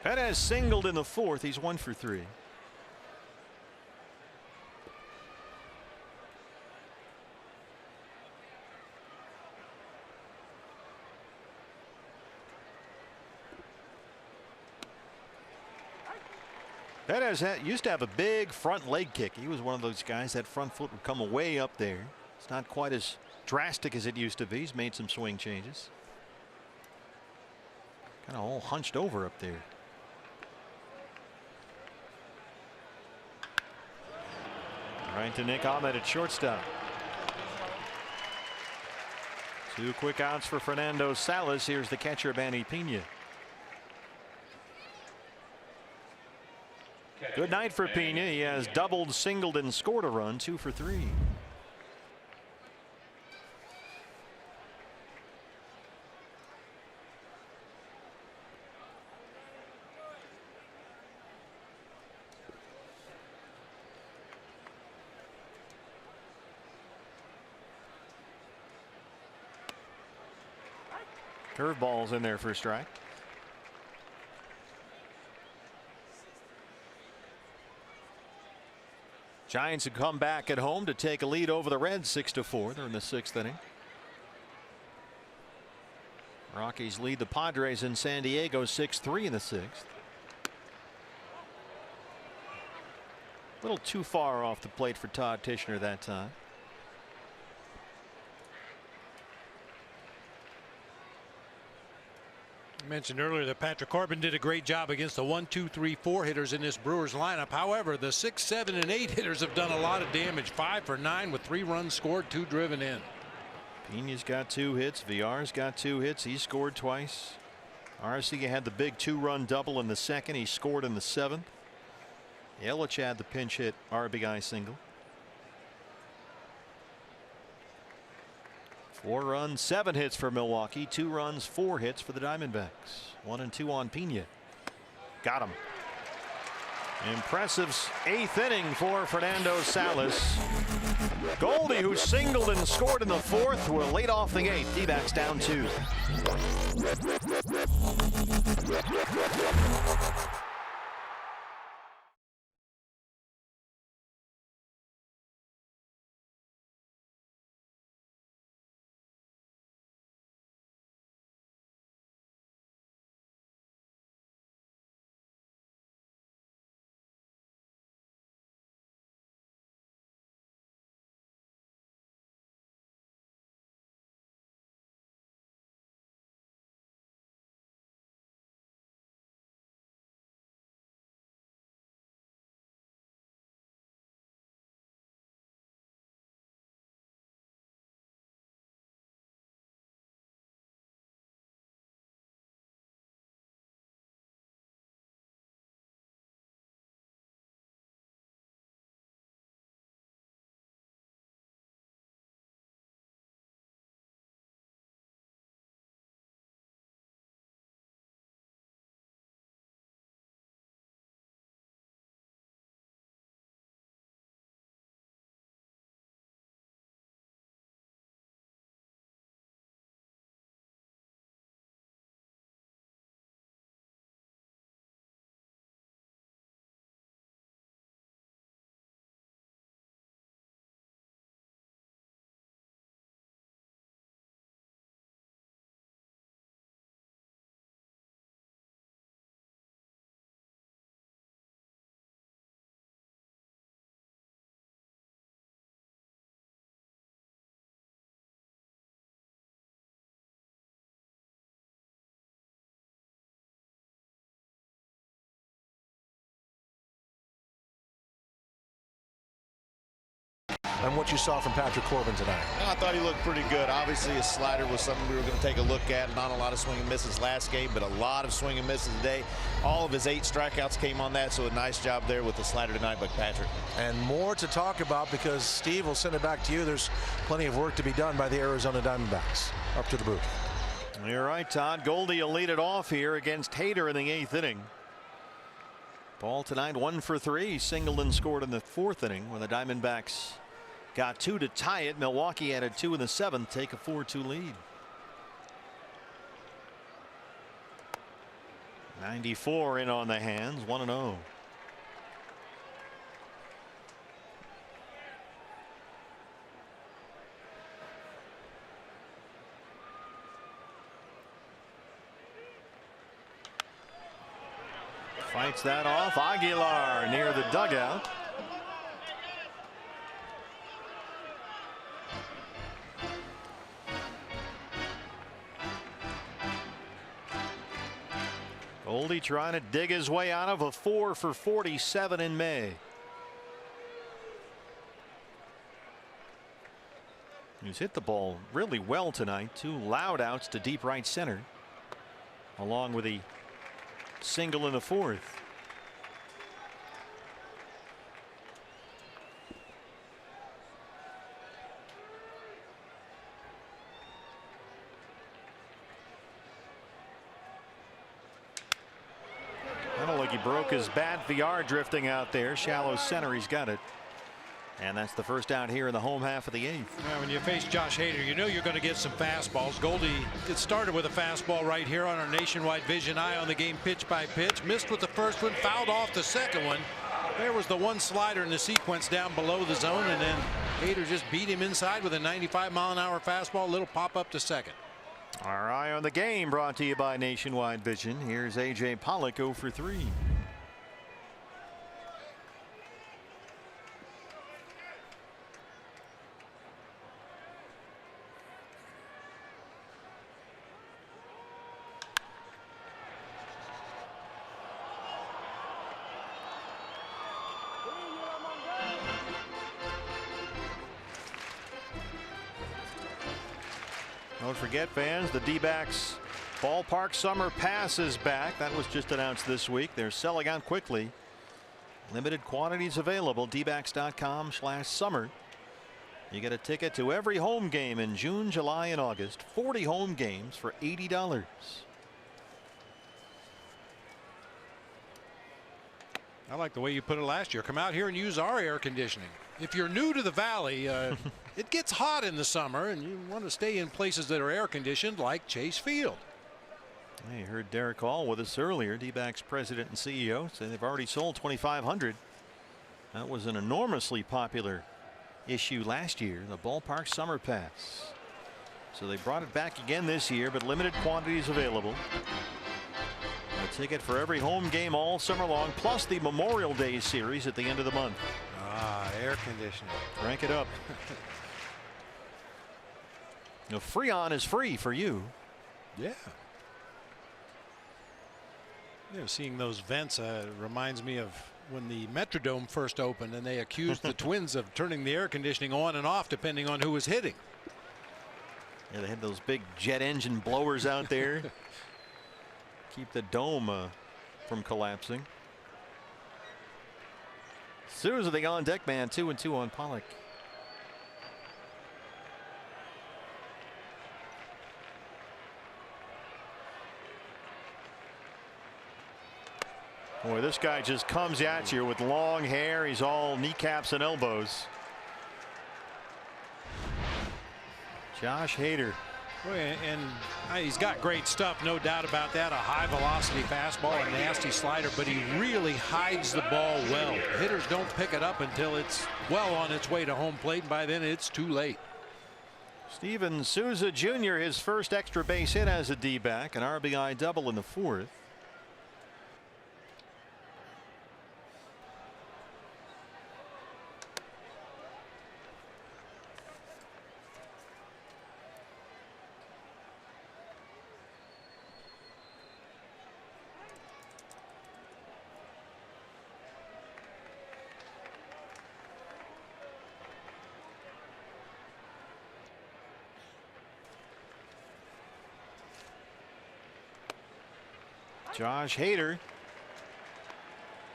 Perez singled in the 4th. He's 1 for 3. Perez used to have a big front leg kick. He was one of those guys that front foot would come way up there. It's not quite as drastic as it used to be. He's made some swing changes. Kind of all hunched over up there. Right to Nick Ahmed at shortstop. 2 quick outs for Fernando Salas. Here's the catcher, Manny Pena. Good night for Pena. He has doubled, singled, and scored a run. 2 for 3. Curveballs in there for a strike. Giants have come back at home to take a lead over the Reds 6-4. They're in the 6th inning. Rockies lead the Padres in San Diego 6-3 in the 6th. A little too far off the plate for Todd Tishner that time. I mentioned earlier that Patrick Corbin did a great job against the 1, 2, 3, 4 hitters in this Brewers lineup. However, the 6, 7, and 8 hitters have done a lot of damage. 5 for 9 with 3 runs scored, 2 driven in. Pena's got 2 hits. Villar's got 2 hits. He scored twice. Arcega had the big 2-run double in the 2nd. He scored in the 7th. Yelich had the pinch hit RBI single. 4 runs, 7 hits for Milwaukee. 2 runs, 4 hits for the Diamondbacks. 1 and 2 on Pena. Got him. Impressive 8th inning for Fernando Salas. Goldie, who singled and scored in the 4th, will lead off the 8th. D-backs down 2. on what you saw from Patrick Corbin tonight? I thought he looked pretty good. Obviously, his slider was something we were going to take a look at. Not a lot of swing and misses last game, but a lot of swing and misses today. All of his 8 strikeouts came on that, so a nice job there with the slider tonight by Patrick. And more to talk about because Steve will send it back to you. There's plenty of work to be done by the Arizona Diamondbacks. Up to the booth. You're right, Todd. Goldie will lead it off here against Hader in the 8th inning. Ball tonight 1 for 3. Singleton scored in the 4th inning when the Diamondbacks got 2 to tie it. Milwaukee added 2 in the 7th, take a 4-2 lead. 94 in on the hands, 1-0. Fights that off. Aguilar near the dugout. Goldie trying to dig his way out of a 4 for 47 in May. He's hit the ball really well tonight. 2 loud outs to deep right center, along with a single in the 4th. I don't think he broke his bat. VR drifting out there. Shallow center. He's got it. And that's the first out here in the home half of the 8th. Now, when you face Josh Hader, you know you're going to get some fastballs. Goldie gets started with a fastball right here on our nationwide vision eye on the game pitch by pitch. Missed with the first one, fouled off the second one. There was the one slider in the sequence down below the zone, and then Hader just beat him inside with a 95-mile-an-hour fastball. Little pop up to second. Our eye on the game brought to you by Nationwide Vision. Here's A.J. Pollock 0 for 3. Don't forget, fans, the D-backs ballpark summer pass is back. That was just announced this week. They're selling out quickly. Limited quantities available. dbacks.com/summer. You get a ticket to every home game in June, July, and August. 40 home games for $80. I like the way you put it last year. Come out here and use our air conditioning. If you're new to the Valley, it gets hot in the summer, and you want to stay in places that are air conditioned, like Chase Field. You heard Derek Hall with us earlier, D-backs president and CEO, say they've already sold 2,500. That was an enormously popular issue last year, the ballpark summer pass. So they brought it back again this year, but limited quantities available. A ticket for every home game all summer long, plus the Memorial Day series at the end of the month. Ah, air conditioning. Crank it up. Freon is free for you. Yeah. Seeing those vents reminds me of when the Metrodome first opened and they accused the Twins of turning the air conditioning on and off depending on who was hitting. Yeah, they had those big jet engine blowers out there. Keep the dome from collapsing. Souza, the on deck man, 2-2 on Pollock. Boy, this guy just comes at you with long hair. He's all kneecaps and elbows. Josh Hader. Boy, and he's got great stuff, no doubt about that. A high velocity fastball, a nasty slider, but he really hides the ball well. Hitters don't pick it up until it's well on its way to home plate, and by then it's too late. Steven Souza Jr., his first extra base hit as a D-back, an RBI double in the 4th. Josh Hader.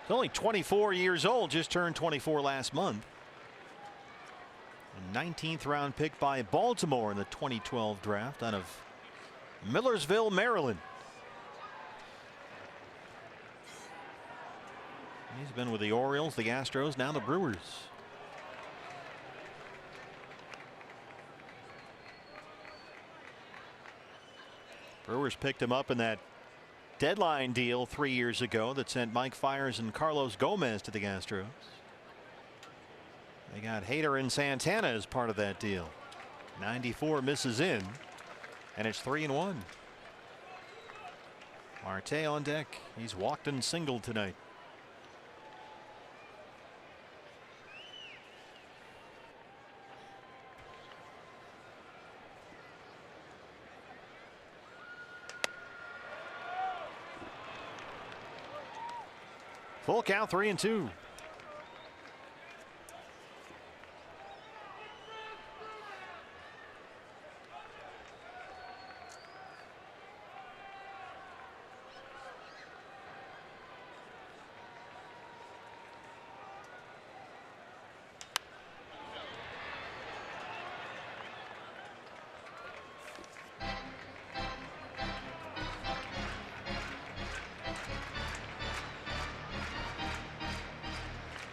He's only 24 years old, just turned 24 last month. A 19th round pick by Baltimore in the 2012 draft out of Millersville, Maryland. He's been with the Orioles, the Astros, now the Brewers. Brewers picked him up in that deadline deal 3 years ago that sent Mike Fiers and Carlos Gomez to the Astros. They got Hader and Santana as part of that deal. 94 misses in, and it's 3-1. Marte on deck. He's walked and singled tonight. Full count, 3-2.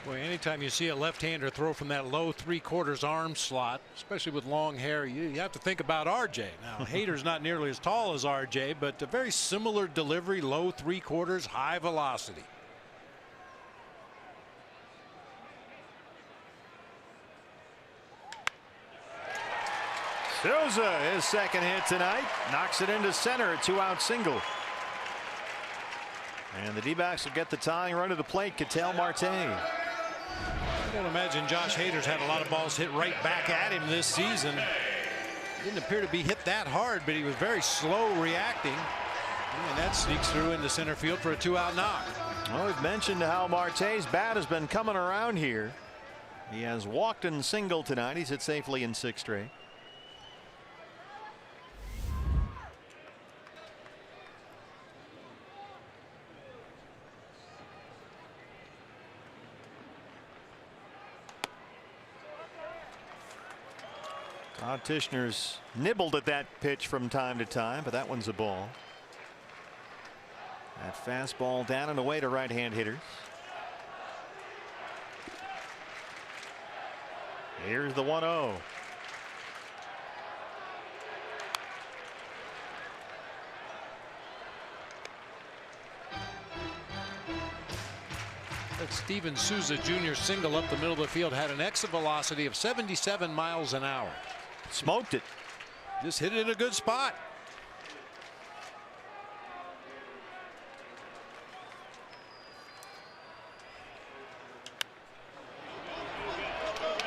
Boy, anytime you see a left-hander throw from that low 3/4 arm slot, especially with long hair, you have to think about RJ. Now, Hader's not nearly as tall as RJ, but a very similar delivery, low 3/4, high velocity. Souza, his second hit tonight, knocks it into center, a 2-out single. And the D-backs will get the tying run to the plate. Ketel Marte. I don't imagine Josh Hader's had a lot of balls hit right back at him this season. Didn't appear to be hit that hard, but he was very slow reacting. And that sneaks through into center field for a 2-out knock. Well, we've mentioned how Marte's bat has been coming around here. He has walked and singled tonight. He's hit safely in 6 straight. Todd Tishner's nibbled at that pitch from time to time, but that one's a ball. That fastball down and away to right-hand hitters. Here's the 1-0. That Steven Souza Jr. single up the middle of the field had an exit velocity of 77 miles an hour. Smoked it. Just hit it in a good spot.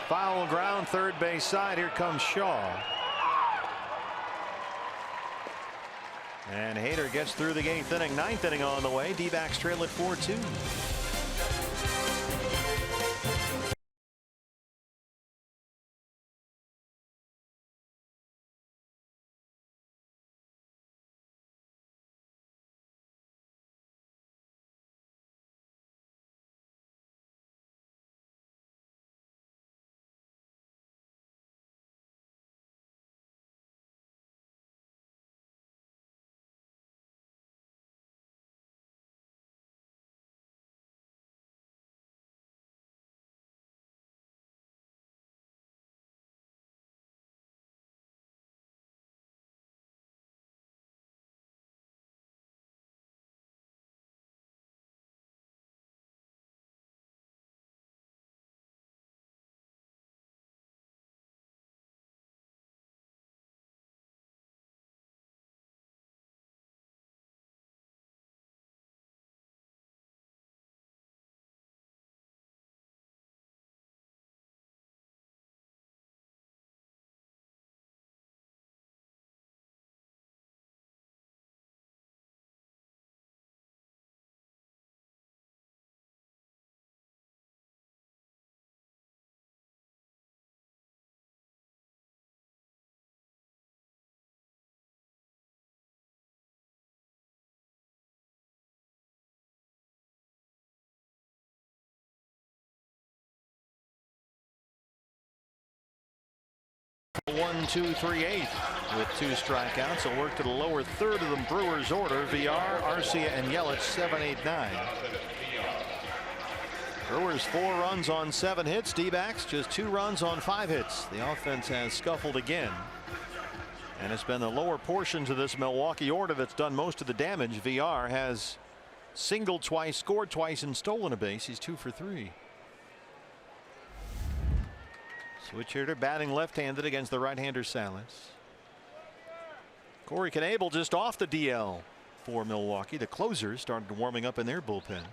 Foul ground, third base side. Here comes Shaw. And Hader gets through the 8th inning, 9th inning on the way. D-backs trail at 4-2. 1-2-3-8 with 2 strikeouts. A work to the lower third of the Brewers order. VR, Arcia, and Yelich 7-8-9. Brewers 4 runs on 7 hits. D-backs just 2 runs on 5 hits. The offense has scuffled again. And it's been the lower portions of this Milwaukee order that's done most of the damage. VR has singled twice, scored twice, and stolen a base. He's 2 for 3. Switch hitter batting left-handed against the right-hander Salas. Corey Knebel just off the DL for Milwaukee. The closers started warming up in their bullpen.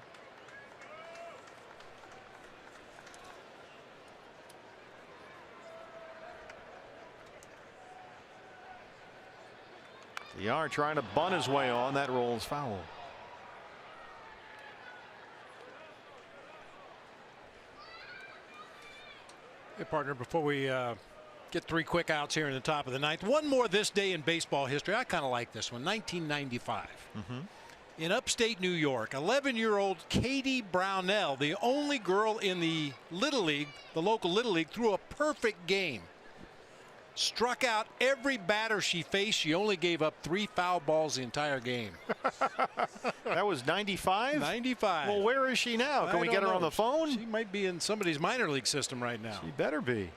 VR trying to bunt his way on. That rolls foul. Hey, partner, before we get 3 quick outs here in the top of the 9th, one more this day in baseball history. I kind of like this one. 1995. In upstate New York, 11-year-old Katie Brownell, the only girl in the Little League, the local Little League, threw a perfect game. Struck out every batter she faced. She only gave up 3 foul balls the entire game. That was 95? 95. Well, where is she now? Can we get her on the phone? She might be in somebody's minor league system right now. She better be.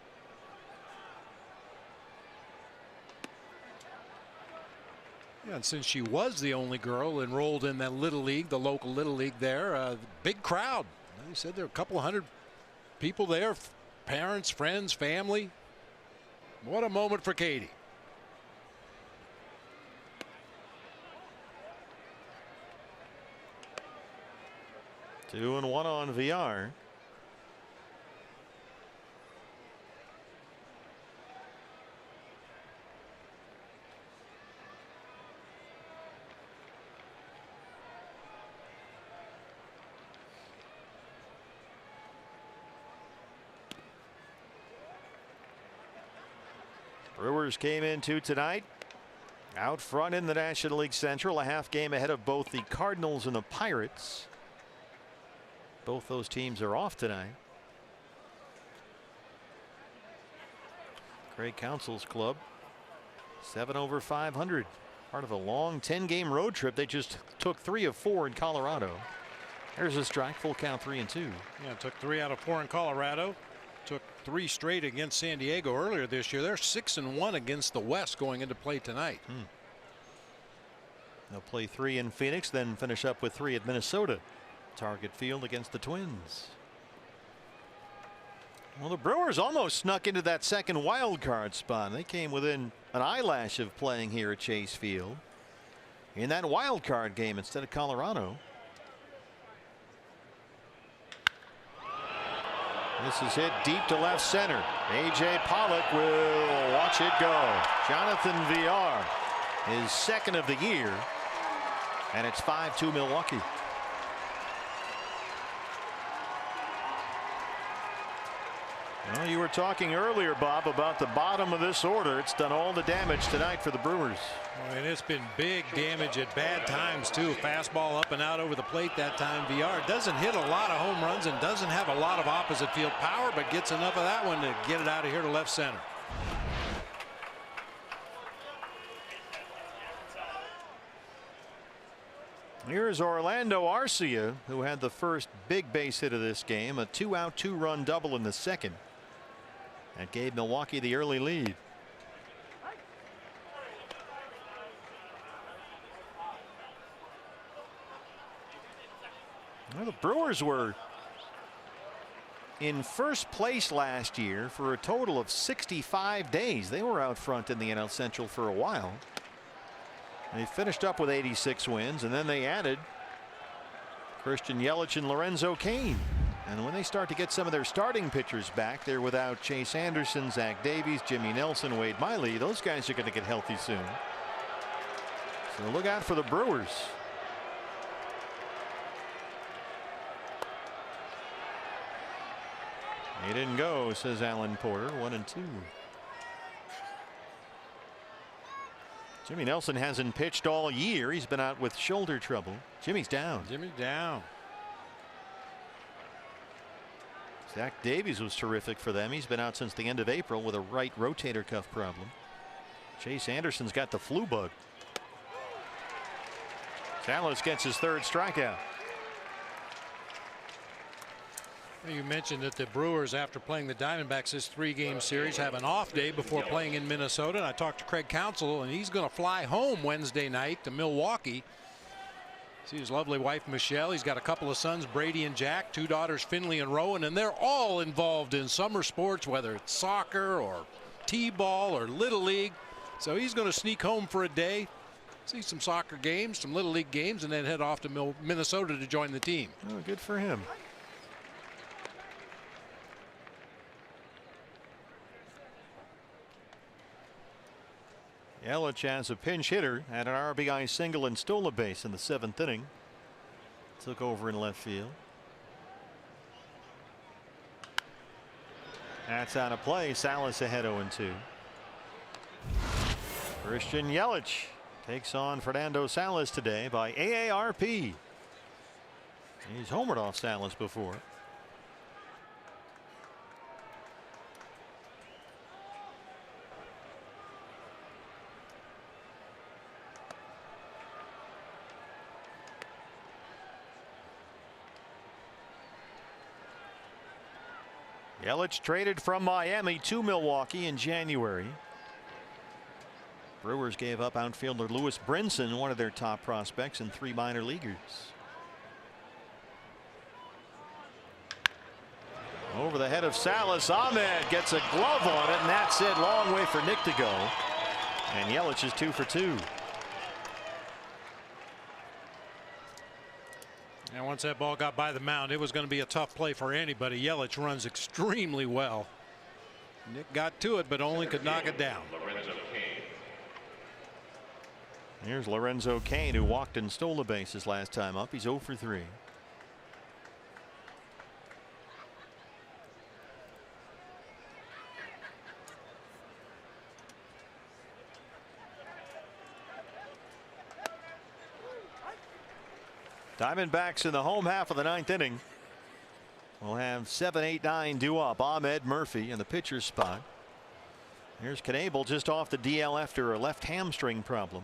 Yeah, and since she was the only girl enrolled in that Little League, the local Little League there, big crowd. They said there were a couple hundred people there, parents, friends, family. What a moment for Katie. Two and one on VR. Brewers came into tonight out front in the National League Central, a half game ahead of both the Cardinals and the Pirates. Both those teams are off tonight. Craig Counsell's club 7 over 500, part of a long 10-game road trip. They just took 3 of 4 in Colorado. There's a strike, full count, 3-2. Yeah, took 3 out of 4 in Colorado. Took 3 straight against San Diego earlier this year. They're 6-1 against the West going into play tonight. They'll play 3 in Phoenix, then finish up with 3 at Minnesota. Target Field against the Twins. Well, the Brewers almost snuck into that second wild card spot. They came within an eyelash of playing here at Chase Field in that wild card game instead of Colorado. This is hit deep to left center. A.J. Pollock will watch it go. Jonathan VR, his second of the year, and it's 5-2 Milwaukee. Well, you were talking earlier, Bob, about the bottom of this order. It's done all the damage tonight for the Brewers. And it's been big damage at bad times, too. Fastball up and out over the plate that time. VR doesn't hit a lot of home runs and doesn't have a lot of opposite field power, but gets enough of that one to get it out of here to left center. Here's Orlando Arcia, who had the first big base hit of this game, a 2-out, 2-run double in the second. That gave Milwaukee the early lead. Well, the Brewers were in first place last year for a total of 65 days. They were out front in the NL Central for a while. They finished up with 86 wins, and then they added Christian Yelich and Lorenzo Cain. And when they start to get some of their starting pitchers back, they're without Chase Anderson, Zach Davies, Jimmy Nelson, Wade Miley. Those guys are going to get healthy soon. So look out for the Brewers. He didn't go, says Alan Porter. 1-2. Jimmy Nelson hasn't pitched all year. He's been out with shoulder trouble. Jimmy's down. Jimmy's down. Zach Davies was terrific for them. He's been out since the end of April with a right rotator cuff problem. Chase Anderson's got the flu bug. Salas gets his 3rd strikeout. You mentioned that the Brewers, after playing the Diamondbacks this 3-game series, have an off day before playing in Minnesota. And I talked to Craig Counsell, and he's going to fly home Wednesday night to Milwaukee. See his lovely wife Michelle. He's got a couple of sons, Brady and Jack, 2 daughters, Finley and Rowan, and they're all involved in summer sports, whether it's soccer or t-ball or Little League. So he's going to sneak home for a day, see some soccer games, some Little League games, and then head off to Minnesota to join the team. Oh, good for him. Yelich as a pinch hitter had an RBI single and stole a base in the 7th inning. Took over in left field. That's out of play. Salas ahead 0-2. Christian Yelich takes on Fernando Salas today by AARP. He's homered off Salas before. Yelich traded from Miami to Milwaukee in January. Brewers gave up outfielder Lewis Brinson, one of their top prospects, and 3 minor leaguers. Over the head of Salas, Ahmed gets a glove on it, and that's it. Long way for Nick to go. And Yelich is 2 for 2. And once that ball got by the mound, it was going to be a tough play for anybody. Yelich runs extremely well. Nick got to it, but only could knock it down. Here's Lorenzo Cain, who walked and stole the bases last time up. He's 0 for 3. Diamondbacks in the home half of the 9th inning. We'll have 7, 8, 9 due up. Ahmed Murphy in the pitcher's spot. Here's Knebel just off the DL after a left hamstring problem.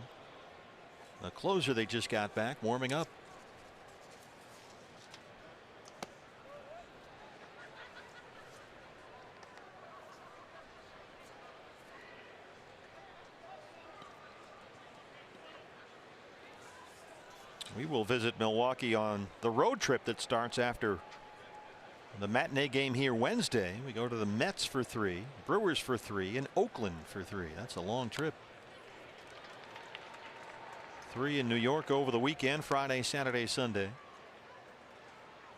The closer they just got back warming up. We will visit Milwaukee on the road trip that starts after the matinee game here Wednesday. We go to the Mets for 3, Brewers for 3, and Oakland for 3. That's a long trip. 3 in New York over the weekend, Friday, Saturday, Sunday.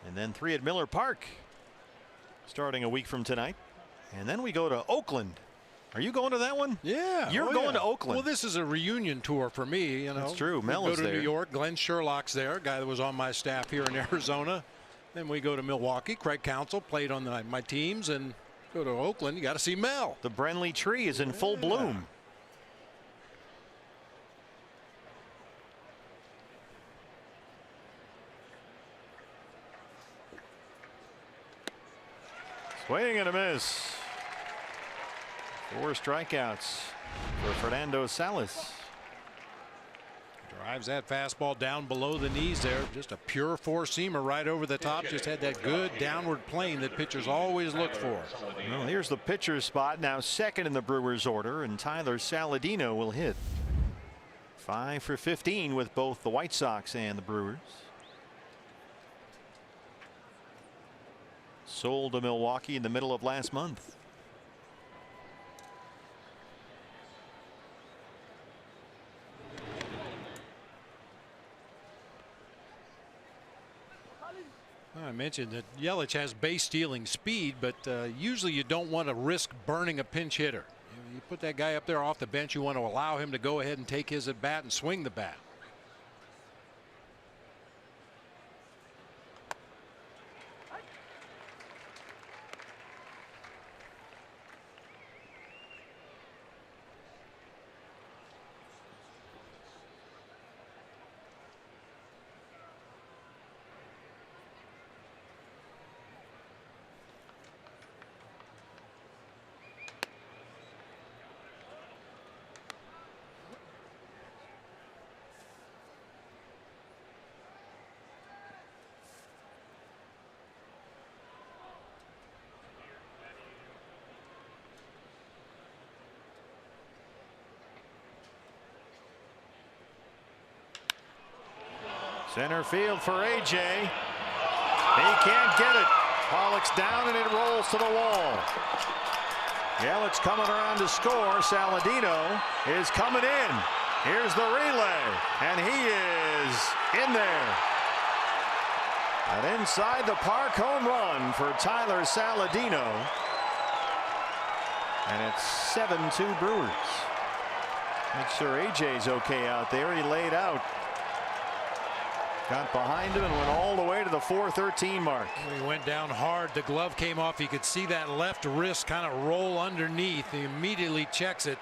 And then 3 at Miller Park starting a week from tonight. And then we go to Oakland. Are you going to that one? Yeah. You're going to Oakland. Well, this is a reunion tour for me. You know, that's true. Mel we is go to there. New York. Glenn Sherlock's there, a guy that was on my staff here in Arizona. Then we go to Milwaukee. Craig Counsell played on my teams, and go to Oakland. You got to see Mel. The Brenly tree is in full bloom. Swing and a miss. 4 strikeouts for Fernando Salas. Drives that fastball down below the knees there. Just a pure 4-seamer right over the top. Just had that good downward plane that pitchers always look for. Well, here's the pitcher's spot, now second in the Brewers order, and Tyler Saladino will hit. 5 for 15 with both the White Sox and the Brewers. Sold to Milwaukee in the middle of last month. I mentioned that Yelich has base stealing speed, but usually you don't want to risk burning a pinch hitter. You put that guy up there off the bench, you want to allow him to go ahead and take his at bat and swing the bat. Center field for AJ. He can't get it. Pollock's down and it rolls to the wall. Yelich coming around to score. Saladino is coming in. Here's the relay, and he is in there. An inside the park home run for Tyler Saladino. And it's 7-2 Brewers. Make sure AJ's okay out there. He laid out. Got behind him and went all the way to the 413 mark. He went down hard. The glove came off. You could see that left wrist kind of roll underneath. He immediately checks it.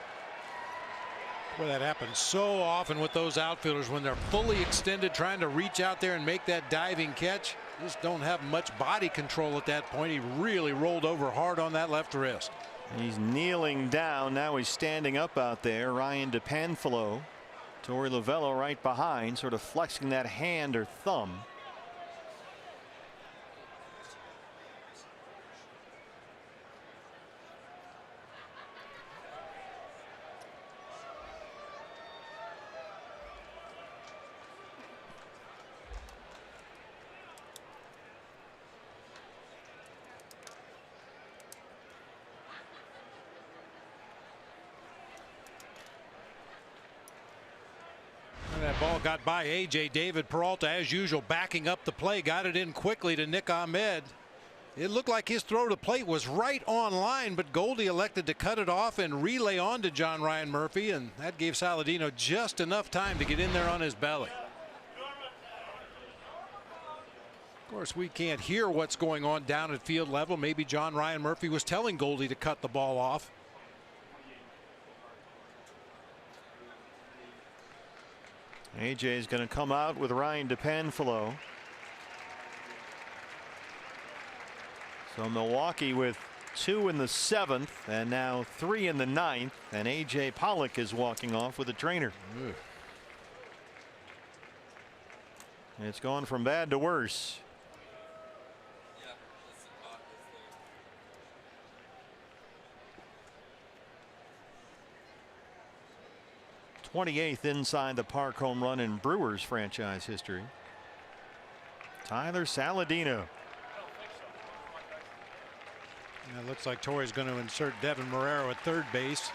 Boy, that happens so often with those outfielders when they're fully extended trying to reach out there and make that diving catch. Just don't have much body control at that point. He really rolled over hard on that left wrist. He's kneeling down. Now he's standing up out there. Ryan DePanfilo. Torey Lovello right behind, sort of flexing that hand or thumb. That ball got by AJ. David Peralta, as usual, backing up the play, got it in quickly to Nick Ahmed. It looked like his throw to plate was right on line, but Goldie elected to cut it off and relay on to John Ryan Murphy, and that gave Saladino just enough time to get in there on his belly. Of course, we can't hear what's going on down at field level. Maybe John Ryan Murphy was telling Goldie to cut the ball off. AJ is going to come out with Ryan DePanfilo. So Milwaukee with 2 in the 7th and now 3 in the 9th, and AJ Pollock is walking off with a trainer. It's gone from bad to worse. 28th inside the park home run in Brewers franchise history. Tyler Saladino. It looks like Torrey's going to insert Devin Marrero at third base.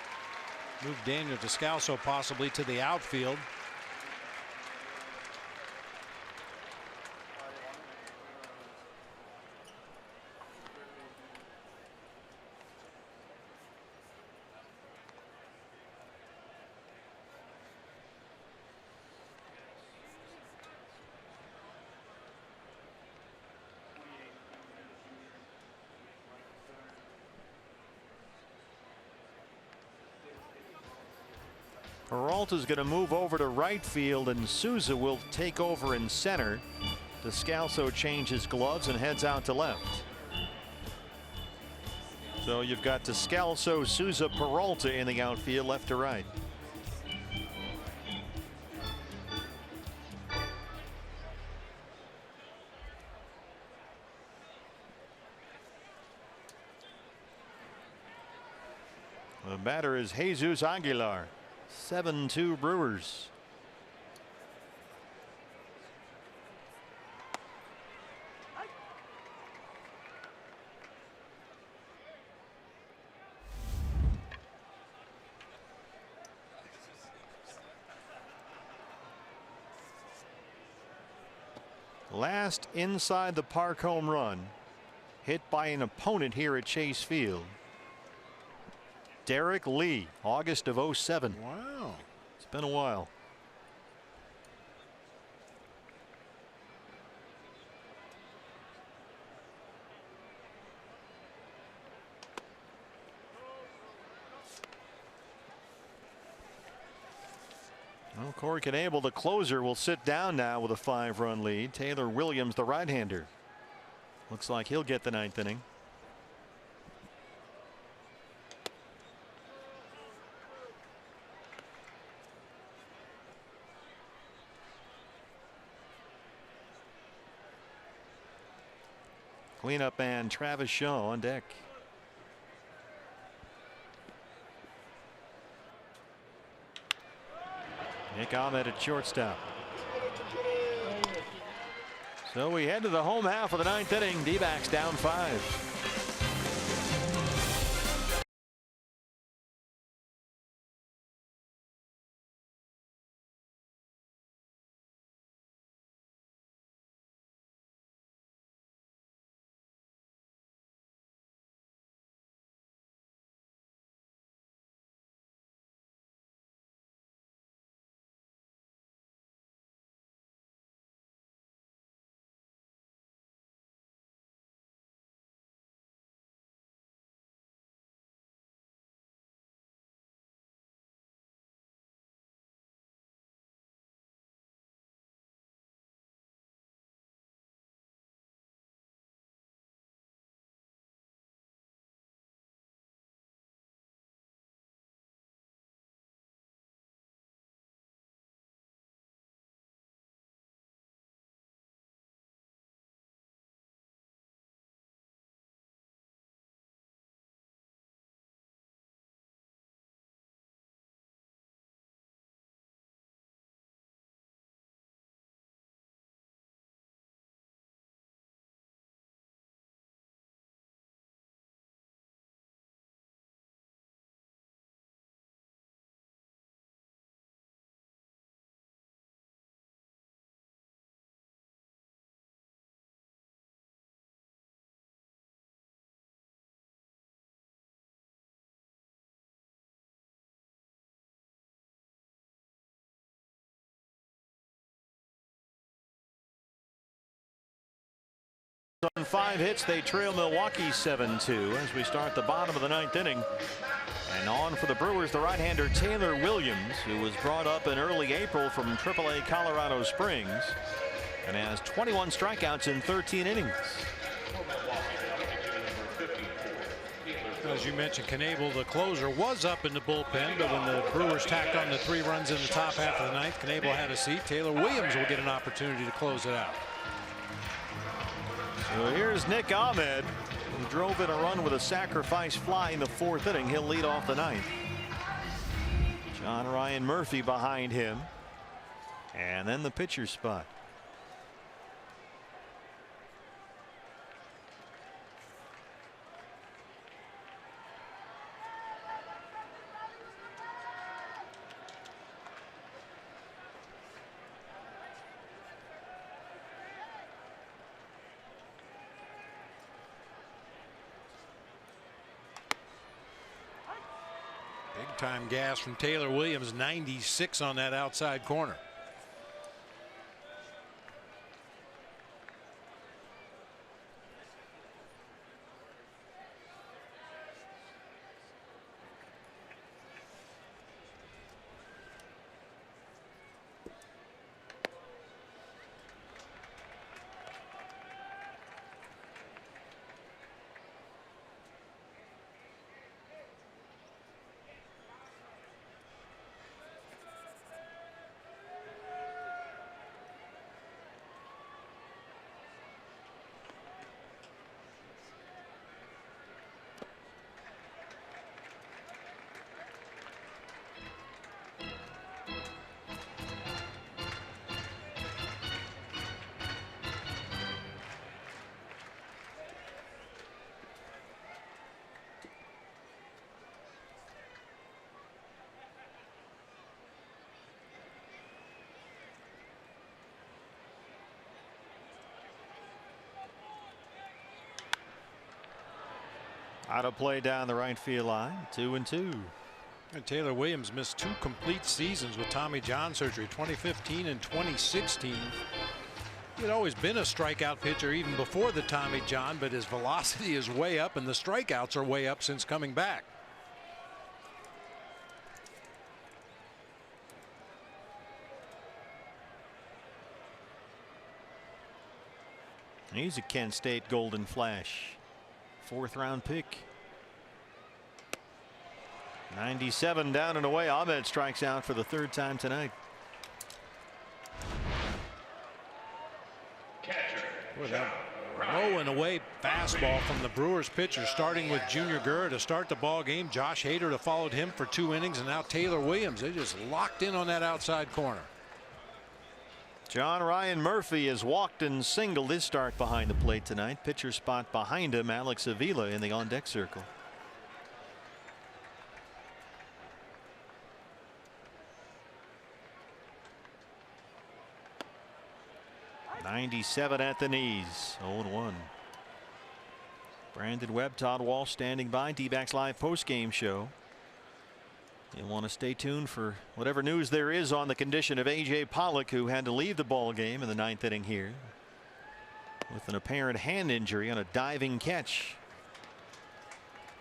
Move Daniel Descalso possibly to the outfield. Peralta's going to move over to right field, and Souza will take over in center. Descalso changes gloves and heads out to left. So you've got Descalso, Souza, Peralta in the outfield, left to right. The batter is Jesus Aguilar. 7-2 Brewers. Last inside the park home run, hit by an opponent here at Chase Field. Derek Lee, August of '07. Wow. It's been a while. Well, Corey Knebel, the closer, will sit down now with a 5-run lead. Taylor Williams, the right-hander. Looks like he'll get the 9th inning. Cleanup man Travis Shaw on deck. Nick Ahmed at shortstop. So we head to the home half of the ninth inning. D-backs down 5. On 5 hits, they trail Milwaukee 7-2 as we start the bottom of the ninth inning. And on for the Brewers, the right-hander Taylor Williams, who was brought up in early April from AAA Colorado Springs and has 21 strikeouts in 13 innings. As you mentioned, Knebel, the closer, was up in the bullpen, but when the Brewers tacked on the 3 runs in the top half of the ninth, Knebel had a seat. Taylor Williams will get an opportunity to close it out. So here's Nick Ahmed, who drove in a run with a sacrifice fly in the 4th inning. He'll lead off the 9th. John Ryan Murphy behind him. And then the pitcher's spot. Time gas from Taylor Williams, 96 on that outside corner. Out of play down the right field line, 2-2. And Taylor Williams missed 2 complete seasons with Tommy John surgery, 2015 and 2016. He had always been a strikeout pitcher even before the Tommy John, but his velocity is way up and the strikeouts are way up since coming back. He's a Kent State Golden Flash. 4th round pick. 97 down and away. Ahmed strikes out for the 3rd time tonight. Low and away fastball from the Brewers pitcher, starting with Junior Gurr to start the ball game. Josh Hader to followed him for 2 innings, and now Taylor Williams. They just locked in on that outside corner. John Ryan Murphy has walked and singled his start behind the plate tonight. Pitcher spot behind him, Alex Avila in the on-deck circle. '97 at the knees, 0-1. Brandon Webb, Todd Walsh standing by. D-backs live post-game show. You'll want to stay tuned for whatever news there is on the condition of A.J. Pollock, who had to leave the ball game in the 9th inning here with an apparent hand injury on a diving catch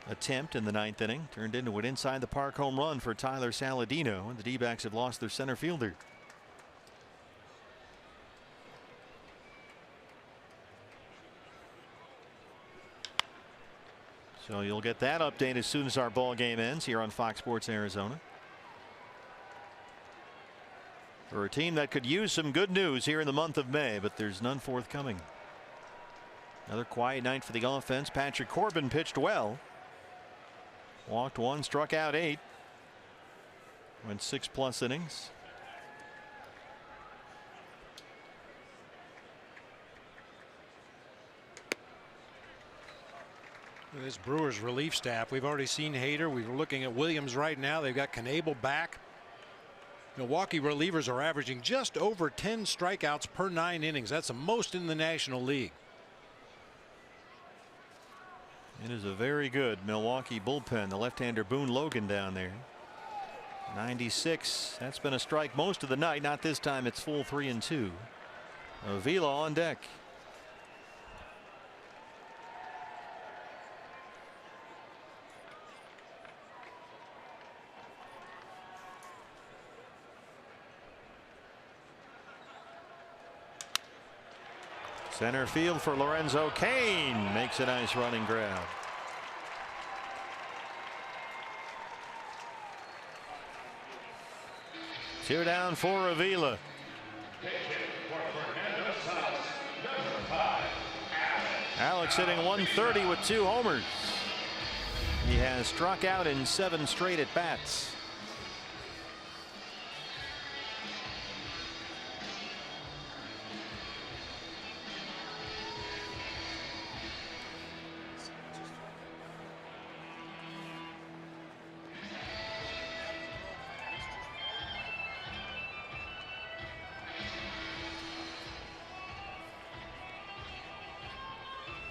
attempt in the 9th inning. Turned into an inside the park home run for Tyler Saladino, and the D-backs have lost their center fielder. So you'll get that update as soon as our ball game ends here on Fox Sports Arizona. For a team that could use some good news here in the month of May, but there's none forthcoming. Another quiet night for the offense. Patrick Corbin pitched well. Walked 1, struck out 8. Went 6+ innings. This Brewers relief staff, we've already seen Hader. We're looking at Williams right now. They've got Knebel back. Milwaukee relievers are averaging just over 10 strikeouts per 9 innings. That's the most in the National League. It is a very good Milwaukee bullpen. The left-hander Boone Logan down there. 96. That's been a strike most of the night. Not this time. It's full 3-2. Avila on deck. Center field for Lorenzo Cain, makes a nice running grab. Two down for Avila. Alex hitting 130 with 2 homers. He has struck out in 7 straight at bats.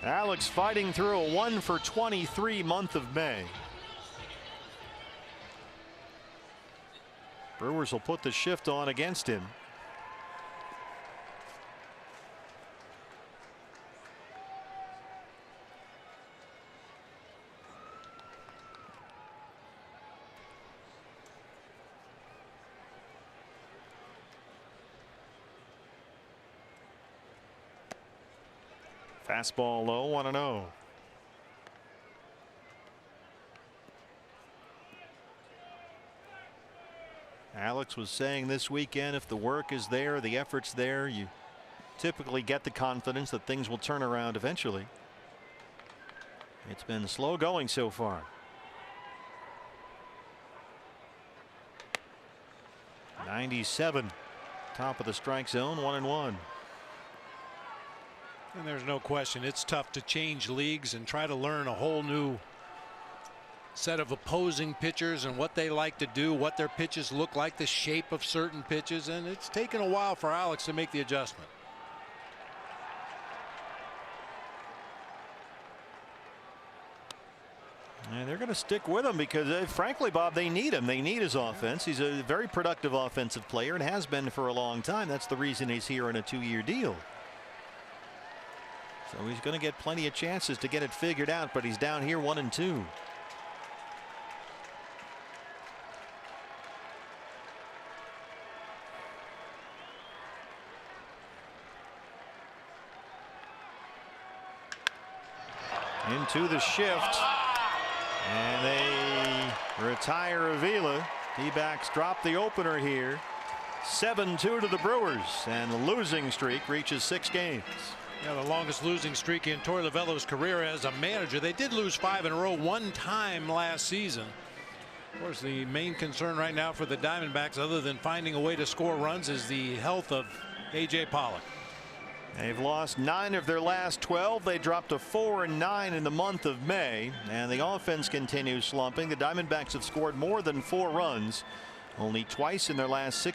Alex fighting through a 1-for-23 month of May. Brewers will put the shift on against him. Fastball low, 1-0. Alex was saying this weekend, if the work is there, the effort's there, you typically get the confidence that things will turn around eventually. It's been slow going so far. '97, top of the strike zone, 1-1. And there's no question it's tough to change leagues and try to learn a whole new set of opposing pitchers and what they like to do, what their pitches look like, the shape of certain pitches, and it's taken a while for Alex to make the adjustment. And they're going to stick with him because, frankly, Bob, they need him. They need his offense. He's a very productive offensive player and has been for a long time. That's the reason he's here on a 2-year deal. So he's going to get plenty of chances to get it figured out, but he's down here 1-2. Into the shift, and they retire Avila. D-backs drop the opener here. 7-2 to the Brewers, and the losing streak reaches 6 games. Yeah, the longest losing streak in Torey Lovullo's career as a manager. They did lose 5 in a row one time last season. Of course, the main concern right now for the Diamondbacks, other than finding a way to score runs, is the health of A.J. Pollock. They've lost 9 of their last 12. They dropped to 4-9 in the month of May, and the offense continues slumping. The Diamondbacks have scored more than 4 runs only twice in their last 6